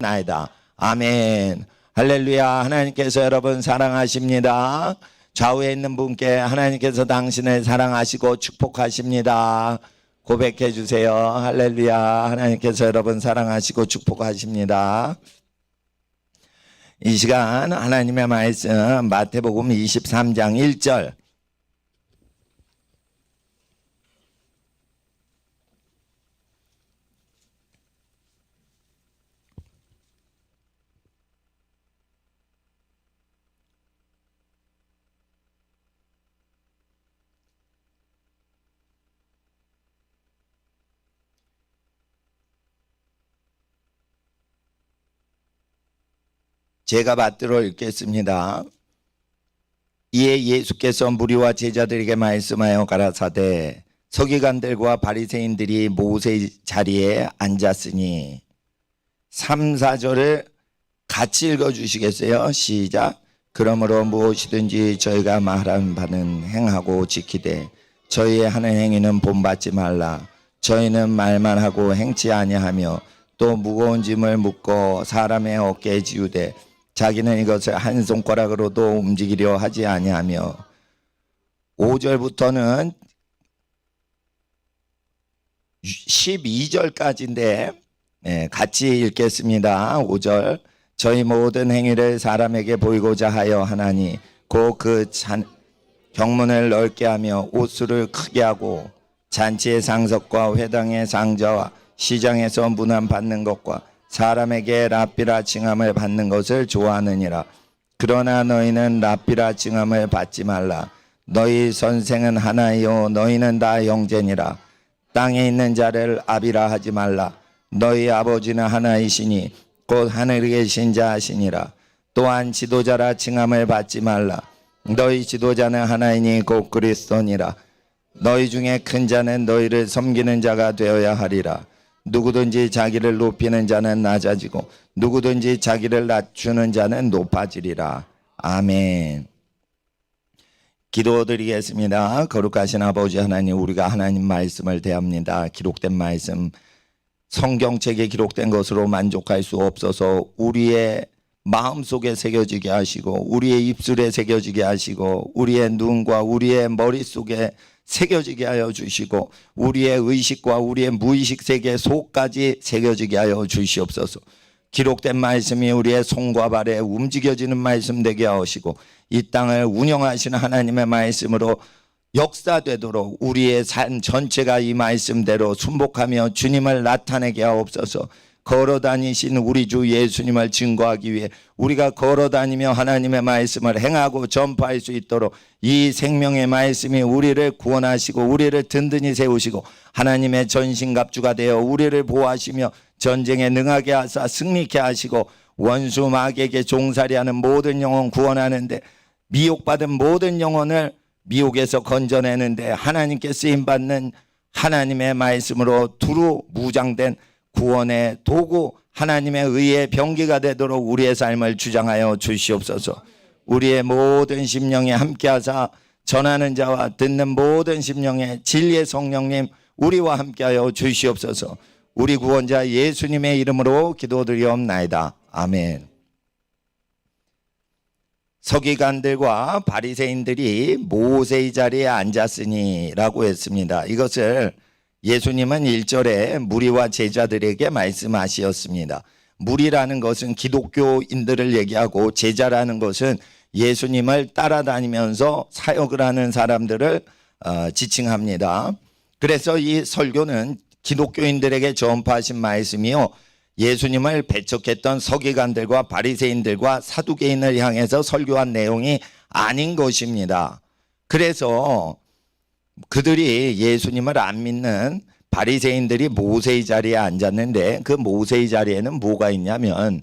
나이다. 아멘. 할렐루야. 하나님께서 여러분 사랑하십니다. 좌우에 있는 분께 하나님께서 당신을 사랑하시고 축복하십니다. 고백해 주세요. 할렐루야. 하나님께서 여러분 사랑하시고 축복하십니다. 이 시간 하나님의 말씀 마태복음 23장 1절. 제가 받들어 읽겠습니다. 이에 예수께서 무리와 제자들에게 말씀하여 가라사대 서기관들과 바리새인들이 모세의 자리에 앉았으니 3, 4절을 같이 읽어주시겠어요? 시작. 그러므로 무엇이든지 저희가 말하는 바는 행하고 지키되 저희의 하는 행위는 본받지 말라. 저희는 말만 하고 행치 아니하며 또 무거운 짐을 묶어 사람의 어깨에 지우되 자기는 이것을 한 손가락으로도 움직이려 하지 아니하며 5절부터는 12절까지인데 같이 읽겠습니다. 5절. 저희 모든 행위를 사람에게 보이고자 하여 하나니 곧 그 경문을 넓게 하며 옷수를 크게 하고 잔치의 상석과 회당의 상자와 시장에서 문안 받는 것과 사람에게 랍비라 칭함을 받는 것을 좋아하느니라. 그러나 너희는 랍비라 칭함을 받지 말라. 너희 선생은 하나이요 너희는 다 형제니라. 땅에 있는 자를 아비라 하지 말라. 너희 아버지는 하나이시니 곧 하늘에 계신 자시니라. 또한 지도자라 칭함을 받지 말라. 너희 지도자는 하나이니 곧 그리스도니라. 너희 중에 큰 자는 너희를 섬기는 자가 되어야 하리라. 누구든지 자기를 높이는 자는 낮아지고 누구든지 자기를 낮추는 자는 높아지리라. 아멘. 기도드리겠습니다. 거룩하신 아버지 하나님, 우리가 하나님 말씀을 대합니다. 기록된 말씀, 성경책에 기록된 것으로 만족할 수 없어서 우리의 마음속에 새겨지게 하시고 우리의 입술에 새겨지게 하시고 우리의 눈과 우리의 머릿속에 새겨지게 하여 주시고 우리의 의식과 우리의 무의식 세계 속까지 새겨지게 하여 주시옵소서. 기록된 말씀이 우리의 손과 발에 움직여지는 말씀 되게 하시고 이 땅을 운영하시는 하나님의 말씀으로 역사되도록 우리의 삶 전체가 이 말씀대로 순복하며 주님을 나타내게 하옵소서. 걸어다니신 우리 주 예수님을 증거하기 위해 우리가 걸어다니며 하나님의 말씀을 행하고 전파할 수 있도록 이 생명의 말씀이 우리를 구원하시고 우리를 든든히 세우시고 하나님의 전신갑주가 되어 우리를 보호하시며 전쟁에 능하게 하사 승리케 하시고 원수 마귀에게 종살이하는 모든 영혼 구원하는데 미혹받은 모든 영혼을 미혹에서 건져내는데 하나님께 쓰임받는 하나님의 말씀으로 두루 무장된 구원의 도구 하나님의 의의 병기가 되도록 우리의 삶을 주장하여 주시옵소서. 우리의 모든 심령에 함께하사 전하는 자와 듣는 모든 심령에 진리의 성령님 우리와 함께하여 주시옵소서. 우리 구원자 예수님의 이름으로 기도드리옵나이다. 아멘. 서기관들과 바리새인들이 모세의 자리에 앉았으니 라고 했습니다. 이것을 예수님은 1절에 무리와 제자들에게 말씀하셨습니다. 무리라는 것은 기독교인들을 얘기하고 제자라는 것은 예수님을 따라다니면서 사역을 하는 사람들을 지칭합니다. 그래서 이 설교는 기독교인들에게 전파하신 말씀이요 예수님을 배척했던 서기관들과 바리새인들과 사두개인을 향해서 설교한 내용이 아닌 것입니다. 그래서 그들이 예수님을 안 믿는 바리새인들이 모세의 자리에 앉았는데 그 모세의 자리에는 뭐가 있냐면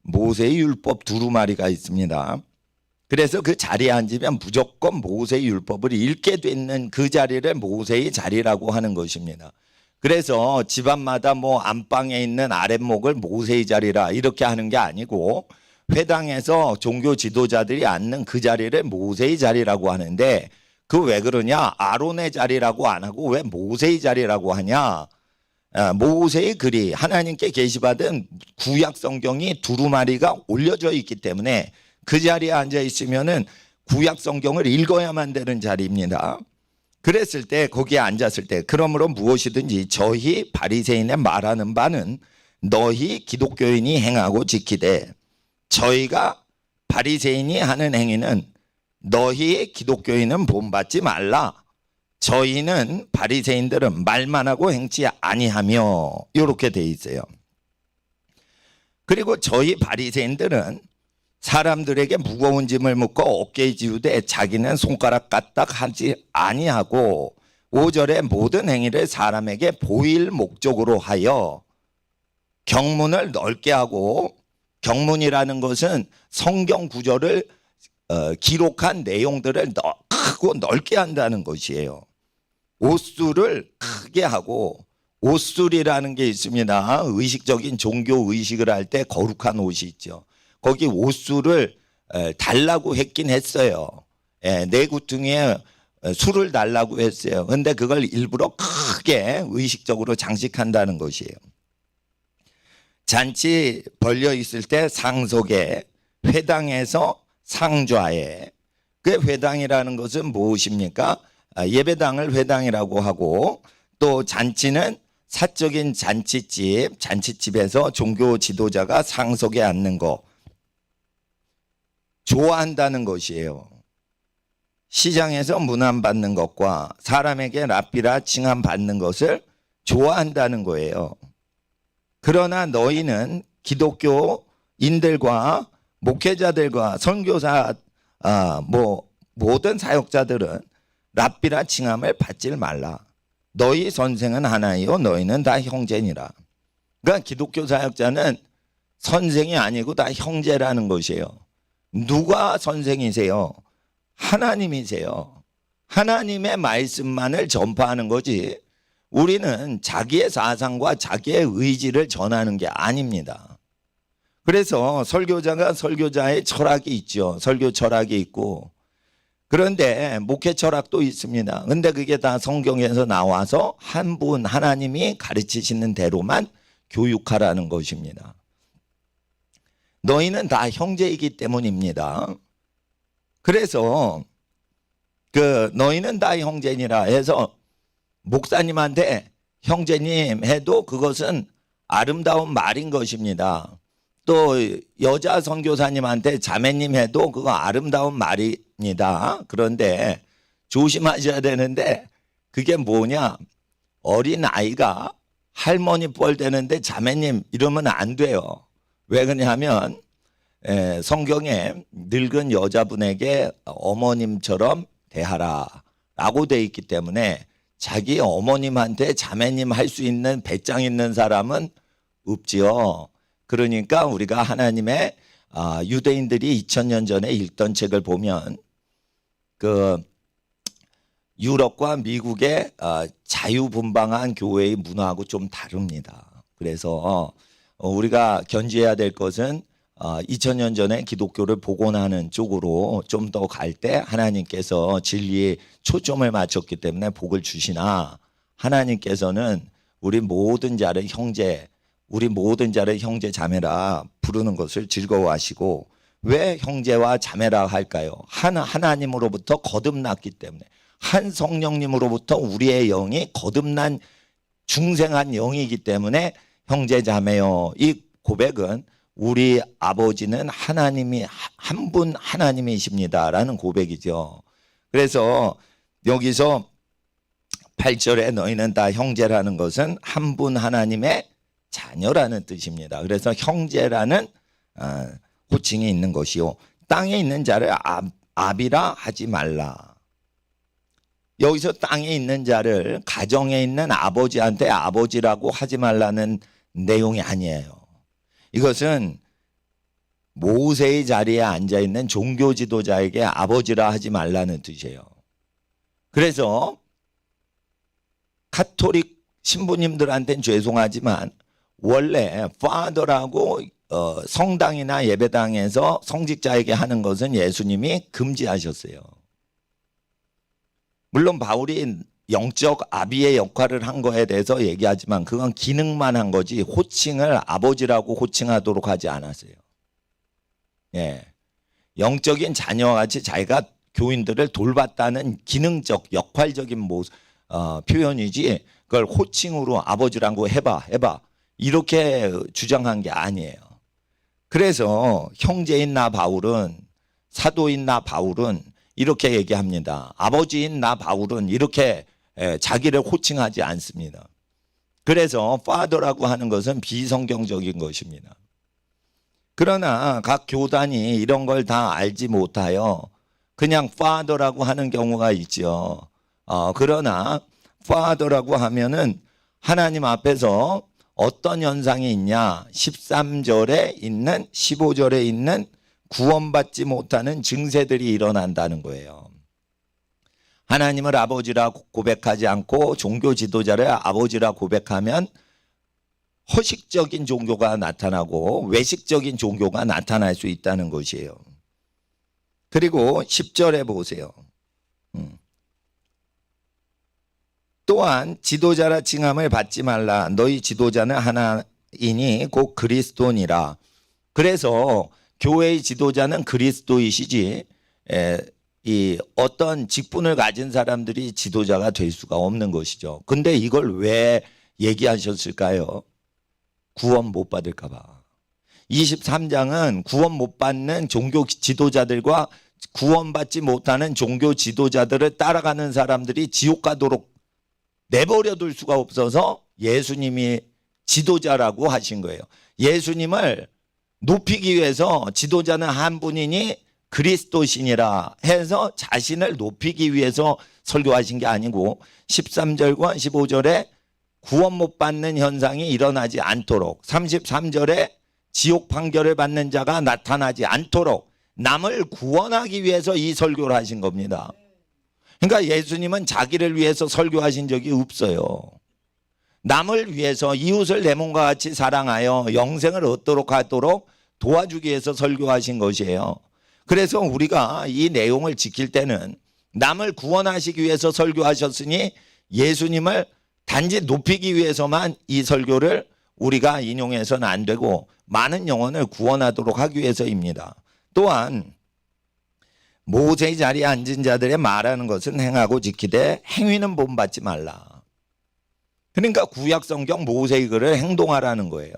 모세의 율법 두루마리가 있습니다. 그래서 그 자리에 앉으면 무조건 모세의 율법을 읽게 되는 그 자리를 모세의 자리라고 하는 것입니다. 그래서 집안마다 뭐 안방에 있는 아랫목을 모세의 자리라 이렇게 하는 게 아니고 회당에서 종교 지도자들이 앉는 그 자리를 모세의 자리라고 하는데 그 왜 그러냐? 아론의 자리라고 안 하고 왜 모세의 자리라고 하냐? 모세의 글이 하나님께 계시받은 구약 성경이 두루마리가 올려져 있기 때문에 그 자리에 앉아 있으면은 구약 성경을 읽어야만 되는 자리입니다. 그랬을 때 거기에 앉았을 때 그러므로 무엇이든지 저희 바리새인의 말하는 바는 너희 기독교인이 행하고 지키되 저희가 바리새인이 하는 행위는 너희 기독교인은 본받지 말라. 저희는 바리새인들은 말만 하고 행치 아니하며 이렇게 돼 있어요. 그리고 저희 바리새인들은 사람들에게 무거운 짐을 묻고 어깨에 지우되 자기는 손가락 까딱 하지 아니하고 5절에 모든 행위를 사람에게 보일 목적으로 하여 경문을 넓게 하고, 경문이라는 것은 성경 구절을 기록한 내용들을 크고 넓게 한다는 것이에요. 옷술을 크게 하고, 옷술이라는 게 있습니다. 의식적인 종교 의식을 할 때 거룩한 옷이 있죠. 거기 옷술을 달라고 했긴 했어요. 내 구퉁이에 술을 달라고 했어요. 그런데 그걸 일부러 크게 의식적으로 장식한다는 것이에요. 잔치 벌려 있을 때 상속에, 회당에서 상좌에, 그 회당이라는 것은 무엇입니까? 예배당을 회당이라고 하고, 또 잔치는 사적인 잔치집, 잔치집에서 종교 지도자가 상속에 앉는 거 좋아한다는 것이에요. 시장에서 문안받는 것과 사람에게 랍비라 칭함받는 것을 좋아한다는 거예요. 그러나 너희는 기독교인들과 목회자들과 선교사, 모든 사역자들은 랍비라 칭함을 받지 말라. 너희 선생은 하나이요 너희는 다 형제니라. 그러니까 기독교 사역자는 선생이 아니고 다 형제라는 것이에요. 누가 선생이세요? 하나님이세요. 하나님의 말씀만을 전파하는 거지 우리는 자기의 사상과 자기의 의지를 전하는 게 아닙니다. 그래서 설교자가 설교자의 철학이 있죠. 설교 철학이 있고, 그런데 목회 철학도 있습니다. 그런데 그게 다 성경에서 나와서 한 분 하나님이 가르치시는 대로만 교육하라는 것입니다. 너희는 다 형제이기 때문입니다. 그래서 너희는 다 형제니라 해서 목사님한테 형제님 해도 그것은 아름다운 말인 것입니다. 또 여자 선교사님한테 자매님 해도 그거 아름다운 말입니다. 그런데 조심하셔야 되는데 그게 뭐냐? 어린 아이가 할머니 뻘 되는데 자매님 이러면 안 돼요. 왜 그러냐면 성경에 늙은 여자분에게 어머님처럼 대하라 라고 돼 있기 때문에 자기 어머님한테 자매님 할 수 있는 배짱 있는 사람은 없지요. 그러니까 우리가 하나님의 유대인들이 2000년 전에 읽던 책을 보면 그 유럽과 미국의 자유분방한 교회의 문화하고 좀 다릅니다. 그래서 우리가 견지해야 될 것은 2000년 전에 기독교를 복원하는 쪽으로 좀 더 갈 때 하나님께서 진리에 초점을 맞췄기 때문에 복을 주시나, 하나님께서는 우리 모든 자를 형제 자매라 부르는 것을 즐거워하시고, 왜 형제와 자매라 할까요? 하나님으로부터 거듭났기 때문에, 한 성령님으로부터 우리의 영이 거듭난 중생한 영이기 때문에 형제 자매요. 이 고백은 우리 아버지는 하나님이 한 분 하나님이십니다라는 고백이죠. 그래서 여기서 8절에 너희는 다 형제라는 것은 한 분 하나님의 자녀라는 뜻입니다. 그래서 형제라는 호칭이 있는 것이요. 땅에 있는 자를 아비라 하지 말라. 여기서 땅에 있는 자를 가정에 있는 아버지한테 아버지라고 하지 말라는 내용이 아니에요. 이것은 모세의 자리에 앉아있는 종교 지도자에게 아버지라 하지 말라는 뜻이에요. 그래서 카톨릭 신부님들한테는 죄송하지만 원래 father라고 성당이나 예배당에서 성직자에게 하는 것은 예수님이 금지하셨어요. 물론 바울이 영적 아비의 역할을 한 거에 대해서 얘기하지만 그건 기능만 한 거지 호칭을 아버지라고 호칭하도록 하지 않았어요. 예. 영적인 자녀와 같이 자기가 교인들을 돌봤다는 기능적 역할적인 표현이지 그걸 호칭으로 아버지라고 해봐 이렇게 주장한 게 아니에요. 그래서 형제인 나 바울은, 사도인 나 바울은 이렇게 얘기합니다. 아버지인 나 바울은 이렇게 자기를 호칭하지 않습니다. 그래서 father라고 하는 것은 비성경적인 것입니다. 그러나 각 교단이 이런 걸 다 알지 못하여 그냥 father라고 하는 경우가 있죠. 그러나 father라고 하면은 하나님 앞에서 어떤 현상이 있냐? 13절에 있는 15절에 있는 구원받지 못하는 증세들이 일어난다는 거예요. 하나님을 아버지라 고백하지 않고 종교 지도자를 아버지라 고백하면 허식적인 종교가 나타나고 외식적인 종교가 나타날 수 있다는 것이에요. 그리고 10절에 보세요. 또한 지도자라 칭함을 받지 말라. 너희 지도자는 하나이니 곧 그리스도니라. 그래서 교회의 지도자는 그리스도이시지 이 어떤 직분을 가진 사람들이 지도자가 될 수가 없는 것이죠. 근데 이걸 왜 얘기하셨을까요? 구원 못 받을까 봐. 23장은 구원 못 받는 종교 지도자들과 구원받지 못하는 종교 지도자들을 따라가는 사람들이 지옥 가도록 내버려 둘 수가 없어서 예수님이 지도자라고 하신 거예요. 예수님을 높이기 위해서 지도자는 한 분이니 그리스도신이라 해서 자신을 높이기 위해서 설교하신 게 아니고 13절과 15절에 구원 못 받는 현상이 일어나지 않도록 33절에 지옥 판결을 받는 자가 나타나지 않도록 남을 구원하기 위해서 이 설교를 하신 겁니다. 그러니까 예수님은 자기를 위해서 설교하신 적이 없어요. 남을 위해서 이웃을 내 몸과 같이 사랑하여 영생을 얻도록 하도록 도와주기 위해서 설교하신 것이에요. 그래서 우리가 이 내용을 지킬 때는 남을 구원하시기 위해서 설교하셨으니 예수님을 단지 높이기 위해서만 이 설교를 우리가 인용해서는 안 되고 많은 영혼을 구원하도록 하기 위해서입니다. 또한 모세의 자리에 앉은 자들의 말하는 것은 행하고 지키되 행위는 본받지 말라. 그러니까 구약 성경 모세의 글을 행동하라는 거예요.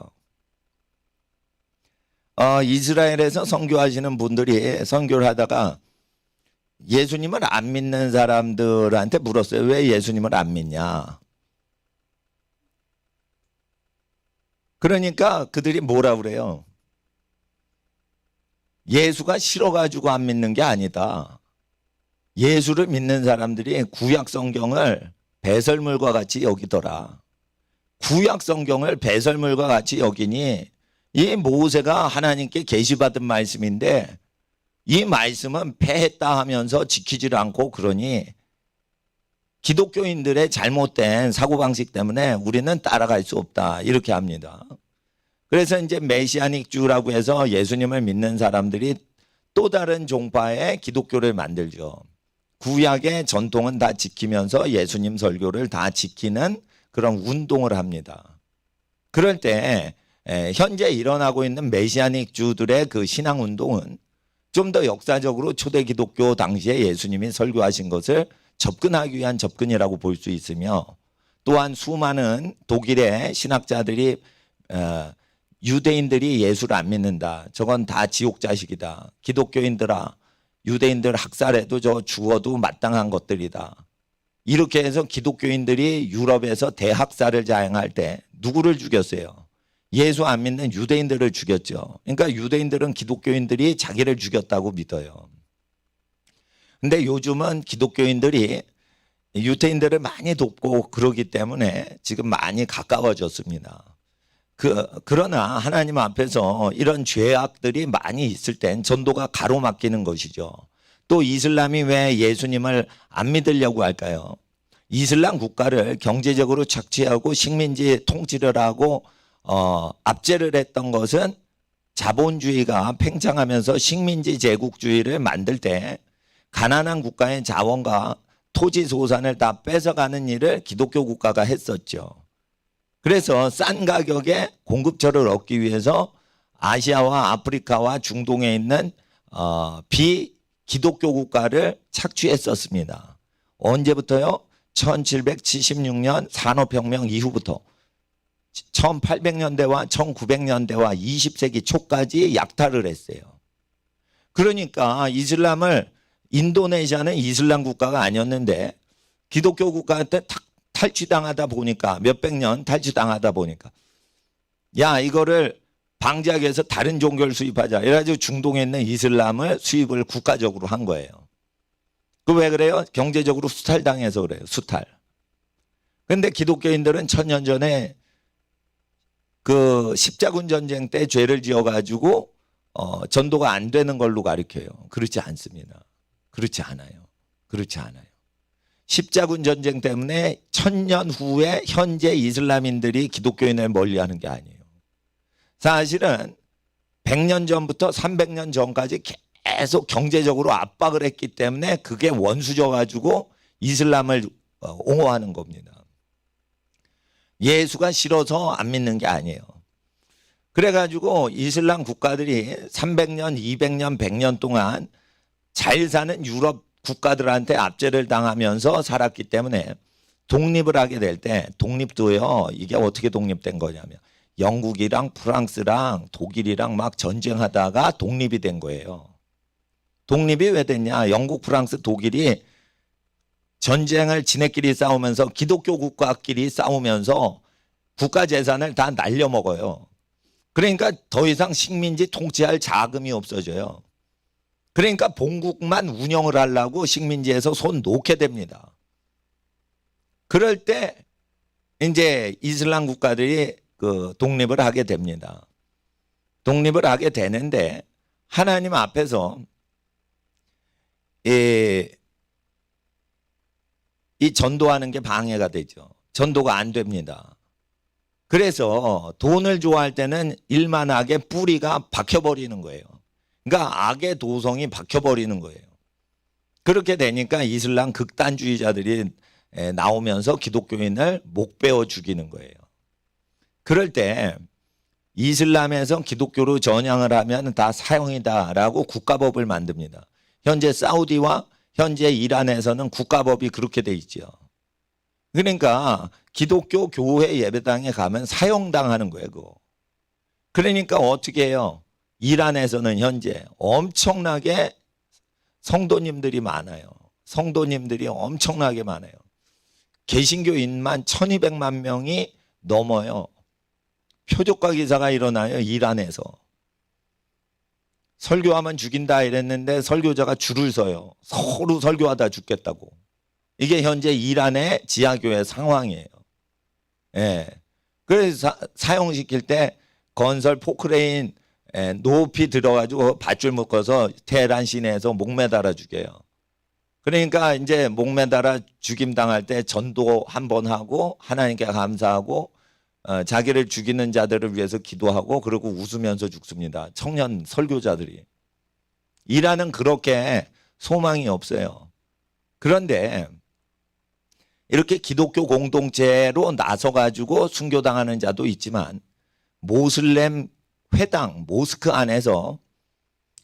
이스라엘에서 선교하시는 분들이 선교를 하다가 예수님을 안 믿는 사람들한테 물었어요. 왜 예수님을 안 믿냐? 그러니까 그들이 뭐라 그래요? 예수가 싫어가지고 안 믿는 게 아니다. 예수를 믿는 사람들이 구약 성경을 배설물과 같이 여기더라. 구약 성경을 배설물과 같이 여기니 이 모세가 하나님께 계시받은 말씀인데 이 말씀은 폐했다 하면서 지키질 않고 그러니 기독교인들의 잘못된 사고방식 때문에 우리는 따라갈 수 없다. 이렇게 합니다. 그래서 이제 메시아닉 주라고 해서 예수님을 믿는 사람들이 또 다른 종파의 기독교를 만들죠. 구약의 전통은 다 지키면서 예수님 설교를 다 지키는 그런 운동을 합니다. 그럴 때 현재 일어나고 있는 메시아닉 주들의 그 신앙 운동은 좀 더 역사적으로 초대 기독교 당시에 예수님이 설교하신 것을 접근하기 위한 접근이라고 볼 수 있으며 또한 수많은 독일의 신학자들이 유대인들이 예수를 안 믿는다. 저건 다 지옥 자식이다. 기독교인들아, 유대인들 학살해도 저 죽어도 마땅한 것들이다. 이렇게 해서 기독교인들이 유럽에서 대학살을 자행할 때 누구를 죽였어요? 예수 안 믿는 유대인들을 죽였죠. 그러니까 유대인들은 기독교인들이 자기를 죽였다고 믿어요. 근데 요즘은 기독교인들이 유대인들을 많이 돕고 그러기 때문에 지금 많이 가까워졌습니다. 그러나 하나님 앞에서 이런 죄악들이 많이 있을 땐 전도가 가로막히는 것이죠. 또 이슬람이 왜 예수님을 안 믿으려고 할까요? 이슬람 국가를 경제적으로 착취하고 식민지 통치를 하고 압제를 했던 것은 자본주의가 팽창하면서 식민지 제국주의를 만들 때 가난한 국가의 자원과 토지 소산을 다 뺏어가는 일을 기독교 국가가 했었죠. 그래서 싼 가격에 공급처를 얻기 위해서 아시아와 아프리카와 중동에 있는 비기독교 국가를 착취했었습니다. 언제부터요? 1776년 산업혁명 이후부터 1800년대와 1900년대와 20세기 초까지 약탈을 했어요. 그러니까 인도네시아는 이슬람 국가가 아니었는데 기독교 국가한테 탈취당하다 보니까 몇백 년 탈취당하다 보니까 야 이거를 방지하기 위해서 다른 종교를 수입하자. 이래가지고 중동에 있는 이슬람을 수입을 국가적으로 한 거예요. 그 왜 그래요? 경제적으로 수탈당해서 그래요. 수탈. 그런데 기독교인들은 1000년 전에 그 십자군 전쟁 때 죄를 지어가지고 전도가 안 되는 걸로 가르쳐요. 그렇지 않습니다. 그렇지 않아요. 그렇지 않아요. 십자군 전쟁 때문에 1000년 후에 현재 이슬람인들이 기독교인을 멀리하는 게 아니에요. 사실은 100년 전부터 300년 전까지 계속 경제적으로 압박을 했기 때문에 그게 원수져 가지고 이슬람을 옹호하는 겁니다. 예수가 싫어서 안 믿는 게 아니에요. 그래가지고 이슬람 국가들이 300년, 200년, 100년 동안 잘 사는 유럽 국가들한테 압제를 당하면서 살았기 때문에 독립을 하게 될 때 독립도요. 이게 어떻게 독립된 거냐면 영국이랑 프랑스랑 독일이랑 막 전쟁하다가 독립이 된 거예요. 독립이 왜 됐냐? 영국, 프랑스, 독일이 전쟁을 지네끼리 싸우면서 기독교 국가끼리 싸우면서 국가 재산을 다 날려먹어요. 그러니까 더 이상 식민지 통치할 자금이 없어져요. 그러니까 본국만 운영을 하려고 식민지에서 손 놓게 됩니다. 그럴 때 이제 이슬람 국가들이 그 독립을 하게 됩니다. 독립을 하게 되는데 하나님 앞에서 이 전도하는 게 방해가 되죠. 전도가 안 됩니다. 그래서 돈을 좋아할 때는 일만하게 뿌리가 박혀버리는 거예요. 그러니까 악의 도성이 박혀버리는 거예요. 그렇게 되니까 이슬람 극단주의자들이 나오면서 기독교인을 목 베어 죽이는 거예요. 그럴 때 이슬람에서 기독교로 전향을 하면 다 사형이다라고 국가법을 만듭니다. 현재 사우디와 현재 이란에서는 국가법이 그렇게 돼 있죠. 그러니까 기독교 교회 예배당에 가면 사형당하는 거예요. 그거. 그러니까 어떻게 해요? 이란에서는 현재 엄청나게 성도님들이 많아요. 성도님들이 엄청나게 많아요. 개신교인만 1200만 명이 넘어요. 표적과 기사가 일어나요. 이란에서. 설교하면 죽인다 이랬는데 설교자가 줄을 서요. 서로 설교하다 죽겠다고. 이게 현재 이란의 지하교회 상황이에요. 예. 그래서 사용시킬 때 건설 포크레인 높이 들어가지고 밧줄 묶어서 테헤란 시내에서 목매달아 죽여요. 그러니까 이제 목매달아 죽임 당할 때 전도 한번 하고 하나님께 감사하고 자기를 죽이는 자들을 위해서 기도하고 그리고 웃으면서 죽습니다. 청년 설교자들이. 이란은 그렇게 소망이 없어요. 그런데 이렇게 기독교 공동체로 나서가지고 순교당하는 자도 있지만 모슬렘 회당, 모스크 안에서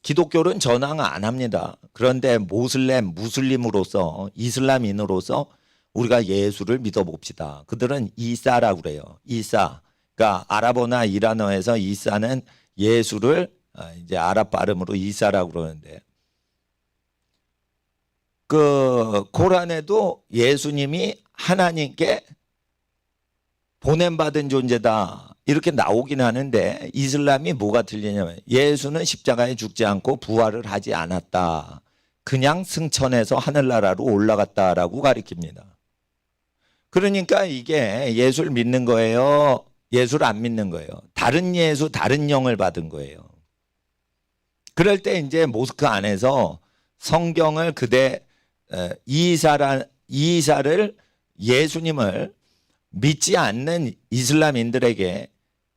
기독교는 전향 안 합니다. 그런데 무슬림으로서 이슬람인으로서 우리가 예수를 믿어봅시다. 그들은 이사라고 그래요. 이사. 그러니까 아랍어나 이란어에서 이사는 예수를 이제 아랍 발음으로 이사라고 그러는데 그 코란에도 예수님이 하나님께 보냄받은 존재다. 이렇게 나오긴 하는데 이슬람이 뭐가 틀리냐면 예수는 십자가에 죽지 않고 부활을 하지 않았다. 그냥 승천해서 하늘나라로 올라갔다라고 가리킵니다. 그러니까 이게 예수를 믿는 거예요? 예수를 안 믿는 거예요? 다른 예수, 다른 영을 받은 거예요. 그럴 때 이제 모스크 안에서 성경을 이사를 예수님을 믿지 않는 이슬람인들에게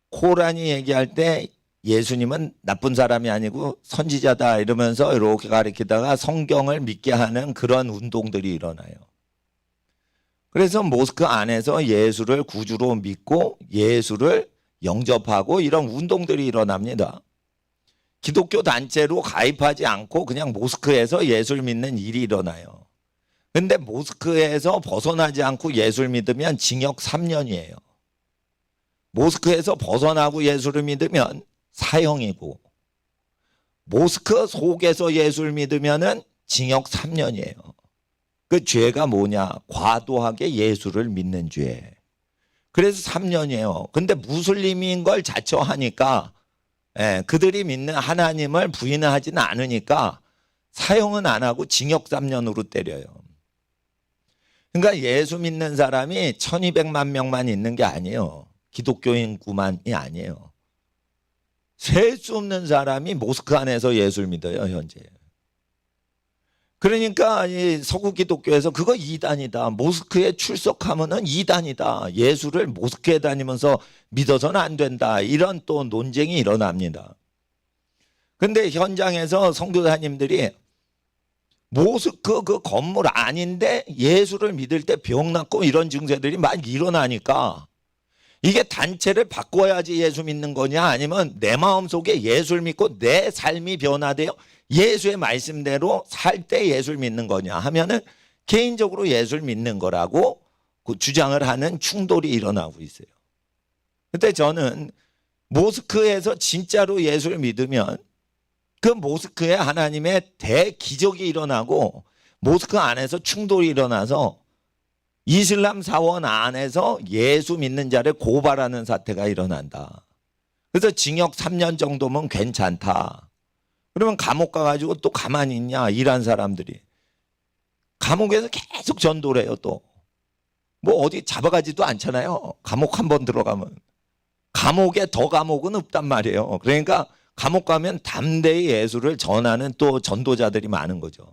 코란이 얘기할 때 예수님은 나쁜 사람이 아니고 선지자다 이러면서 이렇게 가리키다가 성경을 믿게 하는 그런 운동들이 일어나요. 그래서 모스크 안에서 예수를 구주로 믿고 예수를 영접하고 이런 운동들이 일어납니다. 기독교 단체로 가입하지 않고 그냥 모스크에서 예수를 믿는 일이 일어나요. 근데 모스크에서 벗어나지 않고 예수를 믿으면 징역 3년이에요. 모스크에서 벗어나고 예수를 믿으면 사형이고, 모스크 속에서 예수를 믿으면은 징역 3년이에요. 그 죄가 뭐냐? 과도하게 예수를 믿는 죄. 그래서 3년이에요. 근데 무슬림인 걸 자처하니까, 그들이 믿는 하나님을 부인하지는 않으니까 사형은 안 하고 징역 3년으로 때려요. 그러니까 예수 믿는 사람이 1200만 명만 있는 게 아니에요. 기독교인 구만이 아니에요. 셀 수 없는 사람이 모스크 안에서 예수를 믿어요, 현재. 그러니까 이 서구 기독교에서 그거 이단이다. 모스크에 출석하면은 이단이다. 예수를 모스크에 다니면서 믿어서는 안 된다. 이런 또 논쟁이 일어납니다. 근데 현장에서 성도사님들이 모스크 그 건물 아닌데 예수를 믿을 때 병 낫고 이런 증세들이 많이 일어나니까 이게 단체를 바꿔야지 예수 믿는 거냐, 아니면 내 마음속에 예수를 믿고 내 삶이 변화되어 예수의 말씀대로 살 때 예수를 믿는 거냐 하면은 개인적으로 예수를 믿는 거라고 그 주장을 하는 충돌이 일어나고 있어요. 그때 저는 모스크에서 진짜로 예수를 믿으면 그 모스크에 하나님의 대기적이 일어나고 모스크 안에서 충돌이 일어나서 이슬람 사원 안에서 예수 믿는 자를 고발하는 사태가 일어난다. 그래서 징역 3년 정도면 괜찮다. 그러면 감옥 가가지고 또 가만히 있냐, 일한 사람들이. 감옥에서 계속 전도를 해요, 또. 뭐 어디 잡아가지도 않잖아요. 감옥 한 번 들어가면. 감옥에 더 감옥은 없단 말이에요. 그러니까 감옥 가면 담대히 예수를 전하는 또 전도자들이 많은 거죠.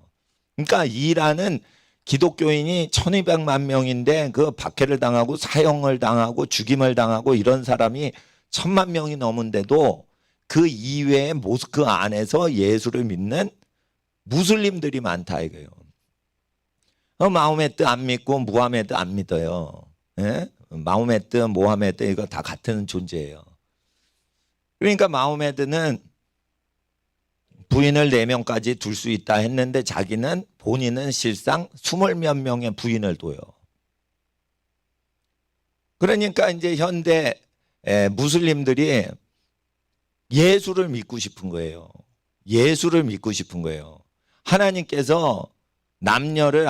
그러니까 이란은 기독교인이 1200만 명인데 그 박해를 당하고 사형을 당하고 죽임을 당하고 이런 사람이 1000만 명이 넘은데도 그 이외에 모스크 안에서 예수를 믿는 무슬림들이 많다 이거예요. 마호메트 안 믿고 무하메드 안 믿어요. 예? 마호메트, 모하메드 이거 다 같은 존재예요. 그러니까 마호메드는 부인을 4명까지 둘 수 있다 했는데 자기는 본인은 실상 20몇 명의 부인을 둬요. 그러니까 이제 현대 무슬림들이 예수를 믿고 싶은 거예요. 예수를 믿고 싶은 거예요. 하나님께서 남녀를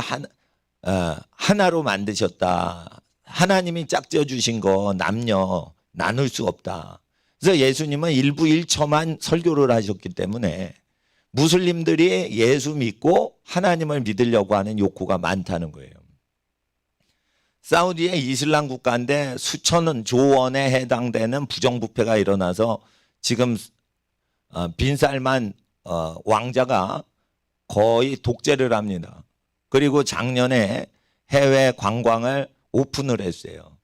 하나로 만드셨다. 하나님이 짝지어 주신 거 남녀 나눌 수 없다. 그래서 예수님은 일부 1초만 설교를 하셨기 때문에 무슬림들이 예수 믿고 하나님을 믿으려고 하는 욕구가 많다는 거예요. 사우디의 이슬람 국가인데 수천조 원에 해당되는 부정부패가 일어나서 지금 빈살만 왕자가 거의 독재를 합니다. 그리고 작년에 해외 관광을 오픈을 했어요.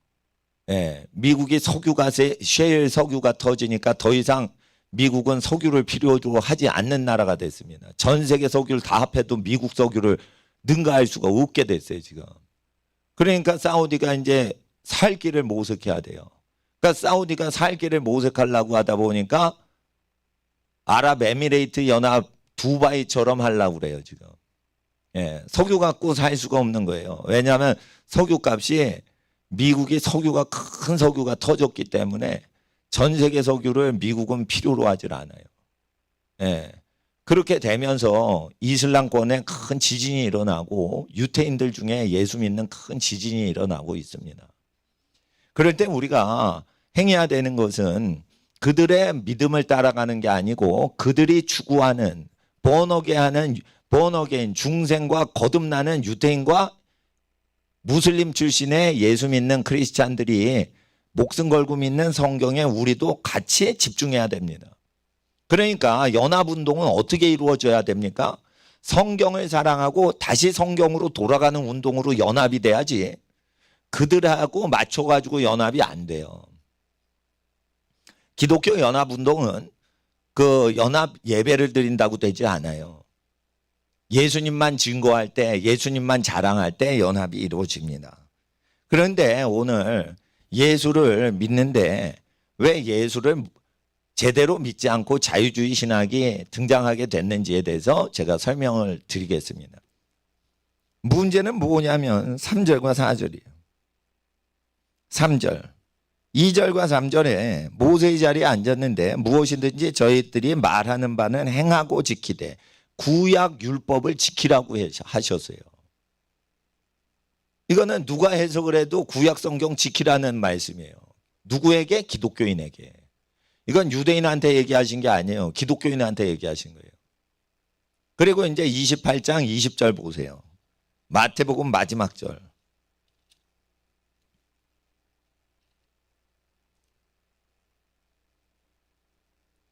예, 미국이 석유가세 셰일 석유가 터지니까 더 이상 미국은 석유를 필요로 하지 않는 나라가 됐습니다. 전 세계 석유를 다 합해도 미국 석유를 능가할 수가 없게 됐어요, 지금. 그러니까 사우디가 이제 살 길을 모색해야 돼요. 그러니까 사우디가 살 길을 모색하려고 하다 보니까 아랍에미레이트 연합 두바이처럼 하려고 그래요, 지금. 예, 석유 갖고 살 수가 없는 거예요. 왜냐하면 석유 값이 미국이 석유가 큰 석유가 터졌기 때문에 전 세계 석유를 미국은 필요로 하질 않아요. 예. 그렇게 되면서 이슬람권에 큰 지진이 일어나고 유태인들 중에 예수 믿는 큰 지진이 일어나고 있습니다. 그럴 때 우리가 행해야 되는 것은 그들의 믿음을 따라가는 게 아니고 그들이 추구하는 번어게인 중생과 거듭나는 유태인과 무슬림 출신의 예수 믿는 크리스찬들이 목숨 걸고 믿는 성경에 우리도 같이 집중해야 됩니다. 그러니까 연합운동은 어떻게 이루어져야 됩니까? 성경을 사랑하고 다시 성경으로 돌아가는 운동으로 연합이 돼야지 그들하고 맞춰가지고 연합이 안 돼요. 기독교 연합운동은 그 연합 예배를 드린다고 되지 않아요. 예수님만 증거할 때, 예수님만 자랑할 때 연합이 이루어집니다. 그런데 오늘 예수를 믿는데 왜 예수를 제대로 믿지 않고 자유주의 신학이 등장하게 됐는지에 대해서 제가 설명을 드리겠습니다. 문제는 뭐냐면 3절과 4절이에요. 3절. 2절과 3절에 모세의 자리에 앉았는데 무엇이든지 저희들이 말하는 바는 행하고 지키되 구약 율법을 지키라고 하셨어요. 이거는 누가 해석을 해도 구약 성경 지키라는 말씀이에요. 누구에게? 기독교인에게. 이건 유대인한테 얘기하신 게 아니에요. 기독교인한테 얘기하신 거예요. 그리고 이제 28장 20절 보세요. 마태복음 마지막 절.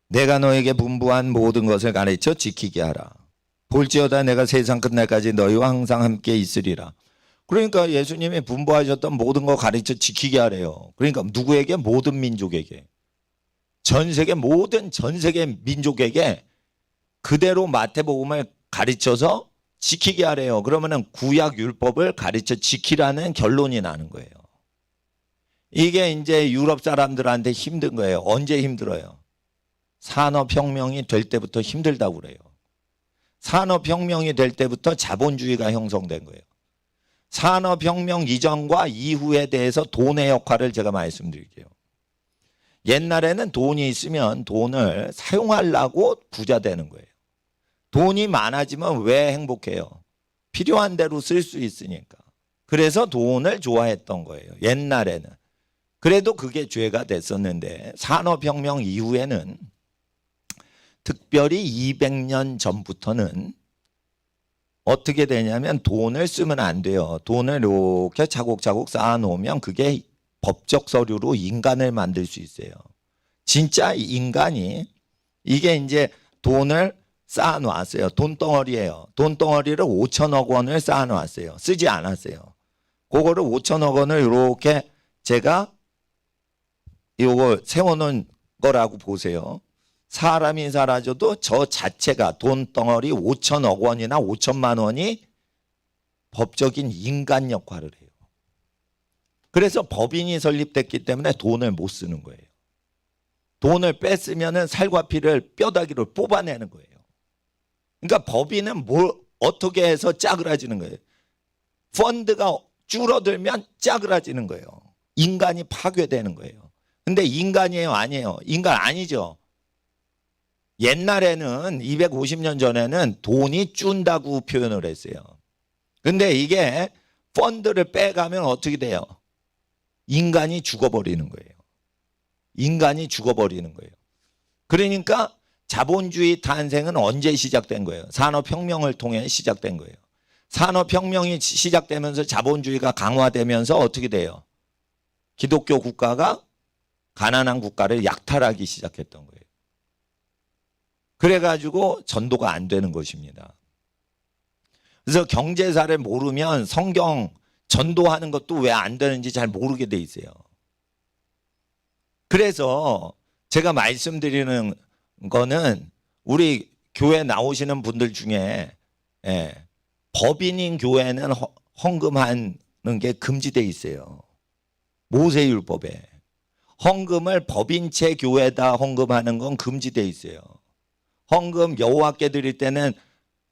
내가 너에게 분부한 모든 것을 가르쳐 지키게 하라. 볼지어다 내가 세상 끝날까지 너희와 항상 함께 있으리라. 그러니까 예수님이 분부하셨던 모든 거 가르쳐 지키게 하래요. 그러니까 누구에게? 모든 민족에게. 전 세계 모든 전 세계 민족에게 그대로 마태복음을 가르쳐서 지키게 하래요. 그러면은 구약 율법을 가르쳐 지키라는 결론이 나는 거예요. 이게 이제 유럽 사람들한테 힘든 거예요. 언제 힘들어요? 산업혁명이 될 때부터 힘들다고 그래요. 산업혁명이 될 때부터 자본주의가 형성된 거예요. 산업혁명 이전과 이후에 대해서 돈의 역할을 제가 말씀드릴게요. 옛날에는 돈이 있으면 돈을 사용하려고 부자 되는 거예요. 돈이 많아지면 왜 행복해요? 필요한 대로 쓸 수 있으니까. 그래서 돈을 좋아했던 거예요. 옛날에는. 그래도 그게 죄가 됐었는데 산업혁명 이후에는 특별히 200년 전부터는 어떻게 되냐면 돈을 쓰면 안 돼요. 돈을 이렇게 차곡차곡 쌓아놓으면 그게 법적 서류로 인간을 만들 수 있어요. 진짜 인간이 이게 이제 돈을 쌓아놨어요. 돈덩어리예요. 돈덩어리를 5천억 원을 쌓아놨어요. 쓰지 않았어요. 그거를 5천억 원을 이렇게 제가 이거 세워놓은 거라고 보세요. 사람이 사라져도 저 자체가 돈덩어리 5천억 원이나 5천만 원이 법적인 인간 역할을 해요. 그래서 법인이 설립됐기 때문에 돈을 못 쓰는 거예요. 돈을 뺐으면 살과 피를 뼈다귀를 뽑아내는 거예요. 그러니까 법인은 뭘 어떻게 해서 짜그라지는 거예요. 펀드가 줄어들면 짜그라지는 거예요. 인간이 파괴되는 거예요. 근데 인간이에요? 아니에요? 인간 아니죠. 옛날에는 250년 전에는 돈이 준다고 표현을 했어요. 근데 이게 펀드를 빼가면 어떻게 돼요? 인간이 죽어버리는 거예요. 인간이 죽어버리는 거예요. 그러니까 자본주의 탄생은 언제 시작된 거예요? 산업혁명을 통해 시작된 거예요. 산업혁명이 시작되면서 자본주의가 강화되면서 어떻게 돼요? 기독교 국가가 가난한 국가를 약탈하기 시작했던 거예요. 그래가지고 전도가 안 되는 것입니다. 그래서 경제사를 모르면 성경 전도하는 것도 왜 안 되는지 잘 모르게 돼 있어요. 그래서 제가 말씀드리는 거는 우리 교회 나오시는 분들 중에 법인인 교회는 헌금하는 게 금지돼 있어요. 모세율법에. 헌금을 법인체 교회에다 헌금하는 건 금지돼 있어요. 헌금 여호와께 드릴 때는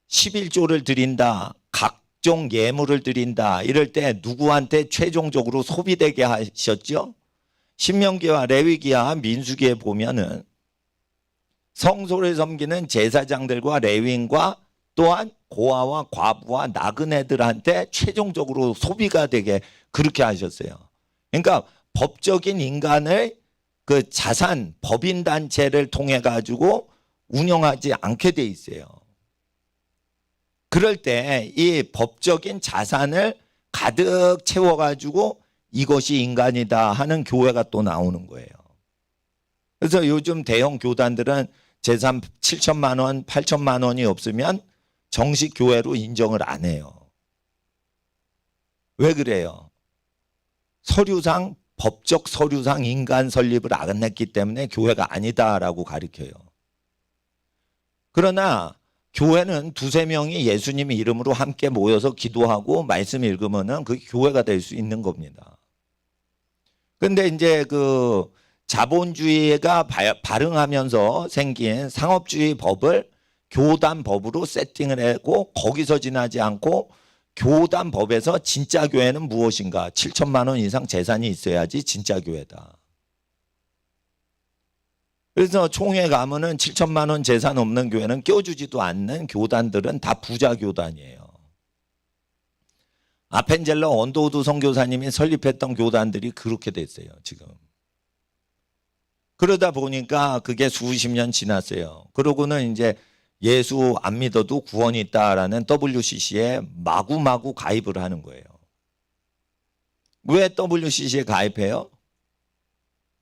11조를 드린다. 각종 예물을 드린다. 이럴 때 누구한테 최종적으로 소비되게 하셨죠? 신명기와 레위기와 민수기에 보면은 성소를 섬기는 제사장들과 레위인과 또한 고아와 과부와 나그네들한테 최종적으로 소비가 되게 그렇게 하셨어요. 그러니까 법적인 인간을 그 자산 법인단체를 통해 가지고 운영하지 않게 돼 있어요. 그럴 때 이 법적인 자산을 가득 채워가지고 이것이 인간이다 하는 교회가 또 나오는 거예요. 그래서 요즘 대형 교단들은 재산 7천만 원, 8천만 원이 없으면 정식 교회로 인정을 안 해요. 왜 그래요? 서류상, 법적 서류상 인간 설립을 안 했기 때문에 교회가 아니다라고 가르쳐요. 그러나 교회는 두세 명이 예수님 이름으로 함께 모여서 기도하고 말씀 읽으면은 그게 교회가 될 수 있는 겁니다. 근데 이제 그 자본주의가 발흥하면서 생긴 상업주의 법을 교단법으로 세팅을 하고 거기서 지나지 않고 교단법에서 진짜 교회는 무엇인가? 7천만 원 이상 재산이 있어야지 진짜 교회다. 그래서 총회 가면은 7천만 원 재산 없는 교회는 껴주지도 않는 교단들은 다 부자 교단이에요. 아펜젤러 언더우드 선교사님이 설립했던 교단들이 그렇게 됐어요, 지금. 그러다 보니까 그게 수십 년 지났어요. 그러고는 이제 예수 안 믿어도 구원이 있다라는 WCC에 마구마구 가입을 하는 거예요. 왜 WCC에 가입해요?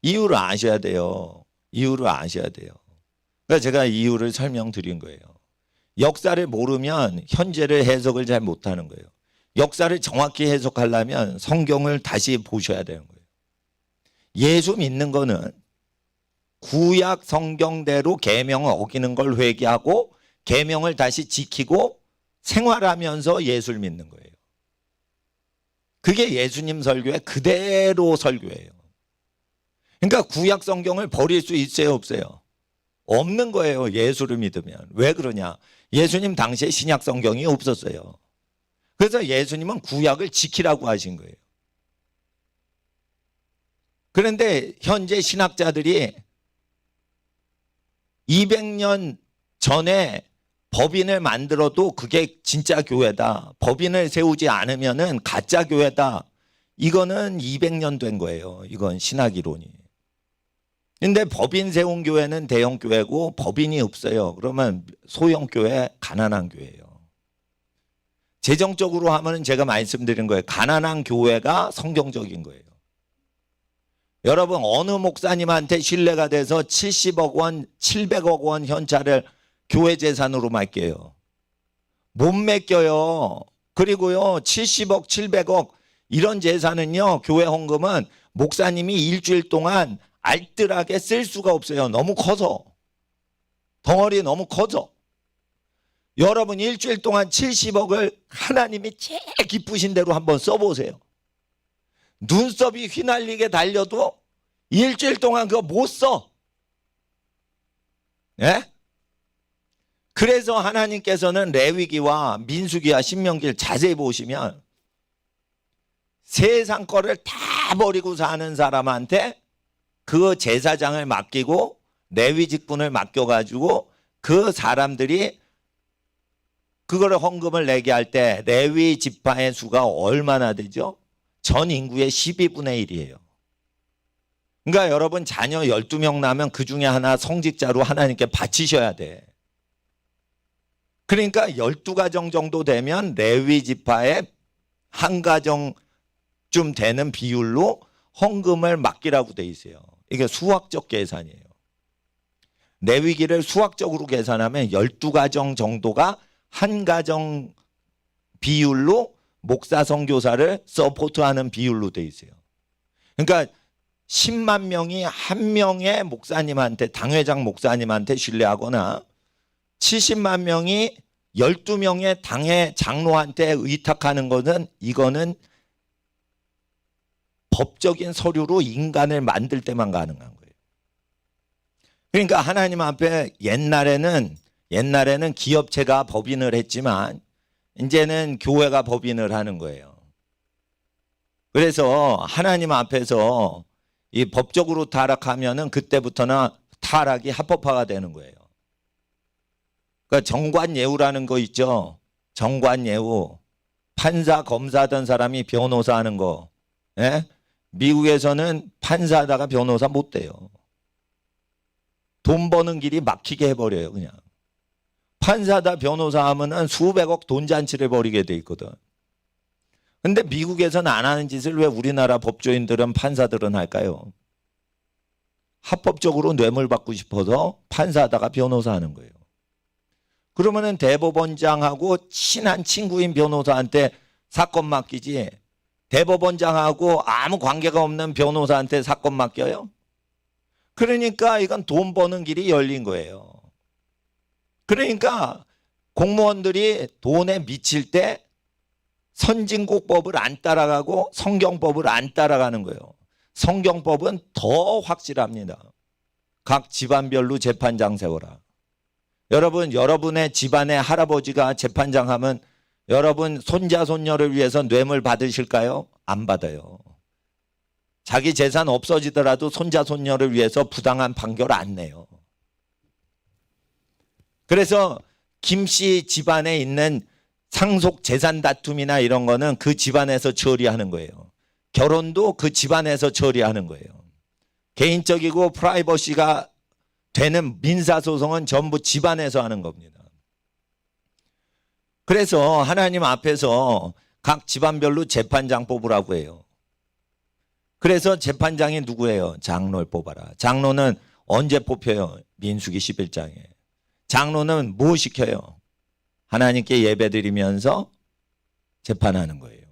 이유를 아셔야 돼요. 이유를 아셔야 돼요. 그러니까 제가 이유를 설명드린 거예요. 역사를 모르면 현재를 해석을 잘 못하는 거예요. 역사를 정확히 해석하려면 성경을 다시 보셔야 되는 거예요. 예수 믿는 거는 구약 성경대로 계명을 어기는 걸 회개하고 계명을 다시 지키고 생활하면서 예수를 믿는 거예요. 그게 예수님 설교의 그대로 설교예요. 그러니까 구약 성경을 버릴 수 있어요, 없어요? 없는 거예요, 예수를 믿으면. 왜 그러냐? 예수님 당시에 신약 성경이 없었어요. 그래서 예수님은 구약을 지키라고 하신 거예요. 그런데 현재 신학자들이 200년 전에 법인을 만들어도 그게 진짜 교회다. 법인을 세우지 않으면은 가짜 교회다. 이거는 200년 된 거예요. 이건 신학 이론이. 근데 법인 세운 교회는 대형 교회고 법인이 없어요. 그러면 소형 교회, 가난한 교회예요. 재정적으로 하면은 제가 말씀드린 거예요. 가난한 교회가 성경적인 거예요. 여러분 어느 목사님한테 신뢰가 돼서 70억 원, 700억 원 현찰을 교회 재산으로 맡겨요? 못 맡겨요. 그리고요 70억, 700억 이런 재산은요 교회 헌금은 목사님이 일주일 동안 알뜰하게 쓸 수가 없어요. 너무 커서. 덩어리 너무 커져. 여러분 일주일 동안 70억을 하나님이 제일 기쁘신 대로 한번 써보세요. 눈썹이 휘날리게 달려도 일주일 동안 그거 못 써. 예? 그래서 하나님께서는 레위기와 민수기와 신명기를 자세히 보시면 세상 거를 다 버리고 사는 사람한테 그 제사장을 맡기고 레위 직분을 맡겨가지고 그 사람들이 그거를 헌금을 내게 할 때 레위 지파의 수가 얼마나 되죠? 전 인구의 12분의 1이에요. 그러니까 여러분 자녀 12명 나면 그 중에 하나 성직자로 하나님께 바치셔야 돼. 그러니까 12가정 정도 되면 레위 지파의 한 가정쯤 되는 비율로 헌금을 맡기라고 돼 있어요. 이게 수학적 계산이에요. 레위기를 수학적으로 계산하면 12가정 정도가 한 가정 비율로 목사 선교사를 서포트하는 비율로 돼 있어요. 그러니까 10만 명이 한 명의 목사님한테 당회장 목사님한테 신뢰하거나 70만 명이 12명의 당회 장로한테 의탁하는 것은 이거는 법적인 서류로 인간을 만들 때만 가능한 거예요. 그러니까 하나님 앞에 옛날에는 기업체가 법인을 했지만 이제는 교회가 법인을 하는 거예요. 그래서 하나님 앞에서 이 법적으로 타락하면은 그때부터는 타락이 합법화가 되는 거예요. 그러니까 정관예우라는 거 있죠. 정관예우. 판사, 검사하던 사람이 변호사 하는 거. 예? 미국에서는 판사하다가 변호사 못 돼요. 돈 버는 길이 막히게 해버려요, 그냥. 판사다 변호사 하면은 수백억 돈잔치를 벌이게 돼 있거든. 근데 미국에서는 안 하는 짓을 왜 우리나라 법조인들은 판사들은 할까요? 합법적으로 뇌물 받고 싶어서 판사하다가 변호사 하는 거예요. 그러면은 대법원장하고 친한 친구인 변호사한테 사건 맡기지 대법원장하고 아무 관계가 없는 변호사한테 사건 맡겨요? 그러니까 이건 돈 버는 길이 열린 거예요. 그러니까 공무원들이 돈에 미칠 때 선진국법을 안 따라가고 성경법을 안 따라가는 거예요. 성경법은 더 확실합니다. 각 집안별로 재판장 세워라. 여러분, 여러분의 집안의 할아버지가 재판장 하면 여러분 손자 손녀를 위해서 뇌물 받으실까요? 안 받아요. 자기 재산 없어지더라도 손자 손녀를 위해서 부당한 판결 안 내요. 그래서 김 씨 집안에 있는 상속 재산 다툼이나 이런 거는 그 집안에서 처리하는 거예요. 결혼도 그 집안에서 처리하는 거예요. 개인적이고 프라이버시가 되는 민사소송은 전부 집안에서 하는 겁니다. 그래서 하나님 앞에서 각 집안별로 재판장 뽑으라고 해요. 그래서 재판장이 누구예요? 장로를 뽑아라. 장로는 언제 뽑혀요? 민수기 11장에. 장로는 뭐 시켜요? 하나님께 예배드리면서 재판하는 거예요.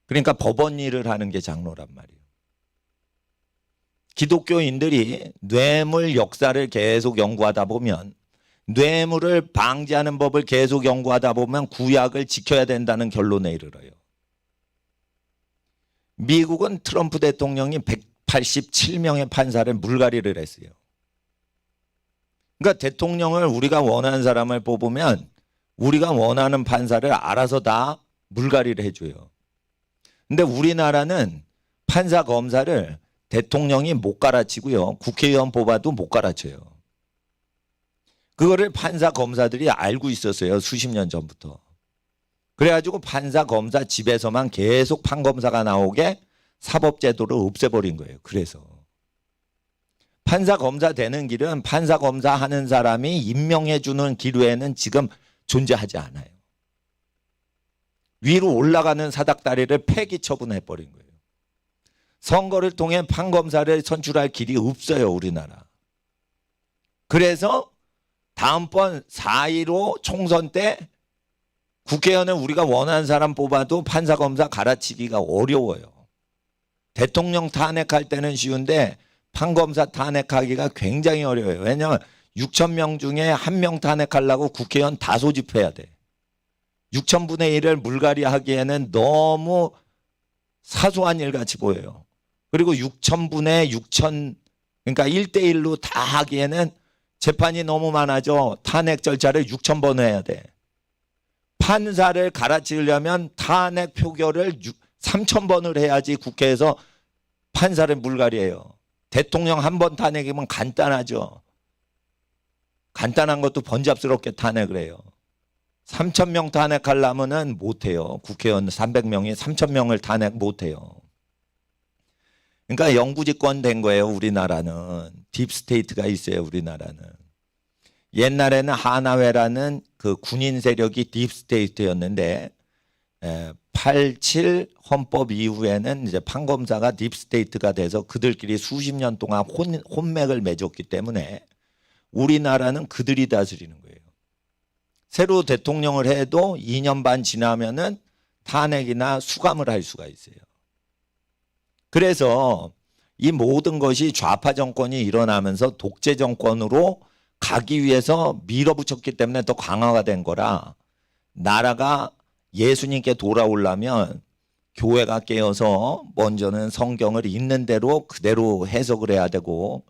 그러니까 법원 일을 하는 게 장로란 말이에요. 기독교인들이 뇌물 역사를 계속 연구하다 보면, 뇌물을 방지하는 법을 계속 연구하다 보면 구약을 지켜야 된다는 결론에 이르러요. 미국은 트럼프 대통령이 187명의 판사를 물갈이를 했어요. 그러니까 대통령을 우리가 원하는 사람을 뽑으면 우리가 원하는 판사를 알아서 다 물갈이를 해줘요. 근데 우리나라는 판사 검사를 대통령이 못 갈아치고요. 국회의원 뽑아도 못 갈아쳐요. 그거를 판사 검사들이 알고 있었어요. 수십 년 전부터. 그래가지고 판사 검사 집에서만 계속 판검사가 나오게 사법제도를 없애버린 거예요. 그래서 판사 검사 되는 길은 판사 검사 하는 사람이 임명해주는 길 외에는 지금 존재하지 않아요. 위로 올라가는 사닥다리를 폐기 처분해버린 거예요. 선거를 통해 판검사를 선출할 길이 없어요. 우리나라. 그래서 다음번 4.15 총선 때 국회의원은 우리가 원하는 사람 뽑아도 판사 검사 갈아치기가 어려워요. 대통령 탄핵할 때는 쉬운데 판검사 탄핵하기가 굉장히 어려워요. 왜냐하면 6,000명 중에 1명 탄핵하려고 국회의원 다 소집해야 돼. 6,000분의 1을 물갈이하기에는 너무 사소한 일 같이 보여요. 그리고 6,000분의 6,000, 그러니까 1대1로 다 하기에는 재판이 너무 많아져. 탄핵 절차를 6,000번 해야 돼. 판사를 갈아치우려면 탄핵 표결을 3,000번을 해야지 국회에서 판사를 물갈이해요. 대통령 한 번 탄핵이면 간단하죠. 간단한 것도 번잡스럽게 탄핵을 해요. 3,000명 탄핵하려면은 못해요. 국회의원 300명이 3,000명을 탄핵 못해요. 그러니까 영구집권 된 거예요. 우리나라는. 딥스테이트가 있어요. 우리나라는. 옛날에는 하나회라는 그 군인 세력이 딥스테이트였는데 87 헌법 이후에는 이제 판검사가 딥스테이트가 돼서 그들끼리 수십 년 동안 혼맥을 맺었기 때문에 우리나라는 그들이 다스리는 거예요. 새로 대통령을 해도 2년 반 지나면은 탄핵이나 수감을 할 수가 있어요. 그래서 이 모든 것이 좌파 정권이 일어나면서 독재 정권으로 가기 위해서 밀어붙였기 때문에 더 강화가 된 거라, 나라가 예수님께 돌아오려면 교회가 깨어서 먼저는 성경을 있는 대로 그대로 해석을 해야 되고,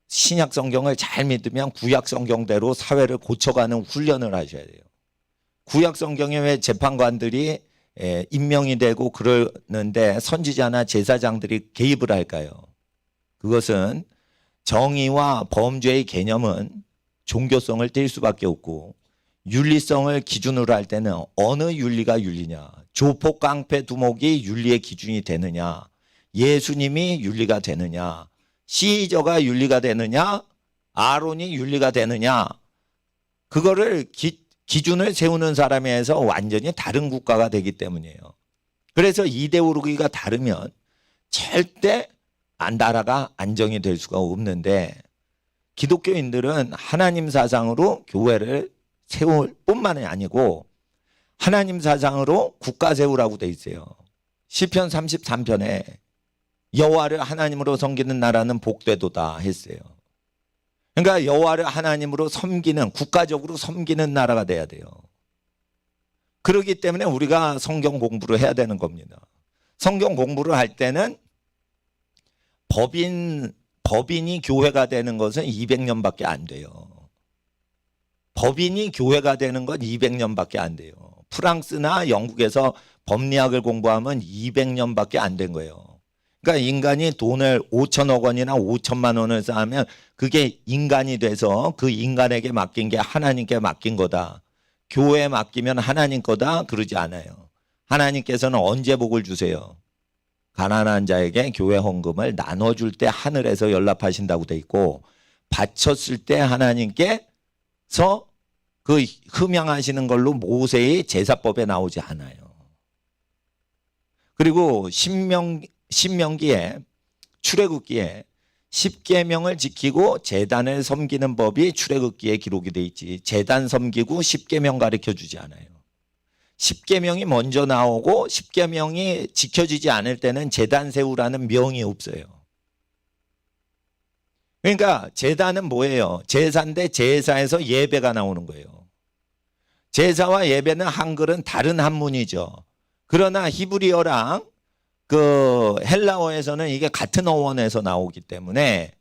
신약 성경을 잘 믿으면 구약 성경대로 사회를 고쳐가는 훈련을 하셔야 돼요. 구약 성경에 왜 재판관들이 임명이 되고 그러는데 선지자나 제사장들이 개입을 할까요? 그것은 정의와 범죄의 개념은 종교성을 띨 수밖에 없고, 윤리성을 기준으로 할 때는 어느 윤리가 윤리냐, 조폭 깡패 두목이 윤리의 기준이 되느냐, 예수님이 윤리가 되느냐, 시저가 윤리가 되느냐, 아론이 윤리가 되느냐, 그거를 기준을 세우는 사람에서 완전히 다른 국가가 되기 때문이에요. 그래서 이데올로기가 다르면 절대 나라가 안정이 될 수가 없는데, 기독교인들은 하나님 사상으로 교회를 세울 뿐만이 아니고 하나님 사상으로 국가 세우라고 돼 있어요. 시편 33편에 여호와를 하나님으로 섬기는 나라는 복되도다 했어요. 그러니까 여호와를 하나님으로 섬기는, 국가적으로 섬기는 나라가 돼야 돼요. 그렇기 때문에 우리가 성경 공부를 해야 되는 겁니다. 성경 공부를 할 때는 법인이 교회가 되는 것은 200년밖에 안 돼요. 법인이 교회가 되는 건 200년밖에 안 돼요. 프랑스나 영국에서 법리학을 공부하면 200년밖에 안 된 거예요. 그러니까 인간이 돈을 5천억 원이나 5천만 원을 쌓으면 그게 인간이 돼서 그 인간에게 맡긴 게 하나님께 맡긴 거다. 교회에 맡기면 하나님 거다 그러지 않아요. 하나님께서는 언제 복을 주세요? 가난한 자에게 교회 헌금을 나눠줄 때 하늘에서 연락하신다고 돼 있고, 바쳤을 때 하나님께서 그 흠양하시는 걸로 모세의 제사법에 나오지 않아요. 그리고 신명기에 출애굽기에 10계명을 지키고 제단을 섬기는 법이 출애굽기에 기록이 돼 있지, 제단 섬기고 10계명 가르쳐 주지 않아요. 10계명이 먼저 나오고 10계명이 지켜지지 않을 때는 제단 세우라는 명이 없어요. 그러니까 제단은 뭐예요? 제사인데 제사에서 예배가 나오는 거예요. 제사와 예배는 한글은 다른 한문이죠. 그러나 히브리어랑 그 헬라어에서는 이게 같은 어원에서 나오기 때문에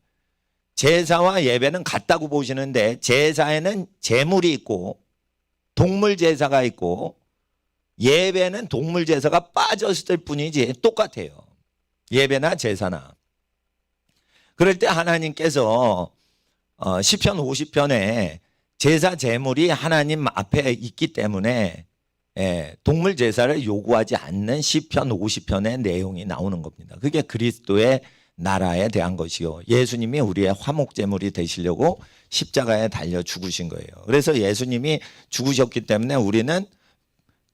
제사와 예배는 같다고 보시는데, 제사에는 제물이 있고 동물 제사가 있고 예배는 동물 제사가 빠졌을 뿐이지 똑같아요. 예배나 제사나. 그럴 때 하나님께서 시편 50편에 제사 제물이 하나님 앞에 있기 때문에 동물 제사를 요구하지 않는 시편 50편의 내용이 나오는 겁니다. 그게 그리스도의 나라에 대한 것이요, 예수님이 우리의 화목 제물이 되시려고 십자가에 달려 죽으신 거예요. 그래서 예수님이 죽으셨기 때문에 우리는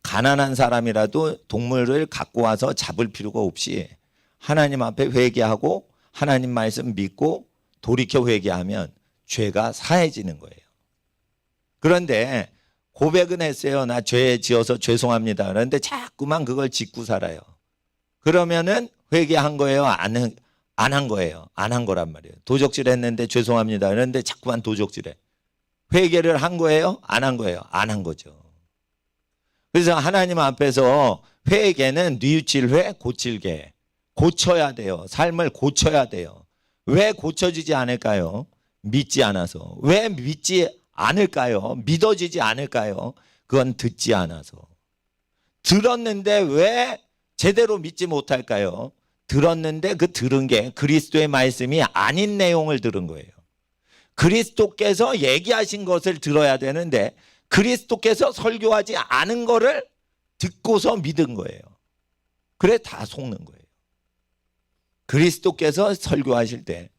가난한 사람이라도 동물을 갖고 와서 잡을 필요가 없이 하나님 앞에 회개하고 하나님 말씀 믿고 돌이켜 회개하면 죄가 사해지는 거예요. 그런데 고백은 했어요. 나 죄 지어서 죄송합니다. 그런데 자꾸만 그걸 짓고 살아요. 그러면은 회개한 거예요? 안 한 거예요? 안 한 거란 말이에요. 도적질 했는데 죄송합니다. 그런데 자꾸만 도적질해. 회개를 한 거예요? 안 한 거예요? 안 한 거죠. 그래서 하나님 앞에서 회개는 뉘우칠 회, 고칠 개. 고쳐야 돼요. 삶을 고쳐야 돼요. 왜 고쳐지지 않을까요? 믿지 않아서. 왜 믿지 않을까요? 믿어지지 않을까요? 그건 듣지 않아서. 들었는데 왜 제대로 믿지 못할까요? 들었는데 그 들은 게 그리스도의 말씀이 아닌 내용을 들은 거예요. 그리스도께서 얘기하신 것을 들어야 되는데 그리스도께서 설교하지 않은 거를 듣고서 믿은 거예요. 그래 다 속는 거예요. 그리스도께서 설교하실 때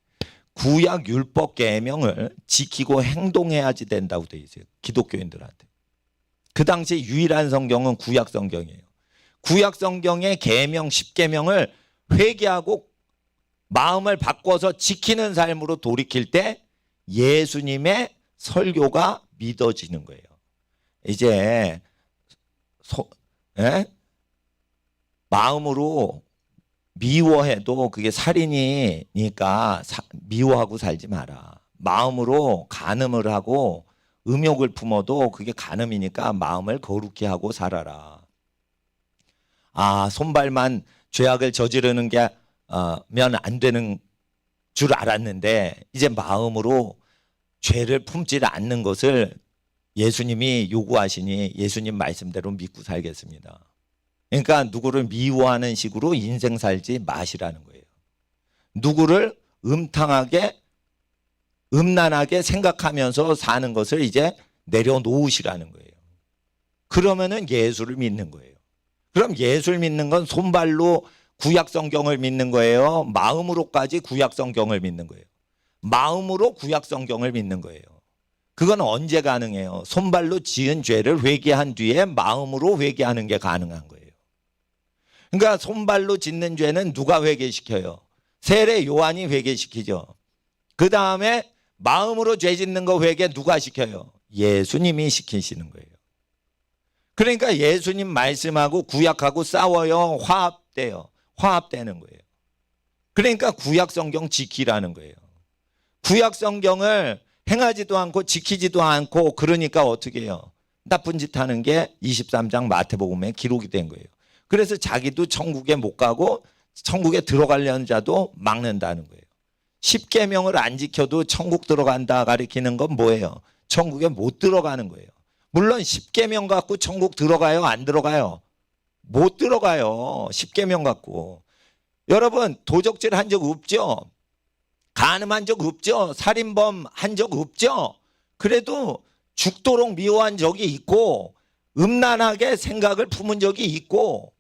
구약 율법 계명을 지키고 행동해야지 된다고 되어 있어요. 기독교인들한테. 그 당시 유일한 성경은 구약 성경이에요. 구약 성경의 계명 10계명을 회개하고 마음을 바꿔서 지키는 삶으로 돌이킬 때 예수님의 설교가 믿어지는 거예요. 이제 마음으로 미워해도 그게 살인이니까 미워하고 살지 마라. 마음으로 간음을 하고 음욕을 품어도 그게 간음이니까 마음을 거룩히 하고 살아라. 손발만 죄악을 저지르는 게 면 안 되는 줄 알았는데 이제 마음으로 죄를 품지 않는 것을 예수님이 요구하시니 예수님 말씀대로 믿고 살겠습니다. 그러니까 누구를 미워하는 식으로 인생 살지 마시라는 거예요. 누구를 음란하게 생각하면서 사는 것을 이제 내려놓으시라는 거예요. 그러면은 예수를 믿는 거예요. 그럼 예수를 믿는 건 손발로 구약 성경을 믿는 거예요? 마음으로까지 구약 성경을 믿는 거예요? 마음으로 구약 성경을 믿는 거예요. 그건 언제 가능해요? 손발로 지은 죄를 회개한 뒤에 마음으로 회개하는 게 가능한 거예요. 그러니까 손발로 짓는 죄는 누가 회개시켜요? 세례 요한이 회개시키죠. 그 다음에 마음으로 죄 짓는 거 회개 누가 시켜요? 예수님이 시키시는 거예요. 그러니까 예수님 말씀하고 구약하고 싸워요. 화합되는 거예요. 그러니까 구약 성경 지키라는 거예요. 구약 성경을 행하지도 않고 지키지도 않고 그러니까 어떻게 해요? 나쁜 짓 하는 게 23장 마태복음에 기록이 된 거예요. 그래서 자기도 천국에 못 가고 천국에 들어가려는 자도 막는다는 거예요. 십계명을 안 지켜도 천국 들어간다 가리키는 건 뭐예요? 천국에 못 들어가는 거예요. 물론 십계명 갖고 천국 들어가요? 안 들어가요? 못 들어가요. 십계명 갖고. 여러분 도적질 한 적 없죠? 간음한 적 없죠? 살인범 한 적 없죠? 그래도 죽도록 미워한 적이 있고 음란하게 생각을 품은 적이 있고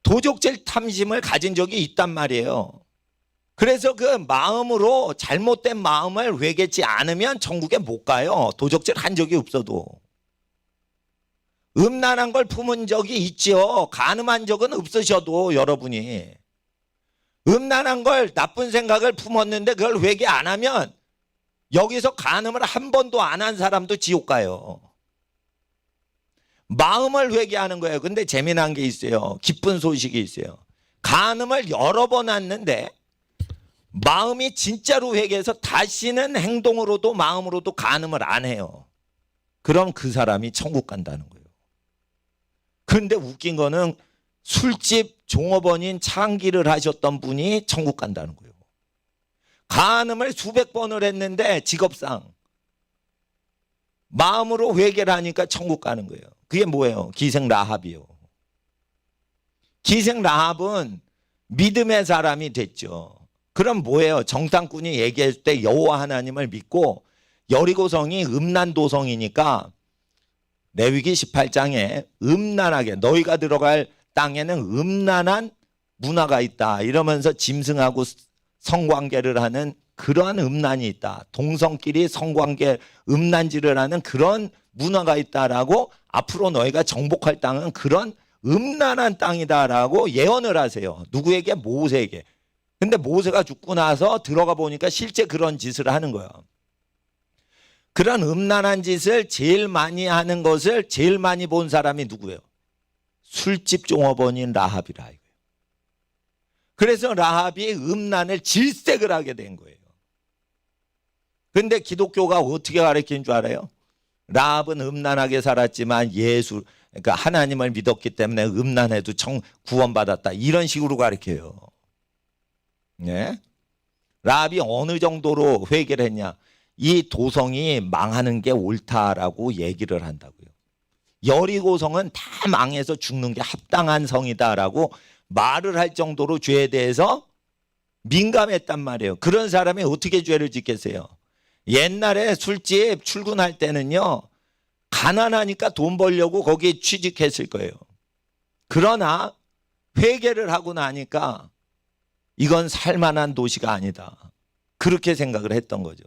도적질 탐심을 가진 적이 있단 말이에요. 그래서 그 마음으로 잘못된 마음을 회개치 않으면 천국에 못 가요. 도적질 한 적이 없어도. 음란한 걸 품은 적이 있죠. 간음한 적은 없으셔도 여러분이. 음란한 걸 나쁜 생각을 품었는데 그걸 회개 안 하면 여기서 간음을 한 번도 안 한 사람도 지옥 가요. 마음을 회개하는 거예요. 근데 재미난 게 있어요. 기쁜 소식이 있어요. 간음을 여러 번 했는데 마음이 진짜로 회개해서 다시는 행동으로도 마음으로도 간음을 안 해요. 그럼 그 사람이 천국 간다는 거예요. 그런데 웃긴 거는 술집 종업원인 창기를 하셨던 분이 천국 간다는 거예요. 간음을 수백 번을 했는데 직업상 마음으로 회개를 하니까 천국 가는 거예요. 그게 뭐예요? 기생 라합이요. 기생 라합은 믿음의 사람이 됐죠. 그럼 뭐예요? 정탐꾼이 얘기할 때 여호와 하나님을 믿고 여리고성이 음란도성이니까 레위기 18장에 음란하게 너희가 들어갈 땅에는 음란한 문화가 있다 이러면서 짐승하고 성관계를 하는 그러한 음란이 있다. 동성끼리 성관계 음란질을 하는 그런 문화가 있다라고 앞으로 너희가 정복할 땅은 그런 음란한 땅이다라고 예언을 하세요. 누구에게? 모세에게. 근데 모세가 죽고 나서 들어가 보니까 실제 그런 짓을 하는 거예요. 그런 음란한 짓을 제일 많이 하는 것을 제일 많이 본 사람이 누구예요? 술집 종업원인 라합이라 이거예요. 그래서 라합이 음란을 질색을 하게 된 거예요. 그런데 기독교가 어떻게 가르치는 줄 알아요? 라합은 음란하게 살았지만 그러니까 하나님을 믿었기 때문에 음란해도 구원받았다. 이런 식으로 가르쳐요. 네? 라합이 어느 정도로 회개를 했냐? 이 도성이 망하는 게 옳다라고 얘기를 한다고요. 여리고성은 다 망해서 죽는 게 합당한 성이다라고 말을 할 정도로 죄에 대해서 민감했단 말이에요. 그런 사람이 어떻게 죄를 짓겠어요? 옛날에 술집 출근할 때는요, 가난하니까 돈 벌려고 거기에 취직했을 거예요. 그러나 회개를 하고 나니까 이건 살만한 도시가 아니다. 그렇게 생각을 했던 거죠.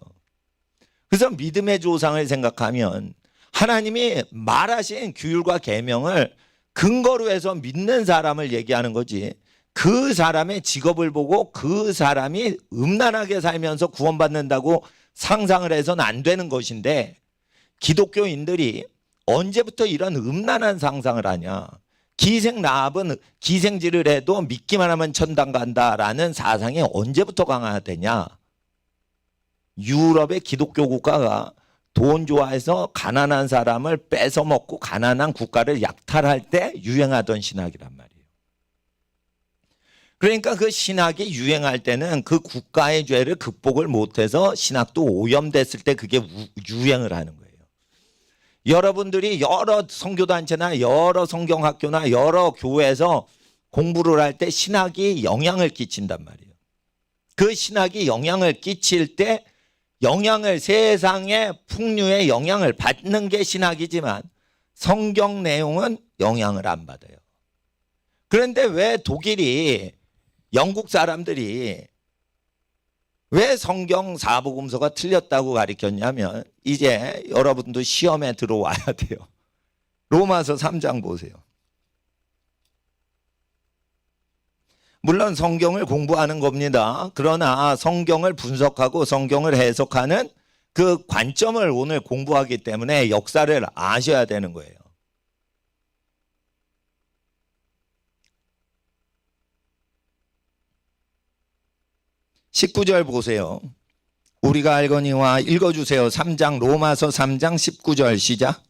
그래서 믿음의 조상을 생각하면 하나님이 말하신 규율과 계명을 근거로 해서 믿는 사람을 얘기하는 거지, 그 사람의 직업을 보고 그 사람이 음란하게 살면서 구원받는다고 상상을 해서는 안 되는 것인데, 기독교인들이 언제부터 이런 음란한 상상을 하냐? 기생 라합은 기생질을 해도 믿기만 하면 천당 간다라는 사상이 언제부터 강화되냐? 유럽의 기독교 국가가 돈 좋아해서 가난한 사람을 뺏어 먹고 가난한 국가를 약탈할 때 유행하던 신학이란 말이에요. 그러니까 그 신학이 유행할 때는 그 국가의 죄를 극복을 못해서 신학도 오염됐을 때 그게 유행을 하는 거예요. 여러분들이 여러 선교단체나 여러 성경학교나 여러 교회에서 공부를 할 때 신학이 영향을 끼친단 말이에요. 그 신학이 영향을 끼칠 때 세상의 풍류에 영향을 받는 게 신학이지만 성경 내용은 영향을 안 받아요. 그런데 왜 독일이, 영국 사람들이 왜 성경 사복음서가 틀렸다고 가르쳤냐면, 이제 여러분도 시험에 들어와야 돼요. 로마서 3장 보세요. 물론 성경을 공부하는 겁니다. 그러나 성경을 분석하고 성경을 해석하는 그 관점을 오늘 공부하기 때문에 역사를 아셔야 되는 거예요. (19절) 보세요. 우리가 알거니와 읽어주세요. 3장 로마서 3장 19절 시작.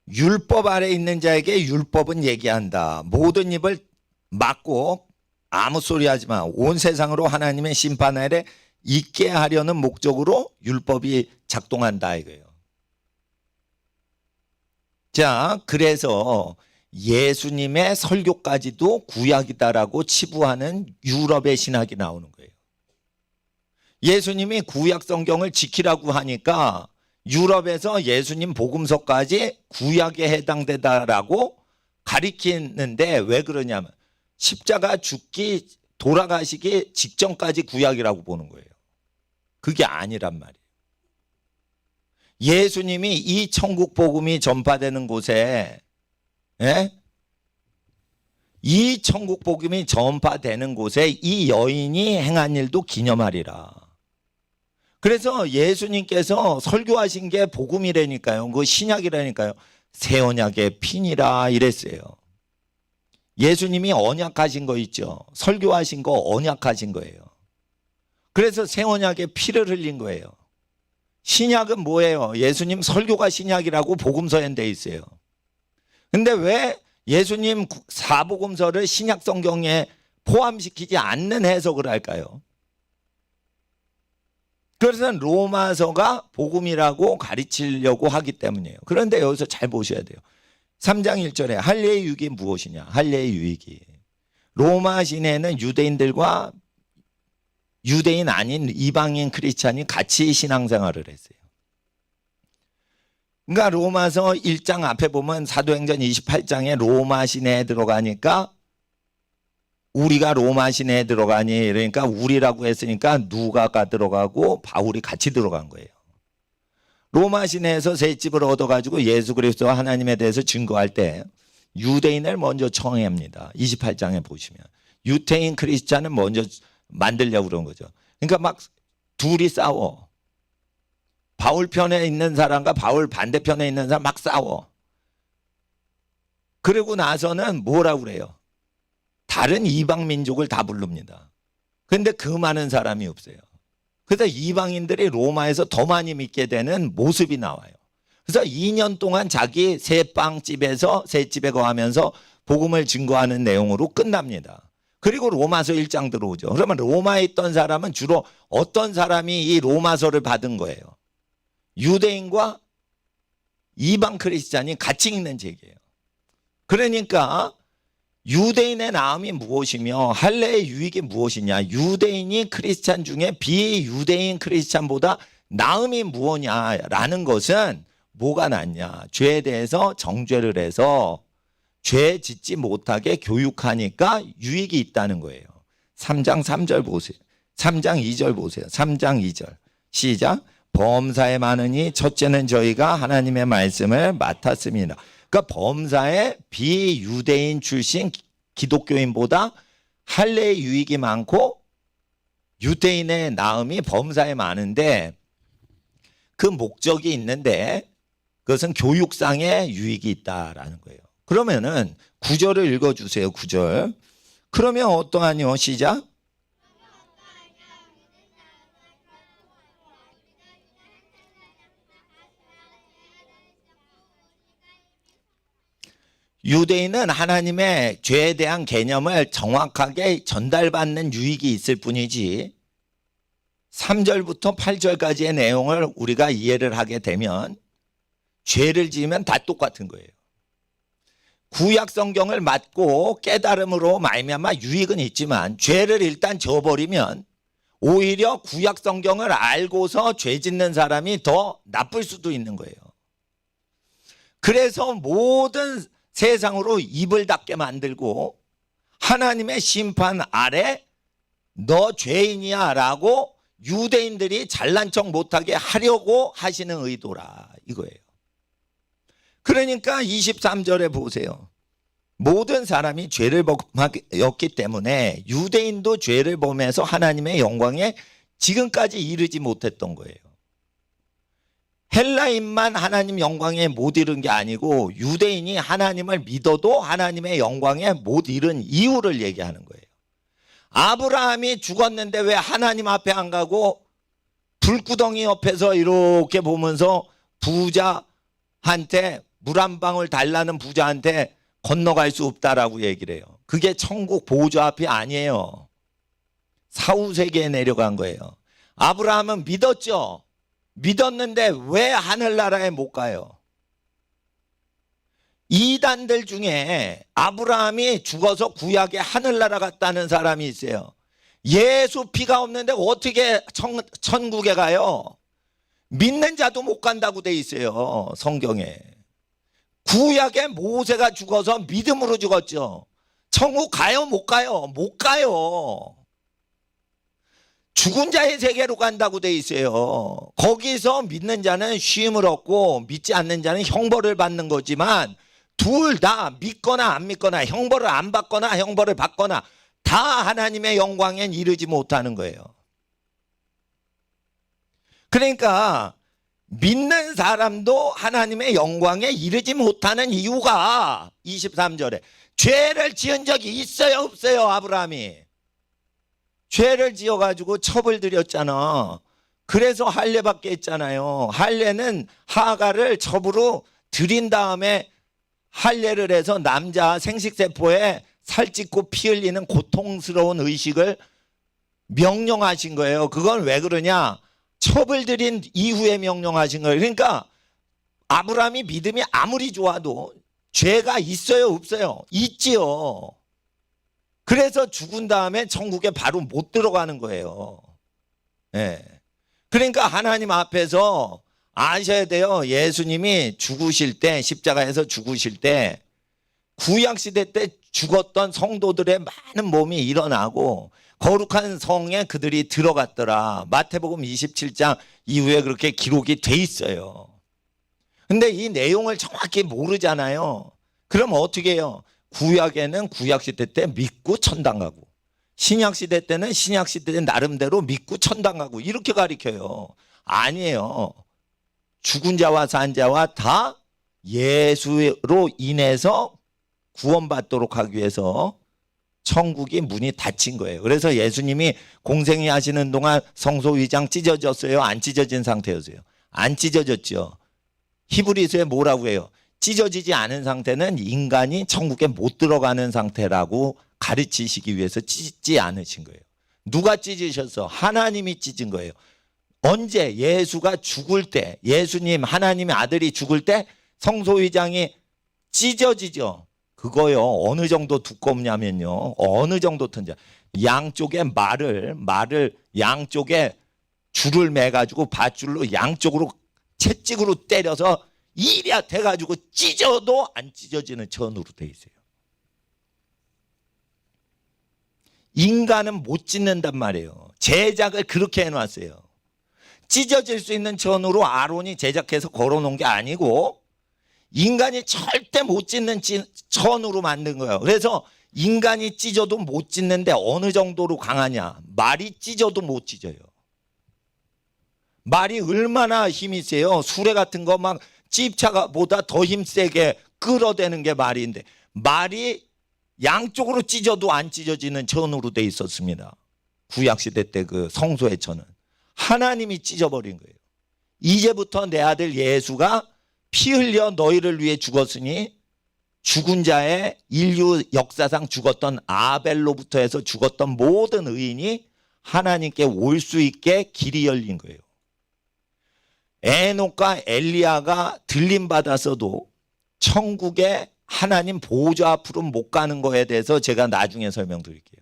율법 아래 있는 자에게 율법은 얘기한다. 모든 입을 막고 아무 소리 하지 마. 온 세상으로 하나님의 심판 아래 있게 하려는 목적으로 율법이 작동한다 이거예요. 자, 그래서 예수님의 설교까지도 구약이다라고 치부하는 유럽의 신학이 나오는 거예요. 예수님이 구약 성경을 지키라고 하니까 유럽에서 예수님 복음서까지 구약에 해당되다라고 가리키는데 왜 그러냐면 십자가 죽기 돌아가시기 직전까지 구약이라고 보는 거예요. 그게 아니란 말이에요. 예수님이 이 천국 복음이 전파되는 곳에 이 천국 복음이 전파되는 곳에 이 여인이 행한 일도 기념하리라. 그래서 예수님께서 설교하신 게 복음이라니까요. 그 신약이라니까요. 새 언약의 핀이라 이랬어요. 예수님이 언약하신 거 있죠. 설교하신 거 언약하신 거예요. 그래서 새 언약의 피를 흘린 거예요. 신약은 뭐예요? 예수님 설교가 신약이라고 복음서에 돼 있어요. 근데 왜 예수님 사복음서를 신약 성경에 포함시키지 않는 해석을 할까요? 그래서 로마서가 복음이라고 가르치려고 하기 때문이에요. 그런데 여기서 잘 보셔야 돼요. 3장 1절에 할례의 유익이 무엇이냐? 할례의 유익이 로마 시내는 유대인들과 유대인 아닌 이방인 크리스찬이 같이 신앙생활을 했어요. 그러니까 로마서 1장 앞에 보면 사도행전 28장에 로마 시내에 들어가니까 우리가 로마 시내에 들어가니 그러니까 우리라고 했으니까 누가가 들어가고 바울이 같이 들어간 거예요. 로마 시내에서 새 집을 얻어가지고 예수 그리스도 하나님에 대해서 증거할 때 유대인을 먼저 청해합니다. 28장에 보시면 유대인 크리스찬은 먼저 만들려고 그런 거죠. 그러니까 막 둘이 싸워. 바울 편에 있는 사람과 바울 반대편에 있는 사람 막 싸워. 그러고 나서는 뭐라고 그래요? 다른 이방 민족을 다 부릅니다. 그런데 그 많은 사람이 없어요. 그래서 이방인들이 로마에서 더 많이 믿게 되는 모습이 나와요. 그래서 2년 동안 자기 새빵집에서 새집에 거하면서 복음을 증거하는 내용으로 끝납니다. 그리고 로마서 1장 들어오죠. 그러면 로마에 있던 사람은 주로 어떤 사람이 이 로마서를 받은 거예요? 유대인과 이방 크리스찬이 같이 읽는 책이에요. 그러니까 유대인의 나음이 무엇이며 할례의 유익이 무엇이냐? 유대인이 크리스찬 중에 비유대인 크리스찬보다 나음이 무엇냐라는 것은 뭐가 낫냐? 죄에 대해서 정죄를 해서 죄 짓지 못하게 교육하니까 유익이 있다는 거예요. 3장 3절 보세요. 3장 2절 보세요. 3장 2절 시작. 범사에 많으니 첫째는 저희가 하나님의 말씀을 맡았습니다. 그러니까 범사에 비유대인 출신 기독교인보다 할례의 유익이 많고 유대인의 나음이 범사에 많은데 그 목적이 있는데 그것은 교육상의 유익이 있다라는 거예요. 그러면은 9절을 읽어주세요. 9절. 그러면 어떠하뇨? 시작. 유대인은 하나님의 죄에 대한 개념을 정확하게 전달받는 유익이 있을 뿐이지 3절부터 8절까지의 내용을 우리가 이해를 하게 되면 죄를 지으면 다 똑같은 거예요. 구약 성경을 맡고 깨달음으로 말미암아 유익은 있지만 죄를 일단 져버리면 오히려 구약 성경을 알고서 죄 짓는 사람이 더 나쁠 수도 있는 거예요. 그래서 모든 세상으로 입을 닫게 만들고 하나님의 심판 아래 너 죄인이야 라고 유대인들이 잘난 척 못하게 하려고 하시는 의도라 이거예요. 그러니까 23절에 보세요. 모든 사람이 죄를 범했기 때문에 유대인도 죄를 범해서 하나님의 영광에 지금까지 이르지 못했던 거예요. 헬라인만 하나님 영광에 못 이른 게 아니고 유대인이 하나님을 믿어도 하나님의 영광에 못 이른 이유를 얘기하는 거예요. 아브라함이 죽었는데 왜 하나님 앞에 안 가고 불구덩이 옆에서 이렇게 보면서 부자한테 물 한 방울 달라는 부자한테 건너갈 수 없다라고 얘기를 해요. 그게 천국 보좌 앞이 아니에요. 사후세계에 내려간 거예요. 아브라함은 믿었죠. 믿었는데 왜 하늘나라에 못 가요? 이단들 중에 아브라함이 죽어서 구약에 하늘나라 갔다는 사람이 있어요. 예수 피가 없는데 어떻게 천국에 가요? 믿는 자도 못 간다고 돼 있어요, 성경에. 구약에 모세가 죽어서 믿음으로 죽었죠. 천국 가요, 못 가요? 못 가요. 죽은 자의 세계로 간다고 돼 있어요. 거기서 믿는 자는 쉼을 얻고 믿지 않는 자는 형벌을 받는 거지만 둘 다 믿거나 안 믿거나 형벌을 안 받거나 형벌을 받거나 다 하나님의 영광엔 이르지 못하는 거예요. 그러니까 믿는 사람도 하나님의 영광에 이르지 못하는 이유가 23절에 죄를 지은 적이 있어요, 없어요? 아브라함이 죄를 지어가지고 첩을 들였잖아. 그래서 할례받게 했잖아요. 할례는 하가를 첩으로 들인 다음에 할례를 해서 남자 생식세포에 살찌고 피 흘리는 고통스러운 의식을 명령하신 거예요. 그건 왜 그러냐? 첩을 들인 이후에 명령하신 거예요. 그러니까 아브라함이 믿음이 아무리 좋아도 죄가 있어요, 없어요? 있지요. 그래서 죽은 다음에 천국에 바로 못 들어가는 거예요. 네. 그러니까 하나님 앞에서 아셔야 돼요. 예수님이 죽으실 때, 십자가에서 죽으실 때 구약시대 때 죽었던 성도들의 많은 몸이 일어나고 거룩한 성에 그들이 들어갔더라. 마태복음 27장 이후에 그렇게 기록이 돼 있어요. 근데 이 내용을 정확히 모르잖아요. 그럼 어떻게 해요? 구약에는 구약시대 때 믿고 천당 가고 신약시대 때는 신약시대 때 나름대로 믿고 천당 가고 이렇게 가르쳐요. 아니에요. 죽은 자와 산 자와 다 예수로 인해서 구원받도록 하기 위해서 천국이 문이 닫힌 거예요. 그래서 예수님이 공생이 하시는 동안 성소위장 찢어졌어요? 안 찢어진 상태였어요? 안 찢어졌죠. 히브리서에 뭐라고 해요? 찢어지지 않은 상태는 인간이 천국에 못 들어가는 상태라고 가르치시기 위해서 찢지 않으신 거예요. 누가 찢으셨어? 하나님이 찢은 거예요. 언제? 예수가 죽을 때, 예수님 하나님의 아들이 죽을 때 성소위장이 찢어지죠. 그거요. 어느 정도 두껍냐면요. 어느 정도 튼자. 양쪽에 말을 양쪽에 줄을 매가지고 밧줄로 양쪽으로 채찍으로 때려서 이랴 돼가지고 찢어도 안 찢어지는 천으로 돼 있어요. 인간은 못 찢는단 말이에요. 제작을 그렇게 해놨어요. 찢어질 수 있는 천으로 아론이 제작해서 걸어놓은 게 아니고 인간이 절대 못 찢는 천으로 만든 거예요. 그래서 인간이 찢어도 못 찢는데 어느 정도로 강하냐? 말이 찢어도 못 찢어요. 말이 얼마나 힘이 세요. 수레 같은 거 막 집차보다 더 힘세게 끌어대는 게 말인데 말이 양쪽으로 찢어도 안 찢어지는 천으로 돼 있었습니다. 구약시대 때 그 성소의 천은 하나님이 찢어버린 거예요. 이제부터 내 아들 예수가 피 흘려 너희를 위해 죽었으니 죽은 자의 인류 역사상 죽었던 아벨로부터 해서 죽었던 모든 의인이 하나님께 올 수 있게 길이 열린 거예요. 에녹과 엘리야가 들림받았어도 천국에 하나님 보좌 앞으로 못 가는 거에 대해서 제가 나중에 설명드릴게요.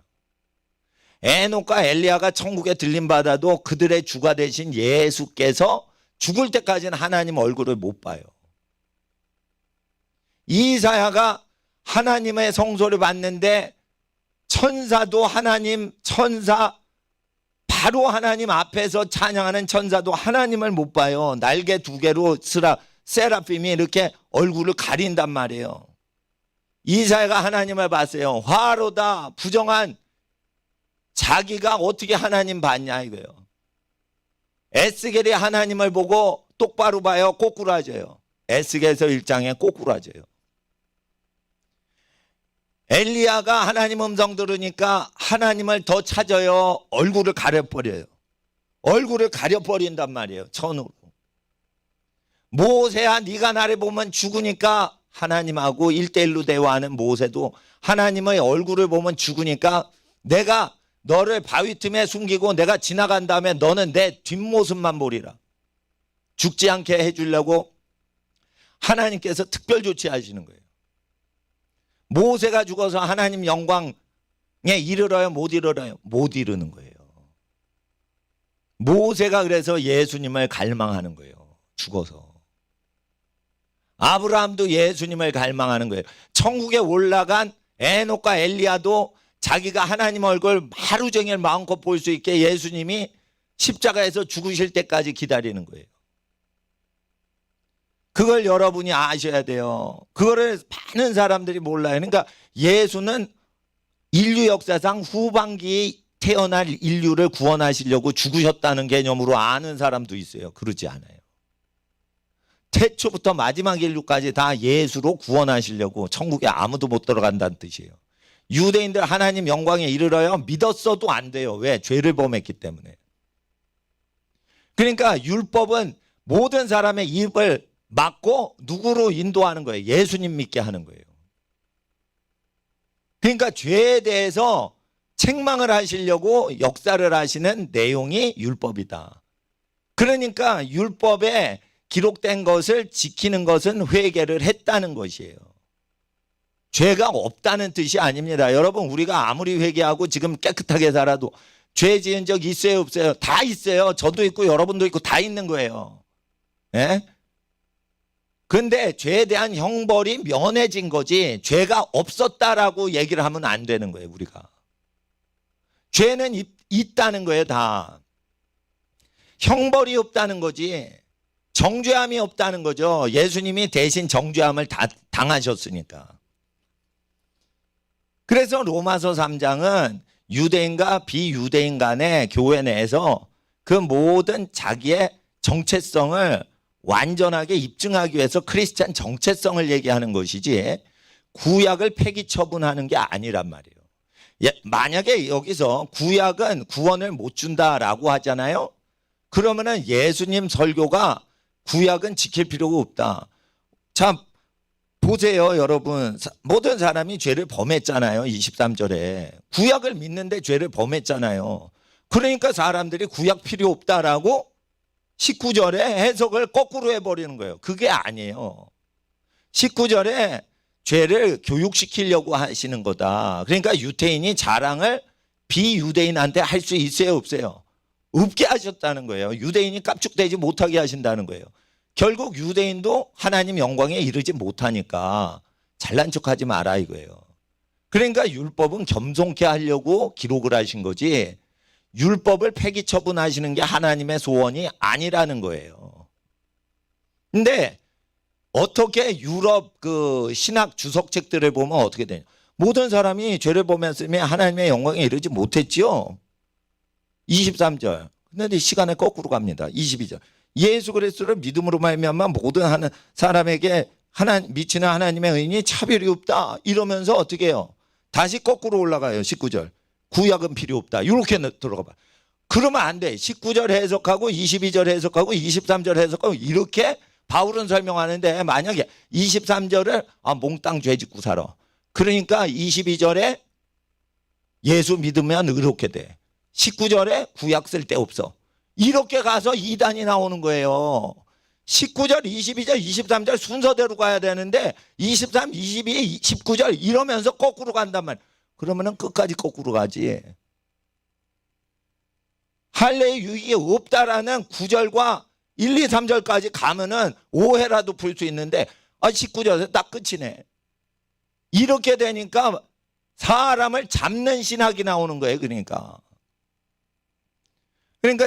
에녹과 엘리야가 천국에 들림받아도 그들의 주가 되신 예수께서 죽을 때까지는 하나님 얼굴을 못 봐요. 이사야가 하나님의 성소를 봤는데 천사도 하나님 천사 바로 하나님 앞에서 찬양하는 천사도 하나님을 못 봐요. 날개 두 개로 세라핌이 이렇게 얼굴을 가린단 말이에요. 이사야가 하나님을 봤어요. 화로다 부정한 자기가 어떻게 하나님 봤냐 이거예요. 에스겔이 하나님을 보고 똑바로 봐요, 꼬꾸라져요. 에스겔서 1장에 꼬꾸라져요. 엘리야가 하나님 음성 들으니까 하나님을 더 찾아요. 얼굴을 가려버려요. 얼굴을 가려버린단 말이에요. 천으로. 모세야 네가 나를 보면 죽으니까 하나님하고 1대1로 대화하는 모세도 하나님의 얼굴을 보면 죽으니까 내가 너를 바위 틈에 숨기고 내가 지나간 다음에 너는 내 뒷모습만 보리라. 죽지 않게 해주려고 하나님께서 특별 조치하시는 거예요. 모세가 죽어서 하나님 영광에 이르러요? 못 이르러요? 못 이르는 거예요. 모세가 그래서 예수님을 갈망하는 거예요. 죽어서. 아브라함도 예수님을 갈망하는 거예요. 천국에 올라간 에녹과 엘리야도 자기가 하나님 얼굴 하루 종일 마음껏 볼 수 있게 예수님이 십자가에서 죽으실 때까지 기다리는 거예요. 그걸 여러분이 아셔야 돼요. 그거를 많은 사람들이 몰라요. 그러니까 예수는 인류 역사상 후반기에 태어날 인류를 구원하시려고 죽으셨다는 개념으로 아는 사람도 있어요. 그러지 않아요. 태초부터 마지막 인류까지 다 예수로 구원하시려고 천국에 아무도 못 들어간다는 뜻이에요. 유대인들 하나님 영광에 이르러요? 믿었어도 안 돼요. 왜? 죄를 범했기 때문에. 그러니까 율법은 모든 사람의 입을 막고 누구로 인도하는 거예요? 예수님 믿게 하는 거예요. 그러니까 죄에 대해서 책망을 하시려고 역사를 하시는 내용이 율법이다. 그러니까 율법에 기록된 것을 지키는 것은 회개를 했다는 것이에요. 죄가 없다는 뜻이 아닙니다. 여러분, 우리가 아무리 회개하고 지금 깨끗하게 살아도 죄 지은 적 있어요, 없어요? 다 있어요. 저도 있고 여러분도 있고 다 있는 거예요. 예? 근데 죄에 대한 형벌이 면해진 거지 죄가 없었다라고 얘기를 하면 안 되는 거예요. 우리가 죄는 있다는 거예요. 다 형벌이 없다는 거지 정죄함이 없다는 거죠. 예수님이 대신 정죄함을 다 당하셨으니까. 그래서 로마서 3장은 유대인과 비유대인 간의 교회 내에서 그 모든 자기의 정체성을 완전하게 입증하기 위해서 크리스찬 정체성을 얘기하는 것이지 구약을 폐기 처분하는 게 아니란 말이에요. 만약에 여기서 구약은 구원을 못 준다라고 하잖아요. 그러면은 예수님 설교가 구약은 지킬 필요가 없다. 자, 보세요, 여러분. 모든 사람이 죄를 범했잖아요. 23절에. 구약을 믿는데 죄를 범했잖아요. 그러니까 사람들이 구약 필요 없다라고 19절에 해석을 거꾸로 해버리는 거예요. 그게 아니에요. 19절에 죄를 교육시키려고 하시는 거다. 그러니까 유대인이 자랑을 비유대인한테 할 수 있어요, 없어요? 없게 하셨다는 거예요. 유대인이 깝죽대지 못하게 하신다는 거예요. 결국 유대인도 하나님 영광에 이르지 못하니까 잘난 척하지 마라 이거예요. 그러니까 율법은 겸손케 하려고 기록을 하신 거지 율법을 폐기 처분하시는 게 하나님의 소원이 아니라는 거예요. 근데 어떻게 유럽 그 신학 주석책들을 보면 어떻게 되냐? 모든 사람이 죄를 범했으면 하나님의 영광에 이르지 못했지요. 23절. 근데 시간에 거꾸로 갑니다. 22절. 예수 그리스도를 믿음으로 말미암아 모든 하는 사람에게 미치는 하나님의 의인이 차별이 없다. 이러면서 어떻게 해요? 다시 거꾸로 올라가요. 19절. 구약은 필요 없다. 이렇게 들어가 봐. 그러면 안 돼. 19절 해석하고 22절 해석하고 23절 해석하고 이렇게 바울은 설명하는데 만약에 23절을 몽땅 죄짓고 살아. 그러니까 22절에 예수 믿으면 의롭게 돼. 19절에 구약 쓸 데 없어. 이렇게 가서 2단이 나오는 거예요. 19절, 22절, 23절 순서대로 가야 되는데 23, 22, 19절 이러면서 거꾸로 간단 말이야. 그러면은 끝까지 거꾸로 가지. 할례의 유익이 없다라는 9절과 1, 2, 3절까지 가면은 오해라도 풀 수 있는데 19절에서 딱 끝이네. 이렇게 되니까 사람을 잡는 신학이 나오는 거예요. 그러니까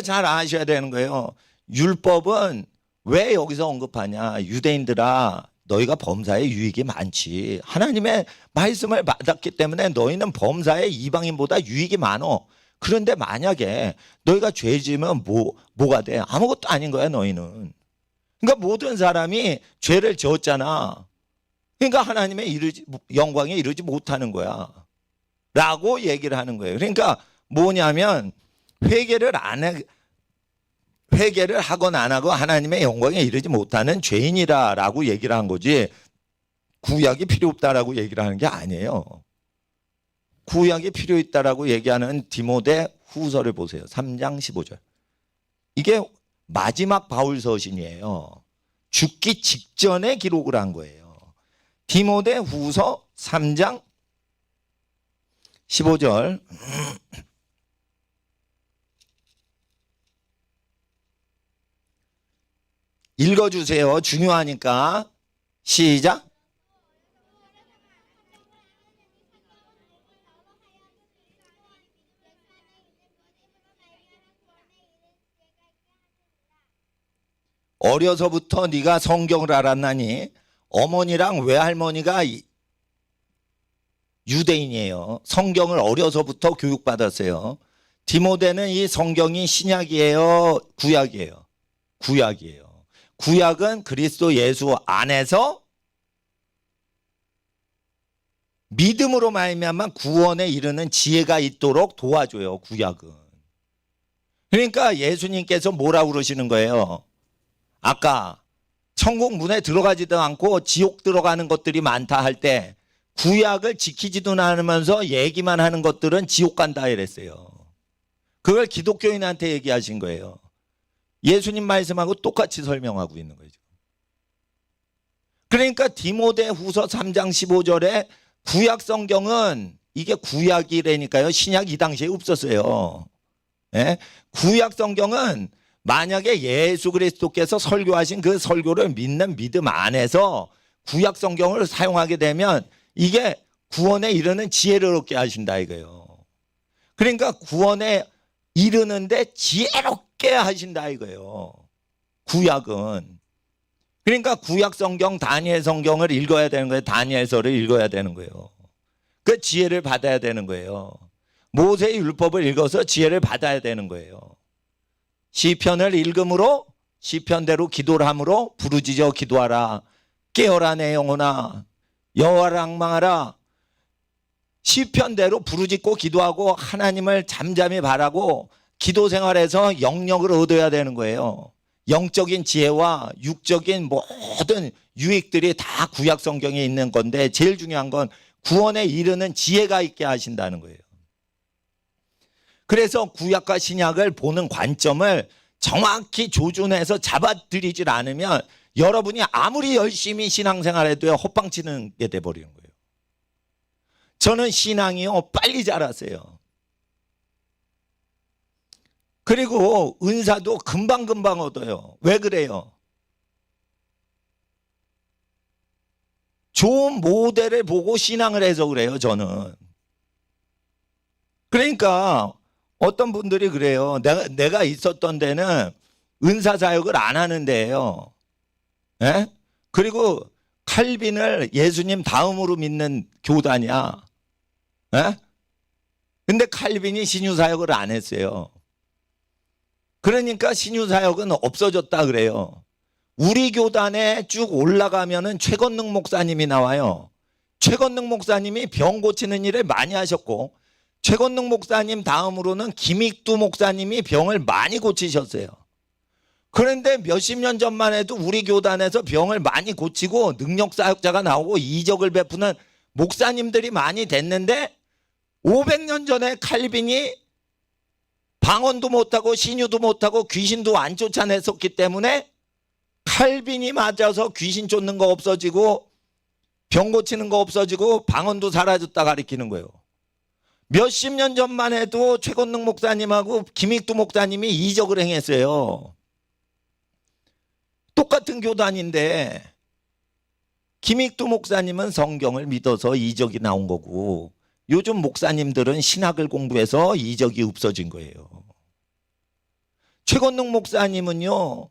잘 아셔야 되는 거예요. 율법은 왜 여기서 언급하냐. 유대인들아 너희가 범사에 유익이 많지. 하나님의 말씀을 받았기 때문에 너희는 범사에 이방인보다 유익이 많어. 그런데 만약에 너희가 죄 지으면 뭐가 돼? 아무것도 아닌 거야 너희는. 그러니까 모든 사람이 죄를 지었잖아. 그러니까 하나님의 영광에 이르지 못하는 거야 라고 얘기를 하는 거예요. 그러니까 뭐냐면 회개를 회개를 하건 안 하건 하나님의 영광에 이르지 못하는 죄인이라라고 얘기를 한 거지, 구약이 필요 없다라고 얘기를 하는 게 아니에요. 구약이 필요 있다라고 얘기하는 디모데 후서를 보세요. 3장 15절. 이게 마지막 바울 서신이에요. 죽기 직전에 기록을 한 거예요. 디모데 후서 3장 15절. 읽어주세요. 중요하니까. 시작. 어려서부터 네가 성경을 알았나니 어머니랑 외할머니가 유대인이에요. 성경을 어려서부터 교육받았어요. 디모데는 이 성경이 신약이에요, 구약이에요? 구약이에요. 구약은 그리스도 예수 안에서 믿음으로 말미암아 구원에 이르는 지혜가 있도록 도와줘요. 구약은. 그러니까 예수님께서 뭐라고 그러시는 거예요? 아까 천국 문에 들어가지도 않고 지옥 들어가는 것들이 많다 할 때 구약을 지키지도 않으면서 얘기만 하는 것들은 지옥 간다 이랬어요. 그걸 기독교인한테 얘기하신 거예요. 예수님 말씀하고 똑같이 설명하고 있는 거죠. 그러니까 디모데 후서 3장 15절에 구약 성경은, 이게 구약이라니까요. 신약 이 당시에 없었어요. 예? 구약 성경은 만약에 예수 그리스도께서 설교하신 그 설교를 믿는 믿음 안에서 구약 성경을 사용하게 되면 이게 구원에 이르는 지혜를 얻게 하신다 이거예요. 그러니까 구원에 이르는데 지혜롭게 하신다 이거예요. 구약은. 그러니까 구약 성경, 다니엘 성경을 읽어야 되는 거예요. 다니엘서를 읽어야 되는 거예요. 그 지혜를 받아야 되는 거예요. 모세의 율법을 읽어서 지혜를 받아야 되는 거예요. 시편을 읽음으로, 시편대로 기도를 함으로 부르짖어 기도하라. 깨어라 내 영혼아, 여호와를 앙망하라. 시편대로 부르짖고 기도하고 하나님을 잠잠히 바라고 기도 생활에서 영역을 얻어야 되는 거예요. 영적인 지혜와 육적인 모든 유익들이 다 구약 성경에 있는 건데 제일 중요한 건 구원에 이르는 지혜가 있게 하신다는 거예요. 그래서 구약과 신약을 보는 관점을 정확히 조준해서 잡아들이질 않으면 여러분이 아무리 열심히 신앙생활해도 헛방치는 게 돼버리는 거예요. 저는 신앙이요 빨리 자랐어요. 그리고 은사도 금방금방 얻어요. 왜 그래요? 좋은 모델을 보고 신앙을 해서 그래요. 저는. 그러니까 어떤 분들이 그래요. 내가 있었던 데는 은사사역을 안 하는 데예요. 예? 그리고 칼빈을 예수님 다음으로 믿는 교단이야. 예? 근데 칼빈이 신유사역을 안 했어요. 그러니까 신유사역은 없어졌다 그래요. 우리 교단에 쭉 올라가면은 최건능 목사님이 나와요. 최건능 목사님이 병 고치는 일을 많이 하셨고, 최건능 목사님 다음으로는 김익두 목사님이 병을 많이 고치셨어요. 그런데 몇십 년 전만 해도 우리 교단에서 병을 많이 고치고 능력사역자가 나오고 이적을 베푸는 목사님들이 많이 됐는데 500년 전에 칼빈이 방언도 못하고 신유도 못하고 귀신도 안 쫓아냈었기 때문에 칼빈이 맞아서 귀신 쫓는 거 없어지고 병 고치는 거 없어지고 방언도 사라졌다 가리키는 거예요. 몇십 년 전만 해도 최건능 목사님하고 김익두 목사님이 이적을 행했어요. 똑같은 교단인데 김익두 목사님은 성경을 믿어서 이적이 나온 거고 요즘 목사님들은 신학을 공부해서 이적이 없어진 거예요. 최건능 목사님은요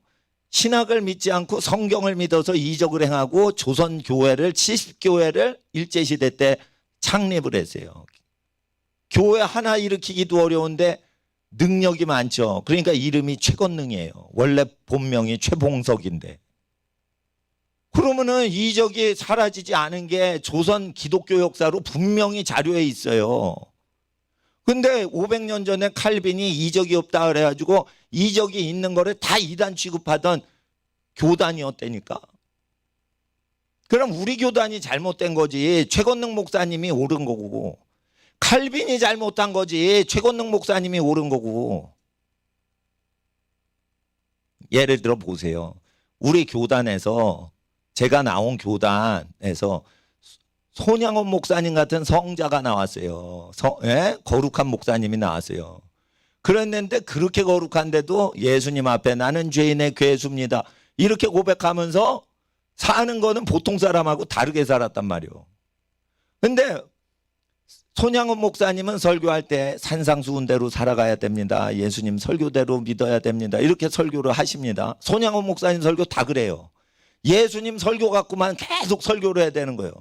신학을 믿지 않고 성경을 믿어서 이적을 행하고 조선교회를 70교회를 일제시대 때 창립을 했어요. 교회 하나 일으키기도 어려운데 능력이 많죠. 그러니까 이름이 최건능이에요. 원래 본명이 최봉석인데. 그러면은 이적이 사라지지 않은 게 조선 기독교 역사로 분명히 자료에 있어요. 근데 500년 전에 칼빈이 이적이 없다 그래가지고 이적이 있는 거를 다 이단 취급하던 교단이었다니까. 그럼 우리 교단이 잘못된 거지 최건능 목사님이 옳은 거고, 칼빈이 잘못한 거지 최건능 목사님이 옳은 거고. 예를 들어 보세요. 우리 교단에서, 제가 나온 교단에서 손양원 목사님 같은 성자가 나왔어요. 거룩한 목사님이 나왔어요. 그랬는데 그렇게 거룩한데도 예수님 앞에 나는 죄인의 괴수입니다 이렇게 고백하면서 사는 거는 보통 사람하고 다르게 살았단 말이에요. 근데 손양원 목사님은 설교할 때 산상수훈대로 살아가야 됩니다. 예수님 설교대로 믿어야 됩니다. 이렇게 설교를 하십니다. 손양원 목사님 설교 다 그래요. 예수님 설교 갖고만 계속 설교를 해야 되는 거예요.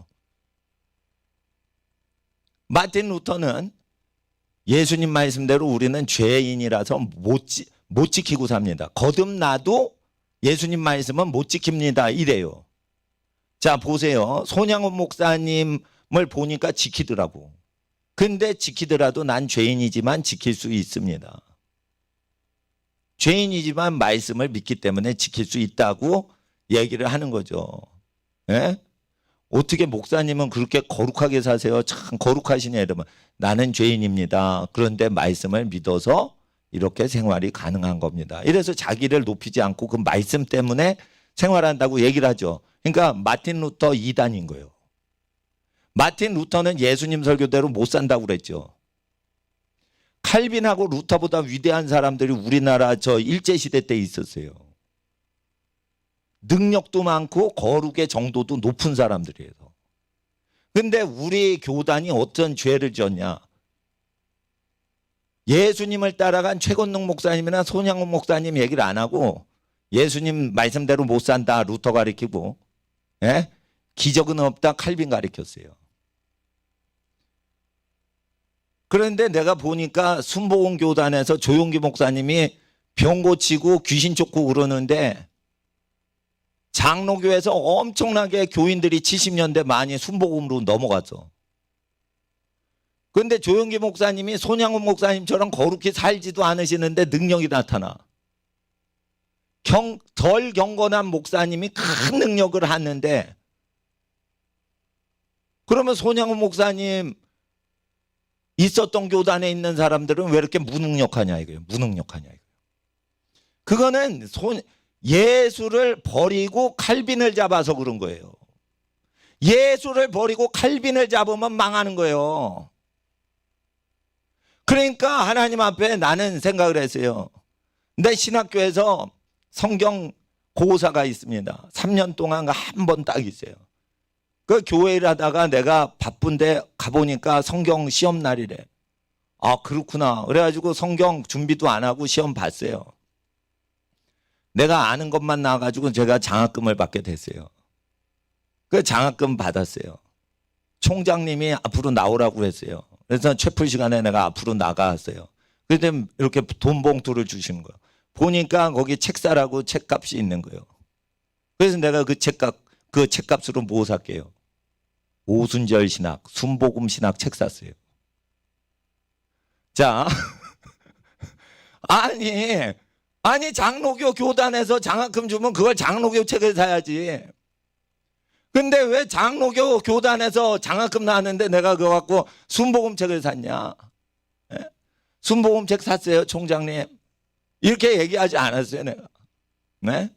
마틴 루터는 예수님 말씀대로 우리는 죄인이라서 못 지키고 삽니다. 거듭나도 예수님 말씀은 못 지킵니다 이래요. 자 보세요. 손양원 목사님을 보니까 지키더라고. 근데 지키더라도 난 죄인이지만 지킬 수 있습니다. 죄인이지만 말씀을 믿기 때문에 지킬 수 있다고 얘기를 하는 거죠. 예? 어떻게 목사님은 그렇게 거룩하게 사세요? 참 거룩하시냐 이러면 나는 죄인입니다. 그런데 말씀을 믿어서 이렇게 생활이 가능한 겁니다. 이래서 자기를 높이지 않고 그 말씀 때문에 생활한다고 얘기를 하죠. 그러니까 마틴 루터 2단인 거예요. 마틴 루터는 예수님 설교대로 못 산다고 그랬죠. 칼빈하고 루터보다 위대한 사람들이 우리나라 저 일제시대 때 있었어요. 능력도 많고 거룩의 정도도 높은 사람들이에요. 근데 우리 교단이 어떤 죄를 지었냐. 예수님을 따라간 최건능 목사님이나 손양원 목사님 얘기를 안 하고 예수님 말씀대로 못 산다 루터 가르치고, 예? 기적은 없다 칼빈 가르쳤어요. 그런데 내가 보니까 순복음 교단에서 조용기 목사님이 병 고치고 귀신 쫓고 그러는데 장로교에서 엄청나게 교인들이 70년대 많이 순복음으로 넘어갔어. 그런데 조용기 목사님이 손양원 목사님처럼 거룩히 살지도 않으시는데 능력이 나타나. 덜 경건한 목사님이 큰 능력을 하는데, 그러면 손양원 목사님 있었던 교단에 있는 사람들은 왜 이렇게 무능력하냐 이거예요. 무능력하냐 이거예요. 그거는 예수를 버리고 칼빈을 잡아서 그런 거예요. 예수를 버리고 칼빈을 잡으면 망하는 거예요. 그러니까 하나님 앞에 나는 생각을 했어요. 내 신학교에서 성경 고사가 있습니다. 3년 동안 한 번 딱 있어요. 그 교회 일 하다가 내가 바쁜데 가보니까 성경 시험 날이래. 아 그렇구나. 그래가지고 성경 준비도 안 하고 시험 봤어요. 내가 아는 것만 나와가지고 제가 장학금을 받게 됐어요. 그 장학금 받았어요. 총장님이 앞으로 나오라고 했어요. 그래서 채플 시간에 내가 앞으로 나갔어요. 그때 이렇게 돈 봉투를 주시는 거예요. 보니까 거기 책 사라고 책값이 있는 거예요. 그래서 내가 그 책값으로 뭐 살게요? 오순절 신학, 순복음 신학 책 샀어요. 자, 아니 장로교 교단에서 장학금 주면 그걸 장로교 책을 사야지. 근데 왜 장로교 교단에서 장학금 나왔는데 내가 그거 갖고 순복음 책을 샀냐? 예? 순복음 책 샀어요, 총장님. 이렇게 얘기하지 않았어요, 내가. 네?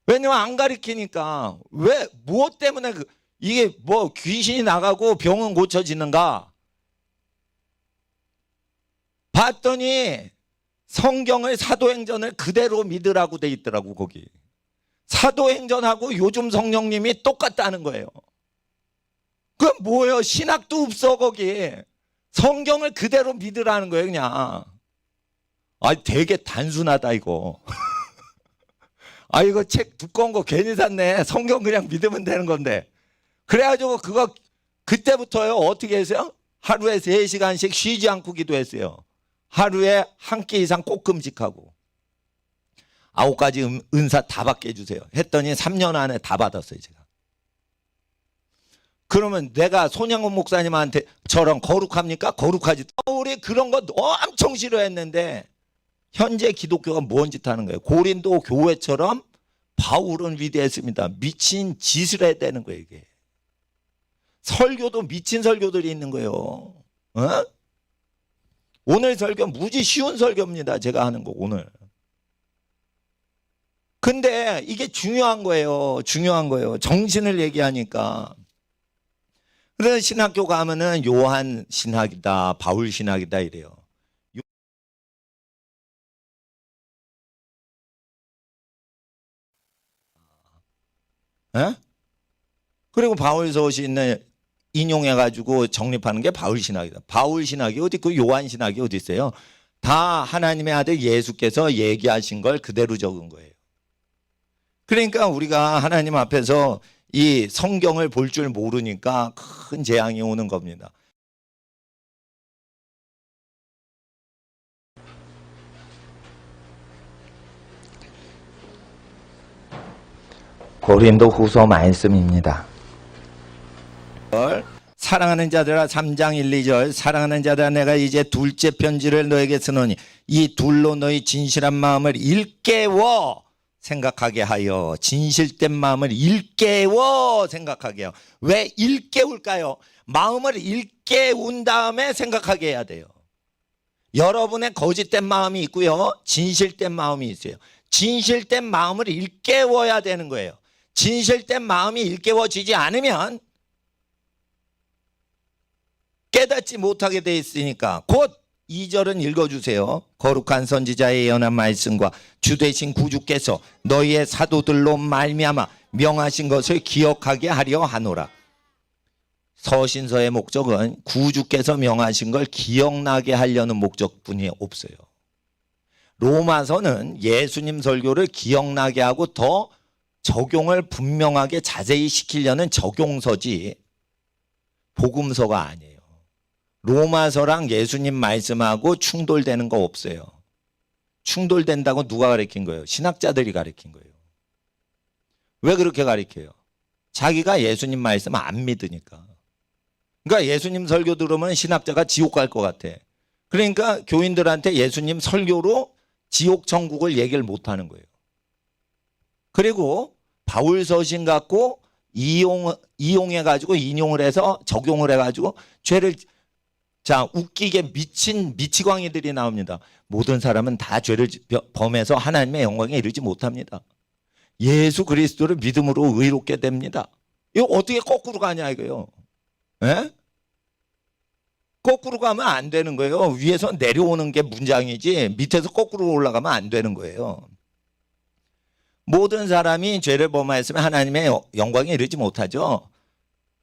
왜냐면 안 가르치니까. 왜, 무엇 때문에 이게 뭐 귀신이 나가고 병은 고쳐지는가? 봤더니 성경을 사도행전을 그대로 믿으라고 돼 있더라고 거기. 사도행전하고 요즘 성령님이 똑같다는 거예요. 그 뭐예요? 신학도 없어 거기. 성경을 그대로 믿으라는 거예요 그냥. 아 되게 단순하다 이거. 아 이거 책 두꺼운 거 괜히 샀네. 성경 그냥 믿으면 되는 건데. 그래가지고 그거 그때부터요 어떻게 했어요? 하루에 3시간씩 쉬지 않고 기도했어요. 하루에 한 끼 이상 꼭 금식하고 9가지 은사 다 받게 해주세요 했더니 3년 안에 다 받았어요 제가. 그러면 내가 손양원 목사님한테 저런 거룩합니까? 거룩하지. 우리 그런 거 엄청 싫어했는데 현재 기독교가 뭔 짓 하는 거예요? 고린도 교회처럼 바울은 위대했습니다. 미친 짓을 해야 되는 거예요, 이게. 설교도 미친 설교들이 있는 거예요. 어? 오늘 설교 무지 쉬운 설교입니다. 제가 하는 거 오늘. 근데 이게 중요한 거예요. 중요한 거예요. 정신을 얘기하니까. 그래서 신학교 가면은 요한 신학이다, 바울 신학이다 이래요. 에? 그리고 바울 서신을 인용해가지고 정립하는 게 바울 신학이다. 바울 신학이 어디 있고 요한 신학이 어디 있어요? 다 하나님의 아들 예수께서 얘기하신 걸 그대로 적은 거예요. 그러니까 우리가 하나님 앞에서 이 성경을 볼 줄 모르니까 큰 재앙이 오는 겁니다. 고린도 후서 말씀입니다. 사랑하는 자들아 3장 1, 2절 사랑하는 자들아 내가 이제 둘째 편지를 너에게 쓰노니 이 둘로 너희 진실한 마음을 일깨워 생각하게 하여 진실된 마음을 일깨워 생각하게 해요. 왜 일깨울까요? 마음을 일깨운 다음에 생각하게 해야 돼요. 여러분의 거짓된 마음이 있고요. 진실된 마음이 있어요. 진실된 마음을 일깨워야 되는 거예요. 진실된 마음이 일깨워지지 않으면 깨닫지 못하게 돼 있으니까 곧 2절은 읽어주세요. 거룩한 선지자의 예언한 말씀과 주 되신 구주께서 너희의 사도들로 말미암아 명하신 것을 기억하게 하려 하노라. 서신서의 목적은 구주께서 명하신 걸 기억나게 하려는 목적뿐이 없어요. 로마서는 예수님 설교를 기억나게 하고 더 적용을 분명하게 자세히 시키려는 적용서지 복음서가 아니에요. 로마서랑 예수님 말씀하고 충돌되는 거 없어요. 충돌된다고 누가 가르친 거예요? 신학자들이 가르친 거예요. 왜 그렇게 가르쳐요? 자기가 예수님 말씀 안 믿으니까. 그러니까 예수님 설교 들으면 신학자가 지옥 갈 것 같아. 그러니까 교인들한테 예수님 설교로 지옥 천국을 얘기를 못 하는 거예요. 그리고 바울 서신 갖고 이용해가지고 인용을 해서 적용을 해가지고 죄를 자 웃기게 미친 미치광이들이 나옵니다. 모든 사람은 다 죄를 범해서 하나님의 영광에 이르지 못합니다. 예수 그리스도를 믿음으로 의롭게 됩니다. 이거 어떻게 거꾸로 가냐 이거요. 에? 거꾸로 가면 안 되는 거예요. 위에서 내려오는 게 문장이지 밑에서 거꾸로 올라가면 안 되는 거예요. 모든 사람이 죄를 범하였으면 하나님의 영광에 이르지 못하죠.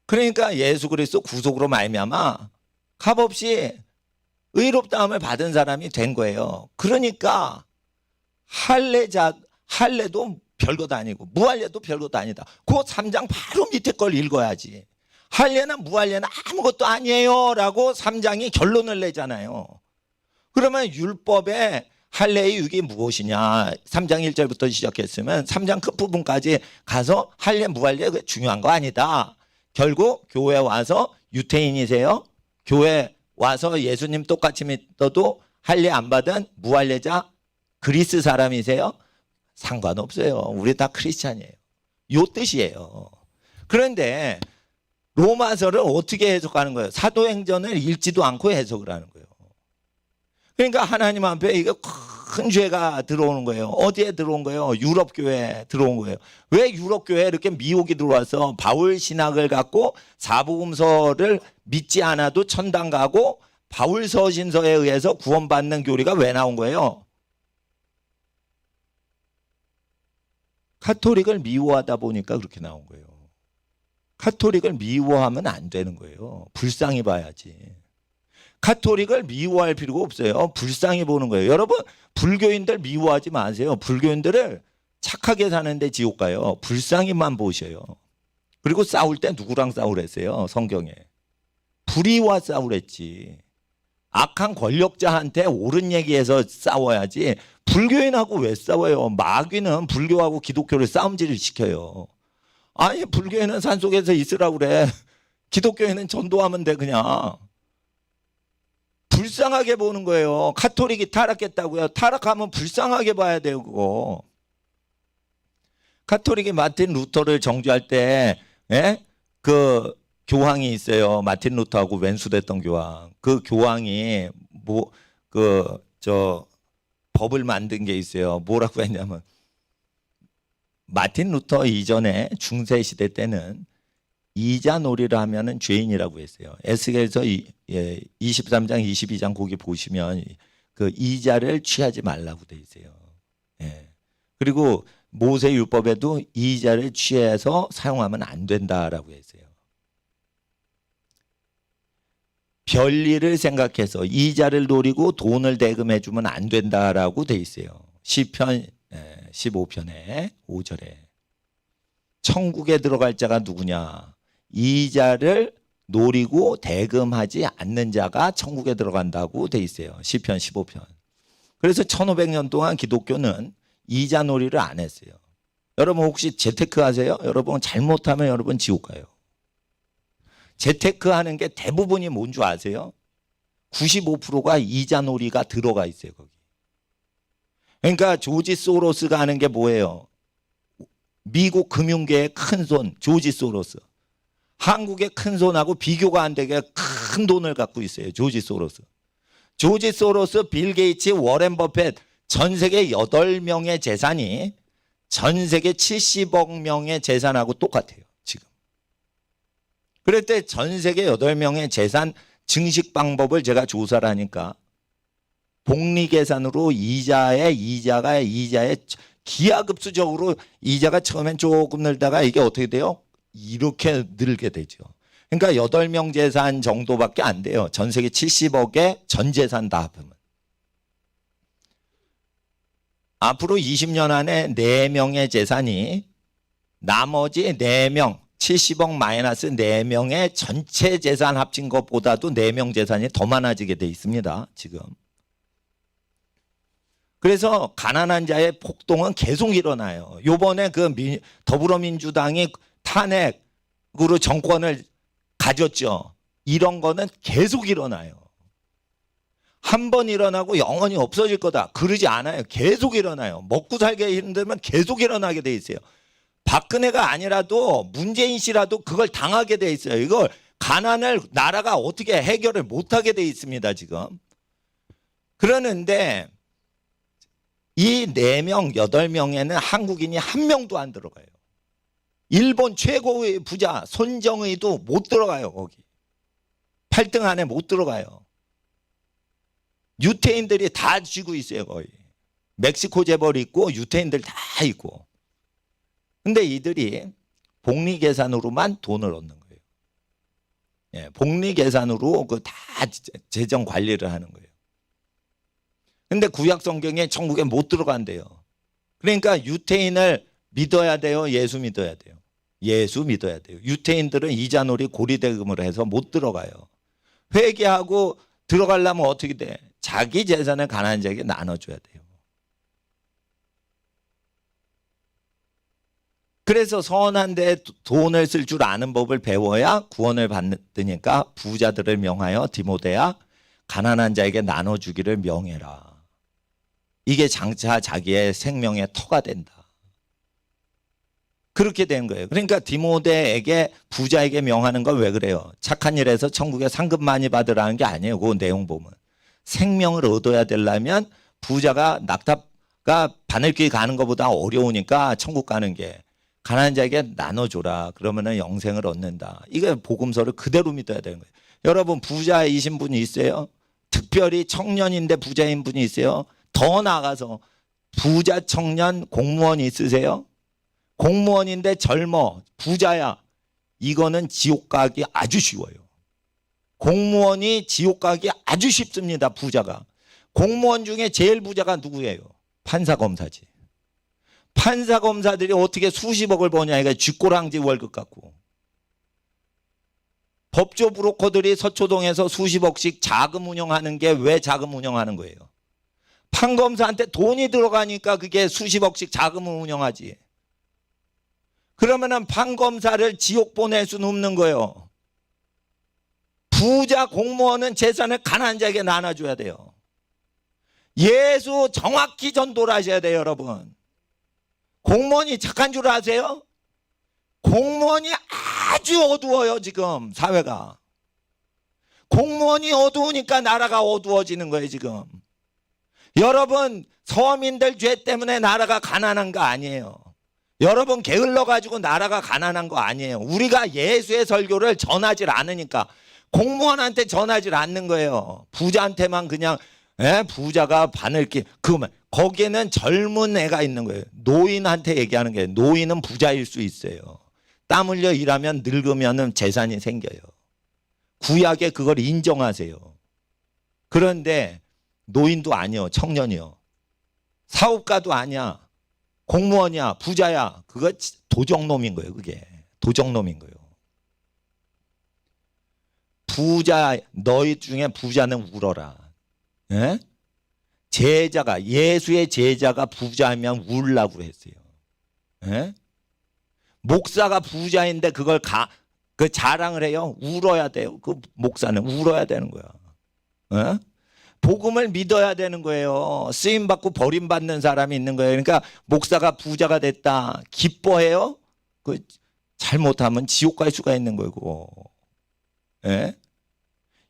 그러니까 예수 그리스도 구속으로 말미암아 값없이 의롭다함을 받은 사람이 된 거예요. 그러니까 할례도 별것 아니고 무할례도 별것 아니다. 그 3장 바로 밑에 걸 읽어야지. 할례나 무할례나 아무것도 아니에요 라고 3장이 결론을 내잖아요. 그러면 율법의 할례의 유익이 무엇이냐 3장 1절부터 시작했으면 3장 끝부분까지 가서 할례 무할례 중요한 거 아니다. 결국 교회 와서 유태인이세요? 교회 와서 예수님 똑같이 믿어도 할례 안 받은 무할례자 그리스 사람이세요? 상관없어요. 우리 다 크리스찬이에요. 요 뜻이에요. 그런데 로마서를 어떻게 해석하는 거예요? 사도행전을 읽지도 않고 해석을 하는 거예요. 그러니까 하나님 앞에 이거 큰 죄가 들어오는 거예요. 어디에 들어온 거예요? 유럽 교회에 들어온 거예요. 왜 유럽 교회에 이렇게 미혹이 들어와서 바울 신학을 갖고 사복음서를 믿지 않아도 천당 가고 바울 서신서에 의해서 구원받는 교리가 왜 나온 거예요? 카톨릭을 미워하다 보니까 그렇게 나온 거예요. 카톨릭을 미워하면 안 되는 거예요. 불쌍히 봐야지. 카톨릭을 미워할 필요가 없어요. 불쌍히 보는 거예요. 여러분 불교인들 미워하지 마세요. 불교인들을 착하게 사는데 지옥 가요. 불쌍히만 보셔요. 그리고 싸울 때 누구랑 싸우랬어요? 성경에. 불의와 싸우랬지. 악한 권력자한테 옳은 얘기해서 싸워야지. 불교인하고 왜 싸워요? 마귀는 불교하고 기독교를 싸움질을 시켜요. 아니 불교인은 산속에서 있으라고 그래. 기독교인은 전도하면 돼 그냥. 불쌍하게 보는 거예요. 가톨릭이 타락했다고요. 타락하면 불쌍하게 봐야 돼요 그거. 가톨릭이 마틴 루터를 정죄할 때 그 교황이 있어요. 마틴 루터하고 왼수됐던 교황. 그 교황이 법을 만든 게 있어요. 뭐라고 했냐면 마틴 루터 이전에 중세 시대 때는 이자 놀이를 하면은 죄인이라고 했어요. 에스겔서 23장 22장 거기 보시면 그 이자를 취하지 말라고 돼 있어요. 예. 그리고 모세 율법에도 이자를 취해서 사용하면 안 된다라고 했어요. 별일을 생각해서 이자를 노리고 돈을 대금해 주면 안 된다라고 돼 있어요. 시편 15편에 5절에 천국에 들어갈 자가 누구냐? 이자를 노리고 대금하지 않는 자가 천국에 들어간다고 돼 있어요. 시편 15편. 그래서 1500년 동안 기독교는 이자 놀이를 안 했어요. 여러분 혹시 재테크 하세요? 여러분 잘못하면 여러분 지옥 가요. 재테크 하는 게 대부분이 뭔 줄 아세요? 95%가 이자 놀이가 들어가 있어요 거기. 그러니까 조지 소로스가 하는 게 뭐예요? 미국 금융계의 큰손 조지 소로스. 한국의 큰손하고 비교가 안 되게 큰 돈을 갖고 있어요. 조지 소로스. 조지 소로스, 빌 게이츠, 워렌 버핏 전 세계 8명의 재산이 전 세계 70억 명의 재산하고 똑같아요. 지금. 그럴 때 전 세계 8명의 재산 증식 방법을 제가 조사를 하니까 복리계산으로 이자에 기하급수적으로 이자가 처음엔 조금 늘다가 이게 어떻게 돼요? 이렇게 늘게 되죠. 그러니까 8명 재산 정도밖에 안 돼요. 전 세계 70억의 전 재산 다 합하면. 앞으로 20년 안에 4명의 재산이 나머지 4명 70억 마이너스 4명의 전체 재산 합친 것보다도 4명 재산이 더 많아지게 돼 있습니다. 지금. 그래서 가난한 자의 폭동은 계속 일어나요. 요번에 그 더불어민주당이 탄핵으로 정권을 가졌죠. 이런 거는 계속 일어나요. 한 번 일어나고 영원히 없어질 거다. 그러지 않아요. 계속 일어나요. 먹고 살기 힘들면 계속 일어나게 돼 있어요. 박근혜가 아니라도 문재인 씨라도 그걸 당하게 돼 있어요. 이걸 가난을 나라가 어떻게 해결을 못하게 돼 있습니다. 지금. 그러는데 이 4명, 8명에는 한국인이 1명도 안 들어가요. 일본 최고의 부자 손정의도 못 들어가요. 거기 8등 안에 못 들어가요. 유태인들이 다 쥐고 있어요. 거의 멕시코 재벌이 있고 유태인들 다 있고. 근데 이들이 복리계산으로만 돈을 얻는 거예요. 예, 복리계산으로 그 다 재정 관리를 하는 거예요. 근데 구약 성경에 천국에 못 들어간대요. 그러니까 유태인을 믿어야 돼요? 예수 믿어야 돼요? 예수 믿어야 돼요. 유태인들은 이자놀이 고리대금을 해서 못 들어가요. 회개하고 들어가려면 어떻게 돼? 자기 재산을 가난한 자에게 나눠줘야 돼요. 그래서 선한데 돈을 쓸 줄 아는 법을 배워야 구원을 받으니까 부자들을 명하여 디모데야 가난한 자에게 나눠주기를 명해라. 이게 장차 자기의 생명의 터가 된다. 그렇게 된 거예요. 그러니까 디모데에게 부자에게 명하는 건 왜 그래요? 착한 일에서 천국에 상급 많이 받으라는 게 아니에요. 그 내용 보면. 생명을 얻어야 되려면 부자가 낙탑가 바늘길 가는 것보다 어려우니까 천국 가는 게 가난한 자에게 나눠줘라. 그러면은 영생을 얻는다. 이게 복음서를 그대로 믿어야 되는 거예요. 여러분 부자이신 분이 있어요? 특별히 청년인데 부자인 분이 있어요? 더 나아가서 부자 청년 공무원 있으세요? 공무원인데 젊어 부자야. 이거는 지옥 가기 아주 쉬워요. 공무원이 지옥 가기 아주 쉽습니다. 부자가. 공무원 중에 제일 부자가 누구예요? 판사 검사지. 판사 검사들이 어떻게 수십억을 버냐. 이게 쥐꼬랑지 월급 갖고. 법조 브로커들이 서초동에서 수십억씩 자금 운영하는 게 왜 자금 운영하는 거예요? 판검사한테 돈이 들어가니까 그게 수십억씩 자금을 운영하지. 그러면은 판검사를 지옥 보낼 수는 없는 거예요. 부자 공무원은 재산을 가난한 자에게 나눠줘야 돼요. 예수 정확히 전도를 하셔야 돼요, 여러분. 공무원이 착한 줄 아세요? 공무원이 아주 어두워요, 지금 사회가. 공무원이 어두우니까 나라가 어두워지는 거예요, 지금. 여러분, 서민들 죄 때문에 나라가 가난한 거 아니에요. 여러분 게을러가지고 나라가 가난한 거 아니에요. 우리가 예수의 설교를 전하지 않으니까. 공무원한테 전하지 않는 거예요. 부자한테만 그냥 부자가 바늘길 그만. 거기에는 젊은 애가 있는 거예요. 노인한테 얘기하는 게, 노인은 부자일 수 있어요. 땀 흘려 일하면 늙으면 재산이 생겨요. 구약에 그걸 인정하세요. 그런데 노인도 아니요, 청년이요, 사업가도 아니야, 공무원이야, 부자야, 그거 도적놈인 거예요. 그게 도적놈인 거예요. 부자, 너희 중에 부자는 울어라. 예? 제자가, 예수의 제자가 부자면 울라고 했어요. 예? 목사가 부자인데 그걸 그 자랑을 해요. 울어야 돼요. 그 목사는 울어야 되는 거야. 예? 복음을 믿어야 되는 거예요. 쓰임 받고 버림받는 사람이 있는 거예요. 그러니까 목사가 부자가 됐다 기뻐해요? 그 잘못하면 지옥 갈 수가 있는 거고. 예?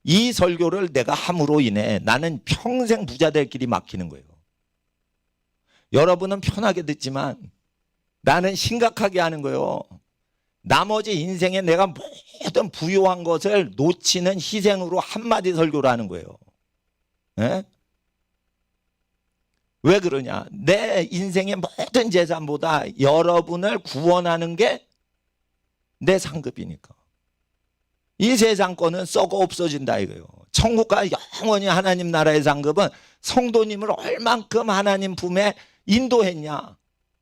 이 설교를 내가 함으로 인해 나는 평생 부자 될 길이 막히는 거예요. 여러분은 편하게 듣지만 나는 심각하게 하는 거예요. 나머지 인생에 내가 모든 부유한 것을 놓치는 희생으로 한마디 설교를 하는 거예요. 예? 왜 그러냐? 내 인생의 모든 재산보다 여러분을 구원하는 게 내 상급이니까. 이 세상 거는 썩어 없어진다 이거예요. 천국과 영원히 하나님 나라의 상급은 성도님을 얼만큼 하나님 품에 인도했냐.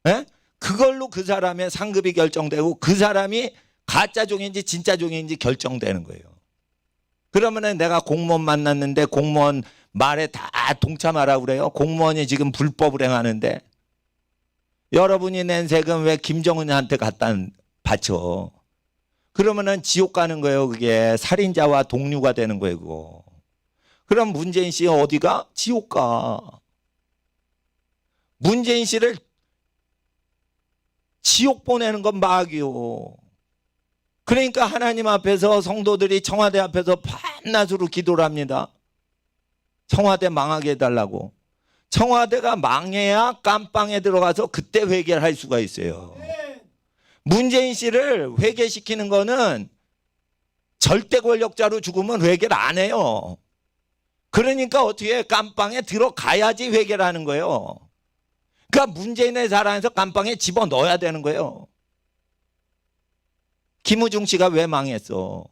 예? 그걸로 그 사람의 상급이 결정되고 그 사람이 가짜 종인지 진짜 종인지 결정되는 거예요. 그러면은 내가 공무원 만났는데 공무원 말에 다 동참하라고 그래요. 공무원이 지금 불법을 행하는데 여러분이 낸 세금 왜 김정은한테 갖다 바쳐? 그러면은 지옥 가는 거예요. 그게 살인자와 동류가 되는 거예요. 그거. 그럼 문재인 씨 어디가? 지옥 가. 문재인 씨를 지옥 보내는 건 마귀요. 그러니까 하나님 앞에서 성도들이 청와대 앞에서 밤낮으로 기도를 합니다. 청와대 망하게 해달라고. 청와대가 망해야 깜빵에 들어가서 그때 회개를 할 수가 있어요. 문재인 씨를 회개시키는 거는 절대 권력자로 죽으면 회개를 안 해요. 그러니까 어떻게 깜빵에 들어가야지 회개를 하는 거예요. 그러니까 문재인의 사랑에서 깜빵에 집어넣어야 되는 거예요. 김우중 씨가 왜 망했어?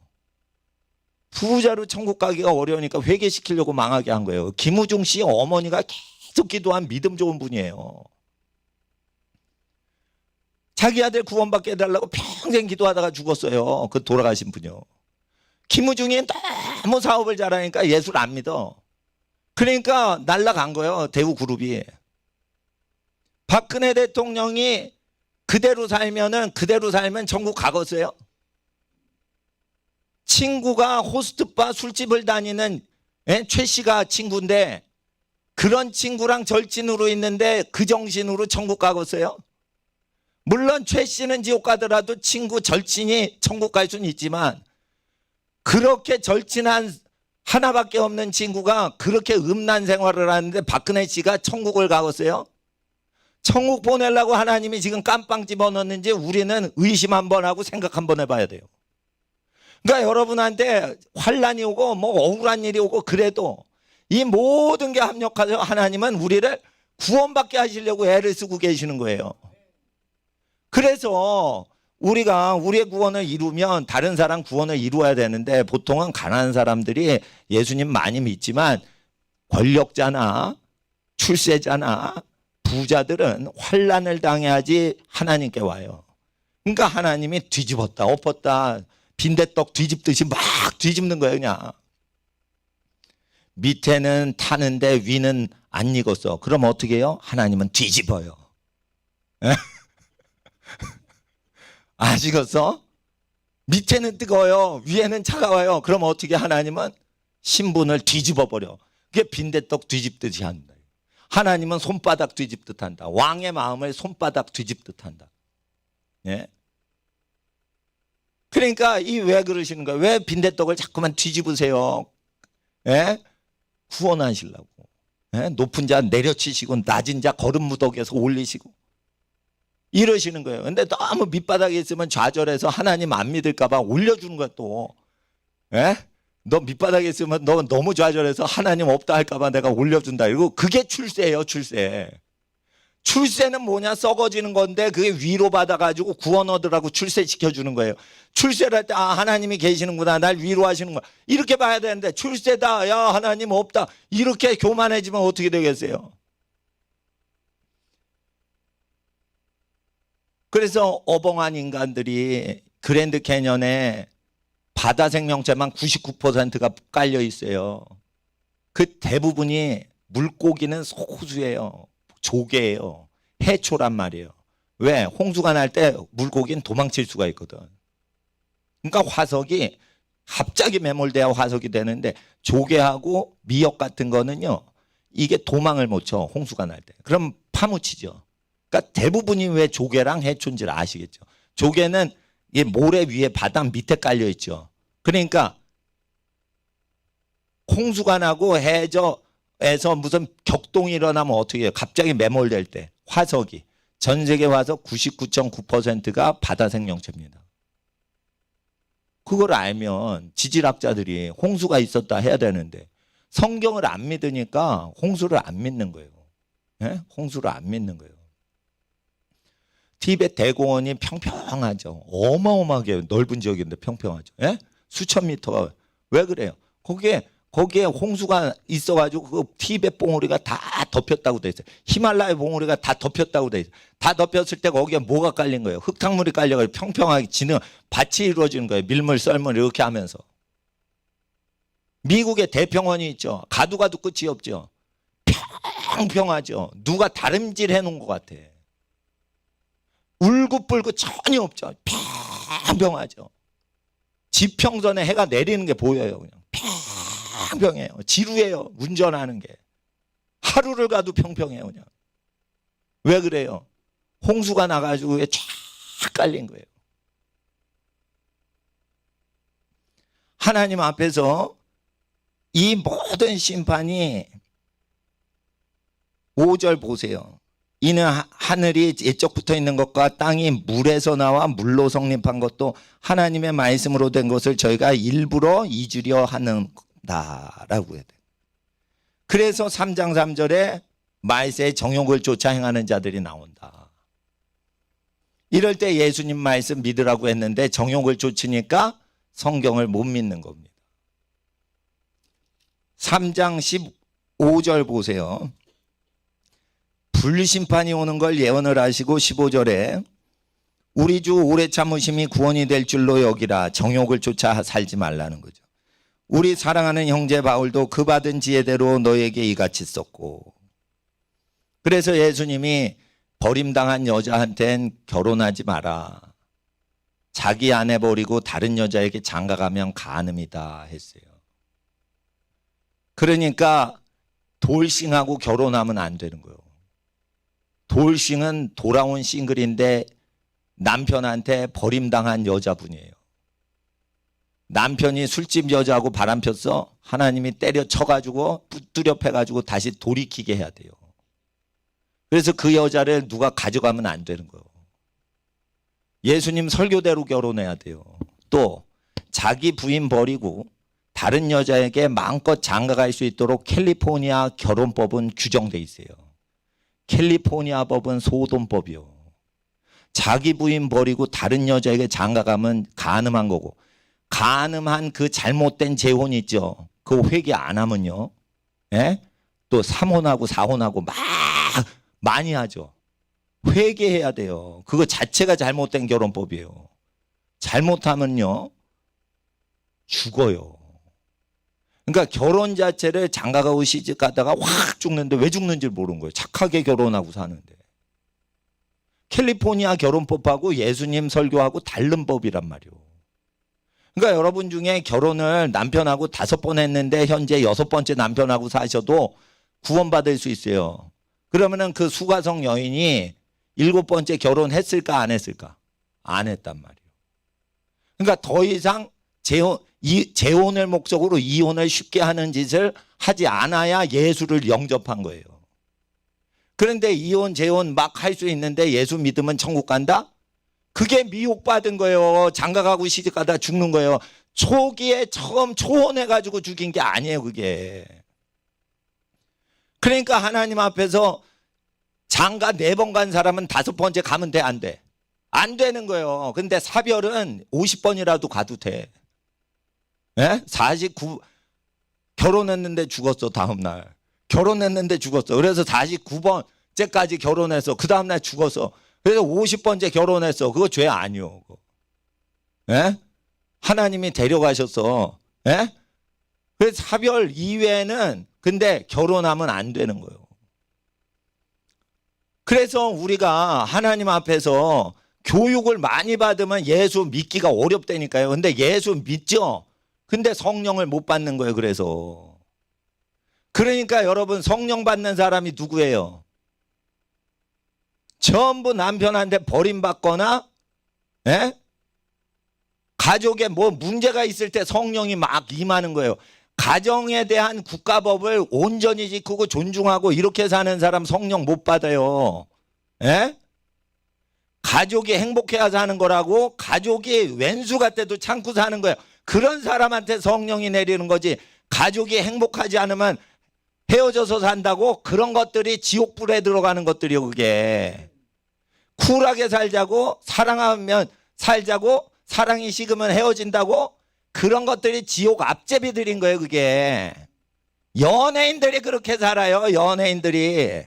부자로 천국 가기가 어려우니까 회개시키려고 망하게 한 거예요. 김우중 씨 어머니가 계속 기도한 믿음 좋은 분이에요. 자기 아들 구원받게 해달라고 평생 기도하다가 죽었어요. 그 돌아가신 분이요. 김우중이 너무 사업을 잘하니까 예수를 안 믿어. 그러니까 날라간 거예요. 대우그룹이. 박근혜 대통령이 그대로 살면 천국 가겠어요? 친구가 호스트바 술집을 다니는 최 씨가 친구인데 그런 친구랑 절친으로 있는데 그 정신으로 천국 가겠어요? 물론 최 씨는 지옥 가더라도 친구 절친이 천국 갈 수는 있지만 그렇게 절친한 하나밖에 없는 친구가 그렇게 음란 생활을 하는데 박근혜 씨가 천국을 가겠어요? 천국 보내려고 하나님이 지금 깜빵 집어넣는지 우리는 의심 한번 하고 생각 한번 해봐야 돼요. 그러니까 여러분한테 환란이 오고 뭐 억울한 일이 오고 그래도 이 모든 게 합력해서 하나님은 우리를 구원받게 하시려고 애를 쓰고 계시는 거예요. 그래서 우리가 우리의 구원을 이루면 다른 사람 구원을 이루어야 되는데 보통은 가난한 사람들이 예수님 많이 믿지만 권력자나 출세자나 부자들은 환난을 당해야지 하나님께 와요. 그러니까 하나님이 뒤집었다 엎었다 빈대떡 뒤집듯이 막 뒤집는 거예요. 그냥 밑에는 타는데 위는 안 익었어. 그럼 어떻게 해요? 하나님은 뒤집어요. 아시겠어? 밑에는 뜨거워요. 위에는 차가워요. 그럼 어떻게 하나님은 신분을 뒤집어 버려. 그게 빈대떡 뒤집듯이 한다. 하나님은 손바닥 뒤집듯 한다. 왕의 마음을 손바닥 뒤집듯 한다. 예? 그러니까 이 왜 그러시는 거예요? 왜 빈대떡을 자꾸만 뒤집으세요? 예? 구원하시려고. 예? 높은 자 내려치시고 낮은 자 거름 무더기에서 올리시고 이러시는 거예요. 근데 너무 밑바닥에 있으면 좌절해서 하나님 안 믿을까 봐 올려주는 거야 또. 예? 너 밑바닥에 있으면 너 너무 좌절해서 하나님 없다 할까 봐 내가 올려준다. 이거 그게 출세예요, 출세. 출세는 뭐냐? 썩어지는 건데 그게 위로받아가지고 구원 얻으라고 출세시켜주는 거예요. 출세를 할 때 아 하나님이 계시는구나, 날 위로하시는 거야, 이렇게 봐야 되는데 출세다, 야 하나님 없다, 이렇게 교만해지면 어떻게 되겠어요? 그래서 어벙한 인간들이 그랜드 캐년에 바다 생명체만 99%가 깔려 있어요. 그 대부분이 물고기는 소수예요. 조개예요. 해초란 말이에요. 왜? 홍수가 날 때 물고기는 도망칠 수가 있거든. 그러니까 화석이 갑자기 매몰돼야 화석이 되는데 조개하고 미역 같은 거는요, 이게 도망을 못 쳐, 홍수가 날 때. 그럼 파묻히죠. 그러니까 대부분이 왜 조개랑 해초인지를 아시겠죠. 조개는 이 모래 위에 바닥 밑에 깔려 있죠. 그러니까 홍수가 나고 해저에서 무슨 격동이 일어나면 어떻게 해요? 갑자기 매몰될 때 화석이, 전 세계 화석 99.9%가 바다 생명체입니다. 그걸 알면 지질학자들이 홍수가 있었다 해야 되는데 성경을 안 믿으니까 홍수를 안 믿는 거예요. 예? 홍수를 안 믿는 거예요. 티베트 대공원이 평평하죠. 어마어마하게 넓은 지역인데 평평하죠. 예? 수천 미터가. 왜 그래요? 거기에 홍수가 있어가지고 그 티베트 봉우리가 다 덮였다고 돼 있어요. 히말라야 봉우리가 다 덮였다고 돼 있어요. 다 덮였을 때 거기에 뭐가 깔린 거예요? 흙탕물이 깔려가지고 평평하게 지는 밭이 이루어지는 거예요. 밀물 썰물 이렇게 하면서. 미국에 대평원이 있죠. 가도 끝이 없죠. 평평하죠. 누가 다림질 해놓은 것 같아. 울긋불긋 전혀 없죠. 평평하죠. 지평선에 해가 내리는 게 보여요. 그냥 평평해요. 지루해요. 운전하는 게. 하루를 가도 평평해요. 그냥. 왜 그래요? 홍수가 나가지고 쫙 깔린 거예요. 하나님 앞에서 이 모든 심판이 5절 보세요. 이는 하늘이 옛적부터 있는 것과 땅이 물에서 나와 물로 성립한 것도 하나님의 말씀으로 된 것을 저희가 일부러 잊으려 하는다라고 해야 돼. 그래서 3장 3절에 말세의 정욕을 쫓아 행하는 자들이 나온다. 이럴 때 예수님 말씀 믿으라고 했는데 정욕을 쫓으니까 성경을 못 믿는 겁니다. 3장 15절 보세요. 불심판이 오는 걸 예언을 하시고 15절에 우리 주 오래 참으심이 구원이 될 줄로 여기라. 정욕을 쫓아 살지 말라는 거죠. 우리 사랑하는 형제 바울도 그 받은 지혜대로 너에게 이같이 썼고, 그래서 예수님이 버림당한 여자한텐 결혼하지 마라. 자기 아내 버리고 다른 여자에게 장가가면 간음이다 했어요. 그러니까 돌싱하고 결혼하면 안 되는 거예요. 돌싱은 돌아온 싱글인데 남편한테 버림당한 여자분이에요. 남편이 술집 여자하고 바람 폈어. 하나님이 때려쳐가지고 붙들려 패가지고 다시 돌이키게 해야 돼요. 그래서 그 여자를 누가 가져가면 안 되는 거예요. 예수님 설교대로 결혼해야 돼요. 또 자기 부인 버리고 다른 여자에게 마음껏 장가갈 수 있도록 캘리포니아 결혼법은 규정돼 있어요. 캘리포니아 법은 소돔법이요. 자기 부인 버리고 다른 여자에게 장가가면 간음한 거고, 간음한 그 잘못된 재혼 있죠. 그거 회개 안 하면요, 예? 또 3혼하고 4혼하고 막 많이 하죠. 회개해야 돼요. 그거 자체가 잘못된 결혼법이에요. 잘못하면요 죽어요. 그러니까 결혼 자체를 장가가고 시집 가다가 확 죽는데 왜 죽는지 모르는 거예요. 착하게 결혼하고 사는데. 캘리포니아 결혼법하고 예수님 설교하고 다른 법이란 말이에요. 그러니까 여러분 중에 결혼을 남편하고 5번 했는데 현재 6번째 남편하고 사셔도 구원받을 수 있어요. 그러면은 그 수가성 여인이 7번째 결혼했을까 안 했을까? 안 했단 말이에요. 그러니까 더 이상 재혼을 목적으로 이혼을 쉽게 하는 짓을 하지 않아야 예수를 영접한 거예요. 그런데 이혼 재혼 막 할 수 있는데 예수 믿으면 천국 간다? 그게 미혹받은 거예요. 장가가고 시집가다 죽는 거예요. 초기에 처음 초혼해가지고 죽인 게 아니에요, 그게. 그러니까 하나님 앞에서 장가 4번 간 사람은 5번째 가면 돼, 안 돼? 안 되는 거예요. 근데 사별은 50번이라도 가도 돼. 예? 49 결혼했는데 죽었어, 다음날. 결혼했는데 죽었어. 그래서 49번째까지 결혼해서 그 다음날 죽었어. 그래서 50번째 결혼했어. 그거 죄 아니요. 예? 하나님이 데려가셨어. 예? 그래서 사별 이외에는 근데 결혼하면 안 되는 거예요. 그래서 우리가 하나님 앞에서 교육을 많이 받으면 예수 믿기가 어렵다니까요. 근데 예수 믿죠? 근데 성령을 못 받는 거예요. 그러니까 여러분 성령 받는 사람이 누구예요? 전부 남편한테 버림받거나 예? 가족에 뭐 문제가 있을 때 성령이 막 임하는 거예요. 가정에 대한 국가법을 온전히 지키고 존중하고 이렇게 사는 사람 성령 못 받아요. 예? 가족이 행복해야 사는 거라고 가족이 왼수 같아도 참고 사는 거예요. 그런 사람한테 성령이 내리는 거지. 가족이 행복하지 않으면 헤어져서 산다고 그런 것들이 지옥불에 들어가는 것들이요. 그게 쿨하게 살자고 사랑하면 살자고 사랑이 식으면 헤어진다고 그런 것들이 지옥 앞제비들인 거예요. 그게 연예인들이 그렇게 살아요. 연예인들이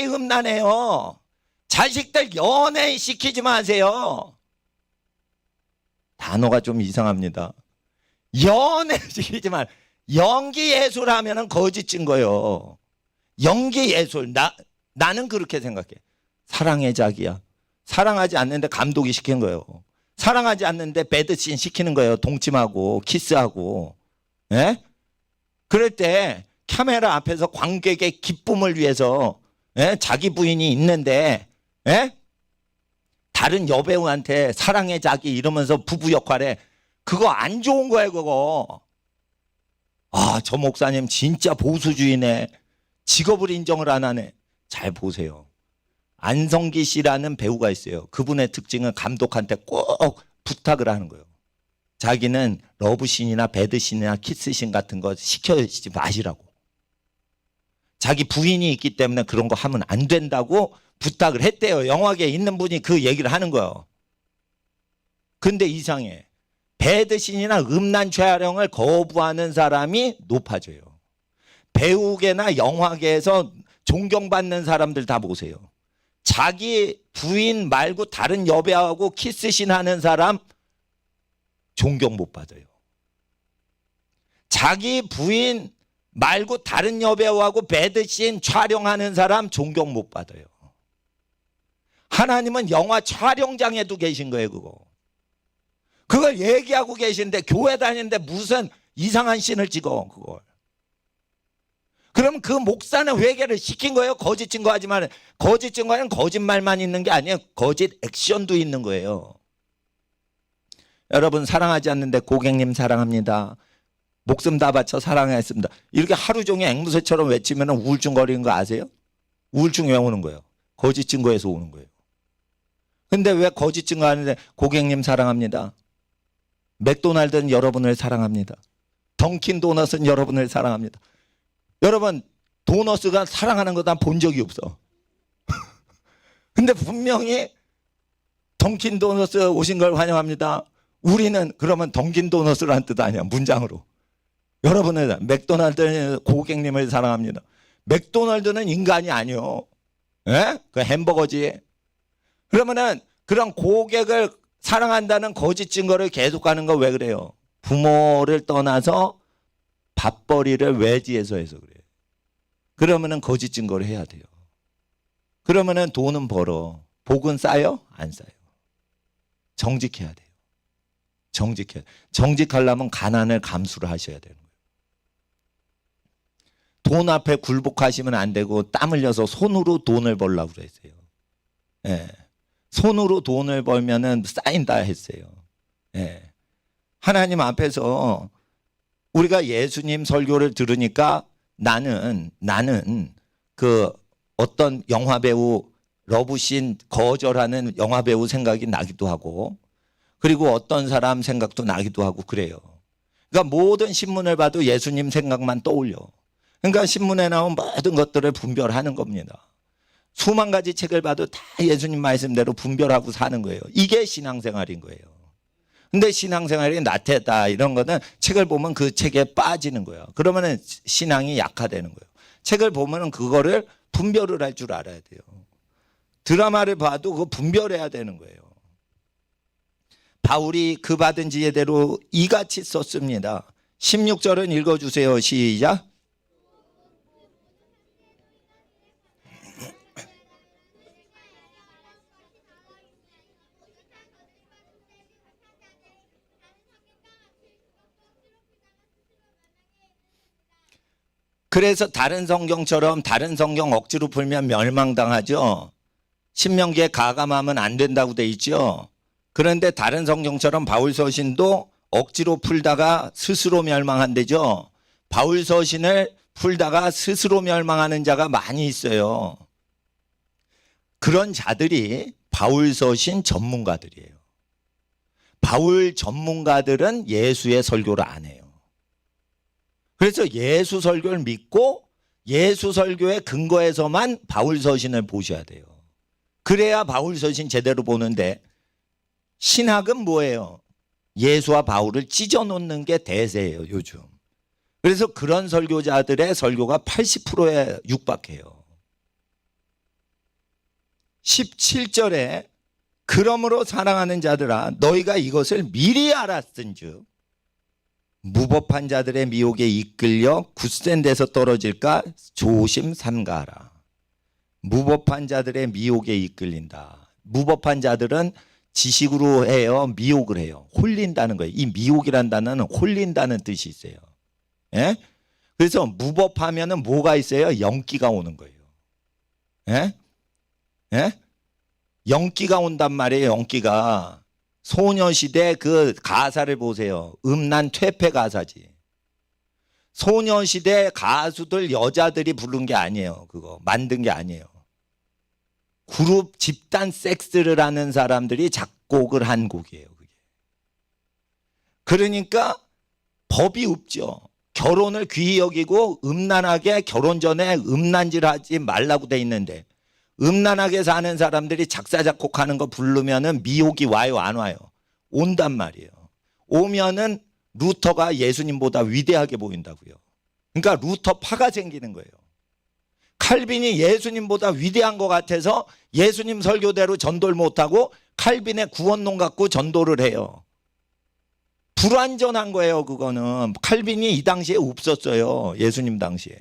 음란해요. 자식들 연예인 시키지 마세요. 단어가 좀 이상합니다. 연예인 시키지 마. 연기 예술 하면은 거짓인 거예요. 연기 예술. 나는 그렇게 생각해. 사랑의 자기야. 사랑하지 않는데 감독이 시킨 거예요. 사랑하지 않는데 배드씬 시키는 거예요. 동침하고 키스하고. 예? 그럴 때 카메라 앞에서 관객의 기쁨을 위해서 예? 자기 부인이 있는데 예? 다른 여배우한테 사랑의 자기 이러면서 부부 역할에 그거 안 좋은 거예요. 그거. 아, 저 목사님 진짜 보수주의네. 직업을 인정을 안 하네. 잘 보세요. 안성기 씨라는 배우가 있어요. 그분의 특징은 감독한테 꼭 부탁을 하는 거예요. 자기는 러브씬이나 배드씬이나 키스씬 같은 거 시켜주지 마시라고. 자기 부인이 있기 때문에 그런 거 하면 안 된다고 부탁을 했대요. 영화계에 있는 분이 그 얘기를 하는 거예요. 근데 이상해. 배드씬이나 음란 촬영을 거부하는 사람이 높아져요. 배우계나 영화계에서 존경받는 사람들 다 보세요. 자기 부인 말고 다른 여배우하고 키스씬 하는 사람 존경 못 받아요. 자기 부인 말고 다른 여배우하고 배드씬 촬영하는 사람 존경 못 받아요. 하나님은 영화 촬영장에도 계신 거예요. 그걸 얘기하고 계신데 교회 다니는데 무슨 이상한 씬을 찍어 그걸. 그럼 그 목사는 회개를 시킨 거예요? 거짓 증거하지 마. 거짓 증거는 거짓말만 있는 게 아니에요. 거짓 액션도 있는 거예요. 여러분 사랑하지 않는데 고객님 사랑합니다. 목숨 다 바쳐 사랑했습니다. 이렇게 하루 종일 앵무새처럼 외치면 우울증 걸리는 거 아세요? 우울증 왜 오는 거예요? 거짓 증거에서 오는 거예요. 근데 왜 거짓 증거하는데 고객님 사랑합니다. 맥도날드는 여러분을 사랑합니다. 던킨 도넛은 여러분을 사랑합니다. 여러분 도넛가 사랑하는 거 난 본 적이 없어. 근데 분명히 던킨 도넛 오신 걸 환영합니다. 우리는 그러면 던킨 도넛이라는 뜻 아니야. 문장으로. 여러분은 맥도날드는 고객님을 사랑합니다. 맥도날드는 인간이 아니요. 예? 그 햄버거지. 그러면은 그런 고객을 사랑한다는 거짓 증거를 계속하는 거 왜 그래요? 부모를 떠나서 밥벌이를 외지에서 해서 그래요. 그러면은 거짓 증거를 해야 돼요. 그러면은 돈은 벌어. 복은 쌓여? 안 쌓여. 정직해야 돼요. 정직해. 정직하려면 가난을 감수를 하셔야 되는 거예요. 돈 앞에 굴복하시면 안 되고 땀 흘려서 손으로 돈을 벌라고 그랬어요. 예. 손으로 돈을 벌면은 쌓인다 했어요. 예. 하나님 앞에서 우리가 예수님 설교를 들으니까 나는 그 어떤 영화배우 러브씬 거절하는 영화배우 생각이 나기도 하고 그리고 어떤 사람 생각도 나기도 하고 그래요. 그러니까 모든 신문을 봐도 예수님 생각만 떠올려. 그러니까 신문에 나온 모든 것들을 분별하는 겁니다. 수만 가지 책을 봐도 다 예수님 말씀대로 분별하고 사는 거예요. 이게 신앙생활인 거예요. 근데 신앙생활이 나태하다 이런 거는 책을 보면 그 책에 빠지는 거예요. 그러면 신앙이 약화되는 거예요. 책을 보면 그거를 분별을 할 줄 알아야 돼요. 드라마를 봐도 그거 분별해야 되는 거예요. 바울이 그 받은 지혜대로 이같이 썼습니다. 16절은 읽어주세요. 시작. 그래서 다른 성경처럼 다른 성경 억지로 풀면 멸망당하죠. 신명기에 가감하면 안 된다고 돼 있죠. 그런데 다른 성경처럼 바울 서신도 억지로 풀다가 스스로 멸망한대죠. 바울 서신을 풀다가 스스로 멸망하는 자가 많이 있어요. 그런 자들이 바울 서신 전문가들이에요. 바울 전문가들은 예수의 설교를 안 해요. 그래서 예수 설교를 믿고 예수 설교의 근거에서만 바울 서신을 보셔야 돼요. 그래야 바울 서신 제대로 보는데 신학은 뭐예요? 예수와 바울을 찢어놓는 게 대세예요, 요즘. 그래서 그런 설교자들의 설교가 80%에 육박해요. 17절에 그러므로 사랑하는 자들아 너희가 이것을 미리 알았은즉 무법한 자들의 미혹에 이끌려 굳센 데서 떨어질까 조심 삼가하라. 무법한 자들의 미혹에 이끌린다. 무법한 자들은 지식으로 해요. 미혹을 해요. 홀린다는 거예요. 이 미혹이란 단어는 홀린다는 뜻이 있어요. 예? 그래서 무법하면은 뭐가 있어요? 영기가 오는 거예요. 예? 예? 영기가 온단 말이에요. 영기가. 소녀시대 그 가사를 보세요. 음란 퇴폐 가사지. 소녀시대 가수들 여자들이 부른 게 아니에요. 그거 만든 게 아니에요. 그룹 집단 섹스를 하는 사람들이 작곡을 한 곡이에요. 그게. 그러니까 법이 없죠. 결혼을 귀히 여기고 음란하게 결혼 전에 음란질 하지 말라고 돼 있는데 음란하게 사는 사람들이 작사 작곡하는 거 부르면은 미혹이 와요, 안 와요? 온단 말이에요. 오면은 루터가 예수님보다 위대하게 보인다고요. 그러니까 루터파가 생기는 거예요. 칼빈이 예수님보다 위대한 것 같아서 예수님 설교대로 전도를 못하고 칼빈의 구원론 갖고 전도를 해요. 불완전한 거예요. 그거는 칼빈이 이 당시에 없었어요. 예수님 당시에.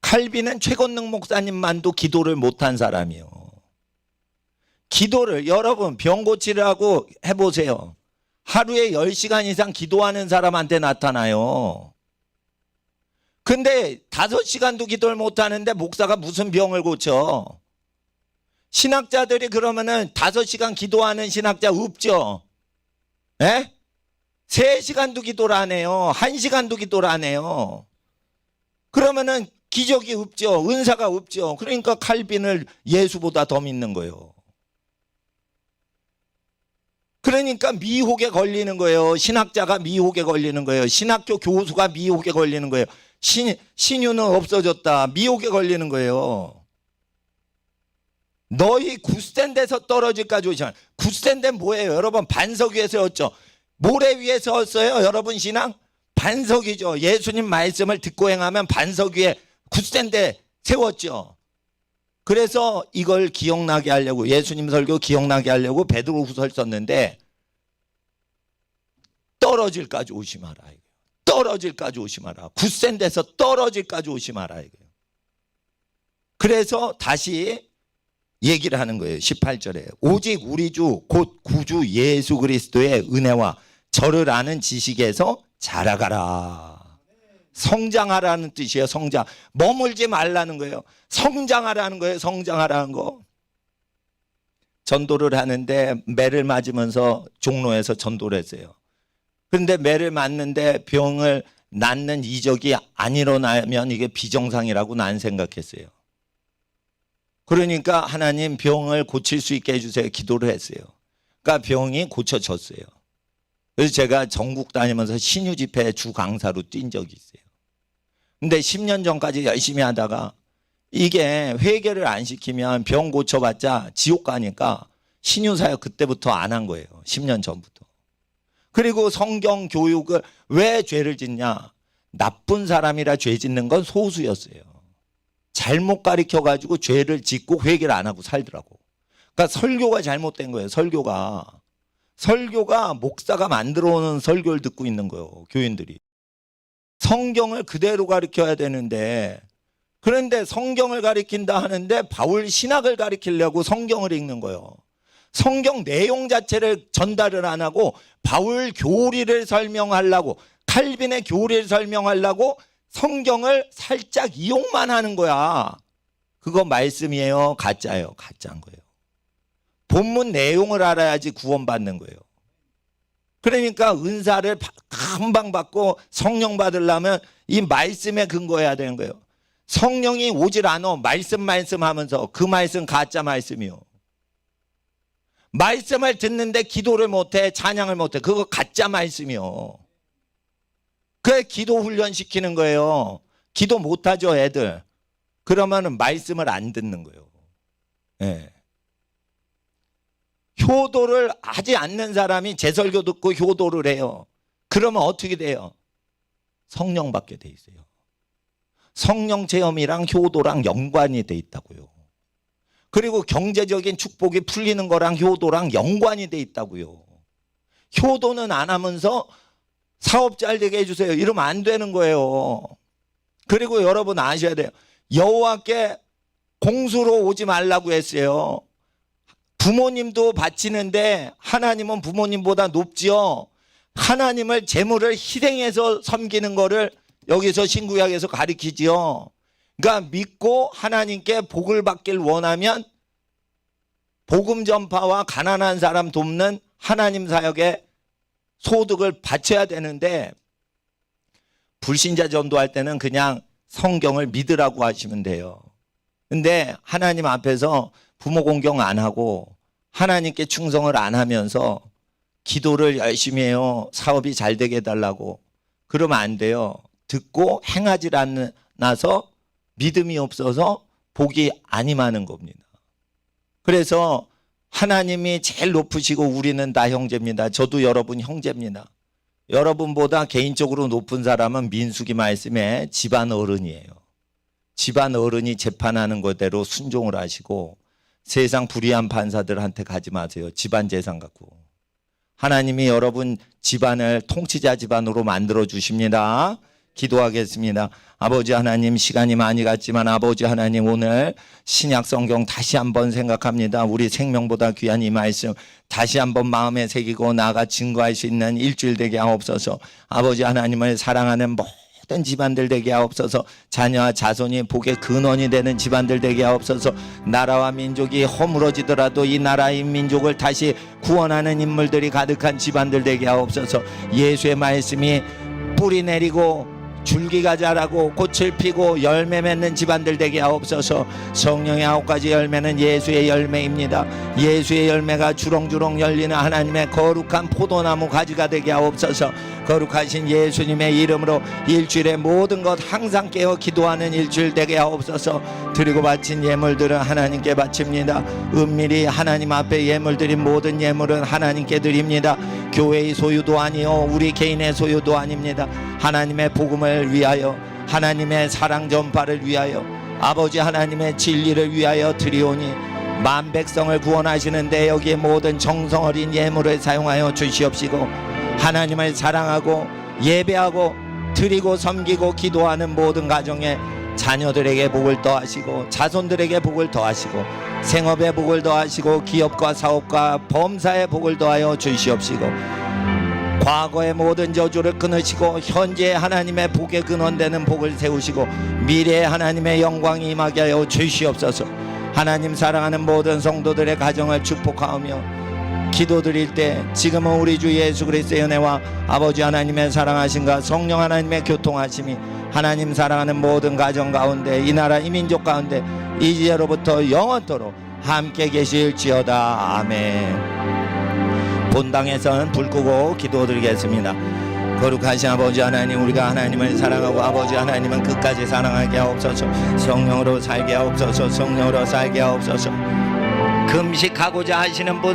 칼빈은 최건능 목사님만도 기도를 못한 사람이에요. 기도를 여러분 병 고치라고 해보세요. 하루에 10시간 이상 기도하는 사람한테 나타나요. 근데 5시간도 기도를 못하는데 목사가 무슨 병을 고쳐? 신학자들이 그러면은 5시간 기도하는 신학자 없죠? 예? 3시간도 기도를 안 해요. 1시간도 기도를 안 해요. 그러면은 기적이 없죠. 은사가 없죠. 그러니까 칼빈을 예수보다 더 믿는 거예요. 그러니까 미혹에 걸리는 거예요. 신학자가 미혹에 걸리는 거예요. 신학교 교수가 미혹에 걸리는 거예요. 신유는 없어졌다. 미혹에 걸리는 거예요. 너희 굳센 데서 떨어질까 조심하라. 굳센 데는 뭐예요? 여러분 반석 위에 세웠죠. 모래 위에 세웠어요. 여러분 신앙? 반석이죠. 예수님 말씀을 듣고 행하면 반석 위에 굳센 데 세웠죠. 그래서 이걸 기억나게 하려고 예수님 설교 기억나게 하려고 베드로후서를 썼는데 떨어질까 조심하라. 떨어질까 조심하라. 굳센 데서 떨어질까 조심하라. 그래서 다시 얘기를 하는 거예요. 18절에 오직 우리 주 곧 구주 예수 그리스도의 은혜와 저를 아는 지식에서 자라가라. 성장하라는 뜻이에요. 성장. 머물지 말라는 거예요. 성장하라는 거예요. 성장하라는 거. 전도를 하는데 매를 맞으면서 종로에서 전도를 했어요. 그런데 매를 맞는데 병을 낫는 이적이 안 일어나면 이게 비정상이라고 난 생각했어요. 그러니까 하나님 병을 고칠 수 있게 해주세요. 기도를 했어요. 그러니까 병이 고쳐졌어요. 그래서 제가 전국 다니면서 신유 집회 주 강사로 뛴 적이 있어요. 근데 10년 전까지 열심히 하다가 이게 회개를 안 시키면 병 고쳐봤자 지옥 가니까 신유 사역 그때부터 안 한 거예요. 10년 전부터. 그리고 성경 교육을 왜 죄를 짓냐? 나쁜 사람이라 죄 짓는 건 소수였어요. 잘못 가르쳐가지고 죄를 짓고 회개를 안 하고 살더라고. 그러니까 설교가 잘못된 거예요. 설교가 목사가 만들어 오는 설교를 듣고 있는 거예요. 교인들이. 성경을 그대로 가르쳐야 되는데, 그런데 성경을 가르친다 하는데 바울 신학을 가르치려고 성경을 읽는 거예요. 성경 내용 자체를 전달을 안 하고 바울 교리를 설명하려고, 칼빈의 교리를 설명하려고 성경을 살짝 이용만 하는 거야. 그거 말씀이에요? 가짜예요? 가짜인 거예요. 본문 내용을 알아야지 구원받는 거예요. 그러니까 은사를 금방 받고 성령 받으려면 이 말씀에 근거해야 되는 거예요. 성령이 오질 않아. 말씀 하면서 그 말씀 가짜 말씀이요. 말씀을 듣는데 기도를 못해, 찬양을 못해. 그거 가짜 말씀이요. 그래 기도 훈련시키는 거예요. 기도 못하죠 애들. 그러면 말씀을 안 듣는 거예요. 네. 효도를 하지 않는 사람이 제 설교 듣고 효도를 해요. 그러면 어떻게 돼요? 성령 받게 돼 있어요. 성령 체험이랑 효도랑 연관이 돼 있다고요. 그리고 경제적인 축복이 풀리는 거랑 효도랑 연관이 돼 있다고요. 효도는 안 하면서 사업 잘 되게 해주세요. 이러면 안 되는 거예요. 그리고 여러분 아셔야 돼요. 여호와께 공수로 오지 말라고 했어요. 부모님도 바치는데 하나님은 부모님보다 높지요. 하나님을 재물을 희생해서 섬기는 거를 여기서 신구약에서 가르치지요. 그러니까 믿고 하나님께 복을 받길 원하면 복음 전파와 가난한 사람 돕는 하나님 사역에 소득을 바쳐야 되는데, 불신자 전도할 때는 그냥 성경을 믿으라고 하시면 돼요. 근데 하나님 앞에서 부모 공경 안 하고 하나님께 충성을 안 하면서 기도를 열심히 해요. 사업이 잘 되게 해달라고. 그러면 안 돼요. 듣고 행하지 않아서 믿음이 없어서 복이 안 임하는 겁니다. 그래서 하나님이 제일 높으시고 우리는 다 형제입니다. 저도 여러분 형제입니다. 여러분보다 개인적으로 높은 사람은 민수기 말씀에 집안 어른이에요. 집안 어른이 재판하는 것대로 순종을 하시고 세상 불의한 판사들한테 가지 마세요. 집안 재산 갖고. 하나님이 여러분 집안을 통치자 집안으로 만들어 주십니다. 기도하겠습니다. 아버지 하나님, 시간이 많이 갔지만 아버지 하나님, 오늘 신약 성경 다시 한번 생각합니다. 우리 생명보다 귀한 이 말씀 다시 한번 마음에 새기고 나아가 증거할 수 있는 일주일 되게 하옵소서. 아버지 하나님을 사랑하는 모든 집안들 되게 하옵소서. 자녀와 자손이 복의 근원이 되는 집안들 되게 하옵소서. 나라와 민족이 허물어지더라도 이 나라의 민족을 다시 구원하는 인물들이 가득한 집안들 되게 하옵소서. 예수의 말씀이 뿌리 내리고 줄기가 자라고 꽃을 피고 열매 맺는 집안들 되게 하옵소서. 성령의 9가지 열매는 예수의 열매입니다. 예수의 열매가 주렁주렁 열리는 하나님의 거룩한 포도나무 가지가 되게 하옵소서. 거룩하신 예수님의 이름으로 일주일의 모든 것 항상 깨어 기도하는 일주일 되게 하옵소서. 드리고 바친 예물들은 하나님께 바칩니다. 은밀히 하나님 앞에 예물 드린 모든 예물은 하나님께 드립니다. 교회의 소유도 아니요 우리 개인의 소유도 아닙니다. 하나님의 복음을 위하여, 하나님의 사랑 전파를 위하여, 아버지 하나님의 진리를 위하여 드리오니 만 백성을 구원하시는데 여기에 모든 정성 어린 예물을 사용하여 주시옵시고, 하나님을 사랑하고 예배하고 드리고 섬기고 기도하는 모든 가정에 자녀들에게 복을 더하시고 자손들에게 복을 더하시고 생업에 복을 더하시고 기업과 사업과 범사에 복을 더하여 주시옵시고 과거의 모든 저주를 끊으시고 현재 하나님의 복의 근원되는 복을 세우시고 미래의 하나님의 영광이 임하게 하여 주시옵소서. 하나님 사랑하는 모든 성도들의 가정을 축복하며 기도드릴 때 지금은 우리 주 예수 그리스도의 은혜와 아버지 하나님의 사랑하심과 성령 하나님의 교통하심이 하나님 사랑하는 모든 가정 가운데 이 나라 이 민족 가운데 이제로부터 영원토록 함께 계실지어다. 아멘. 본당에서는 불 끄고 기도드리겠습니다. 거룩하신 아버지 하나님, 우리가 하나님을 사랑하고 아버지 하나님은 끝까지 사랑하게 하옵소서. 성령으로 살게 하옵소서. 성령으로 살게 하옵소서. 금식하고자 하시는 분은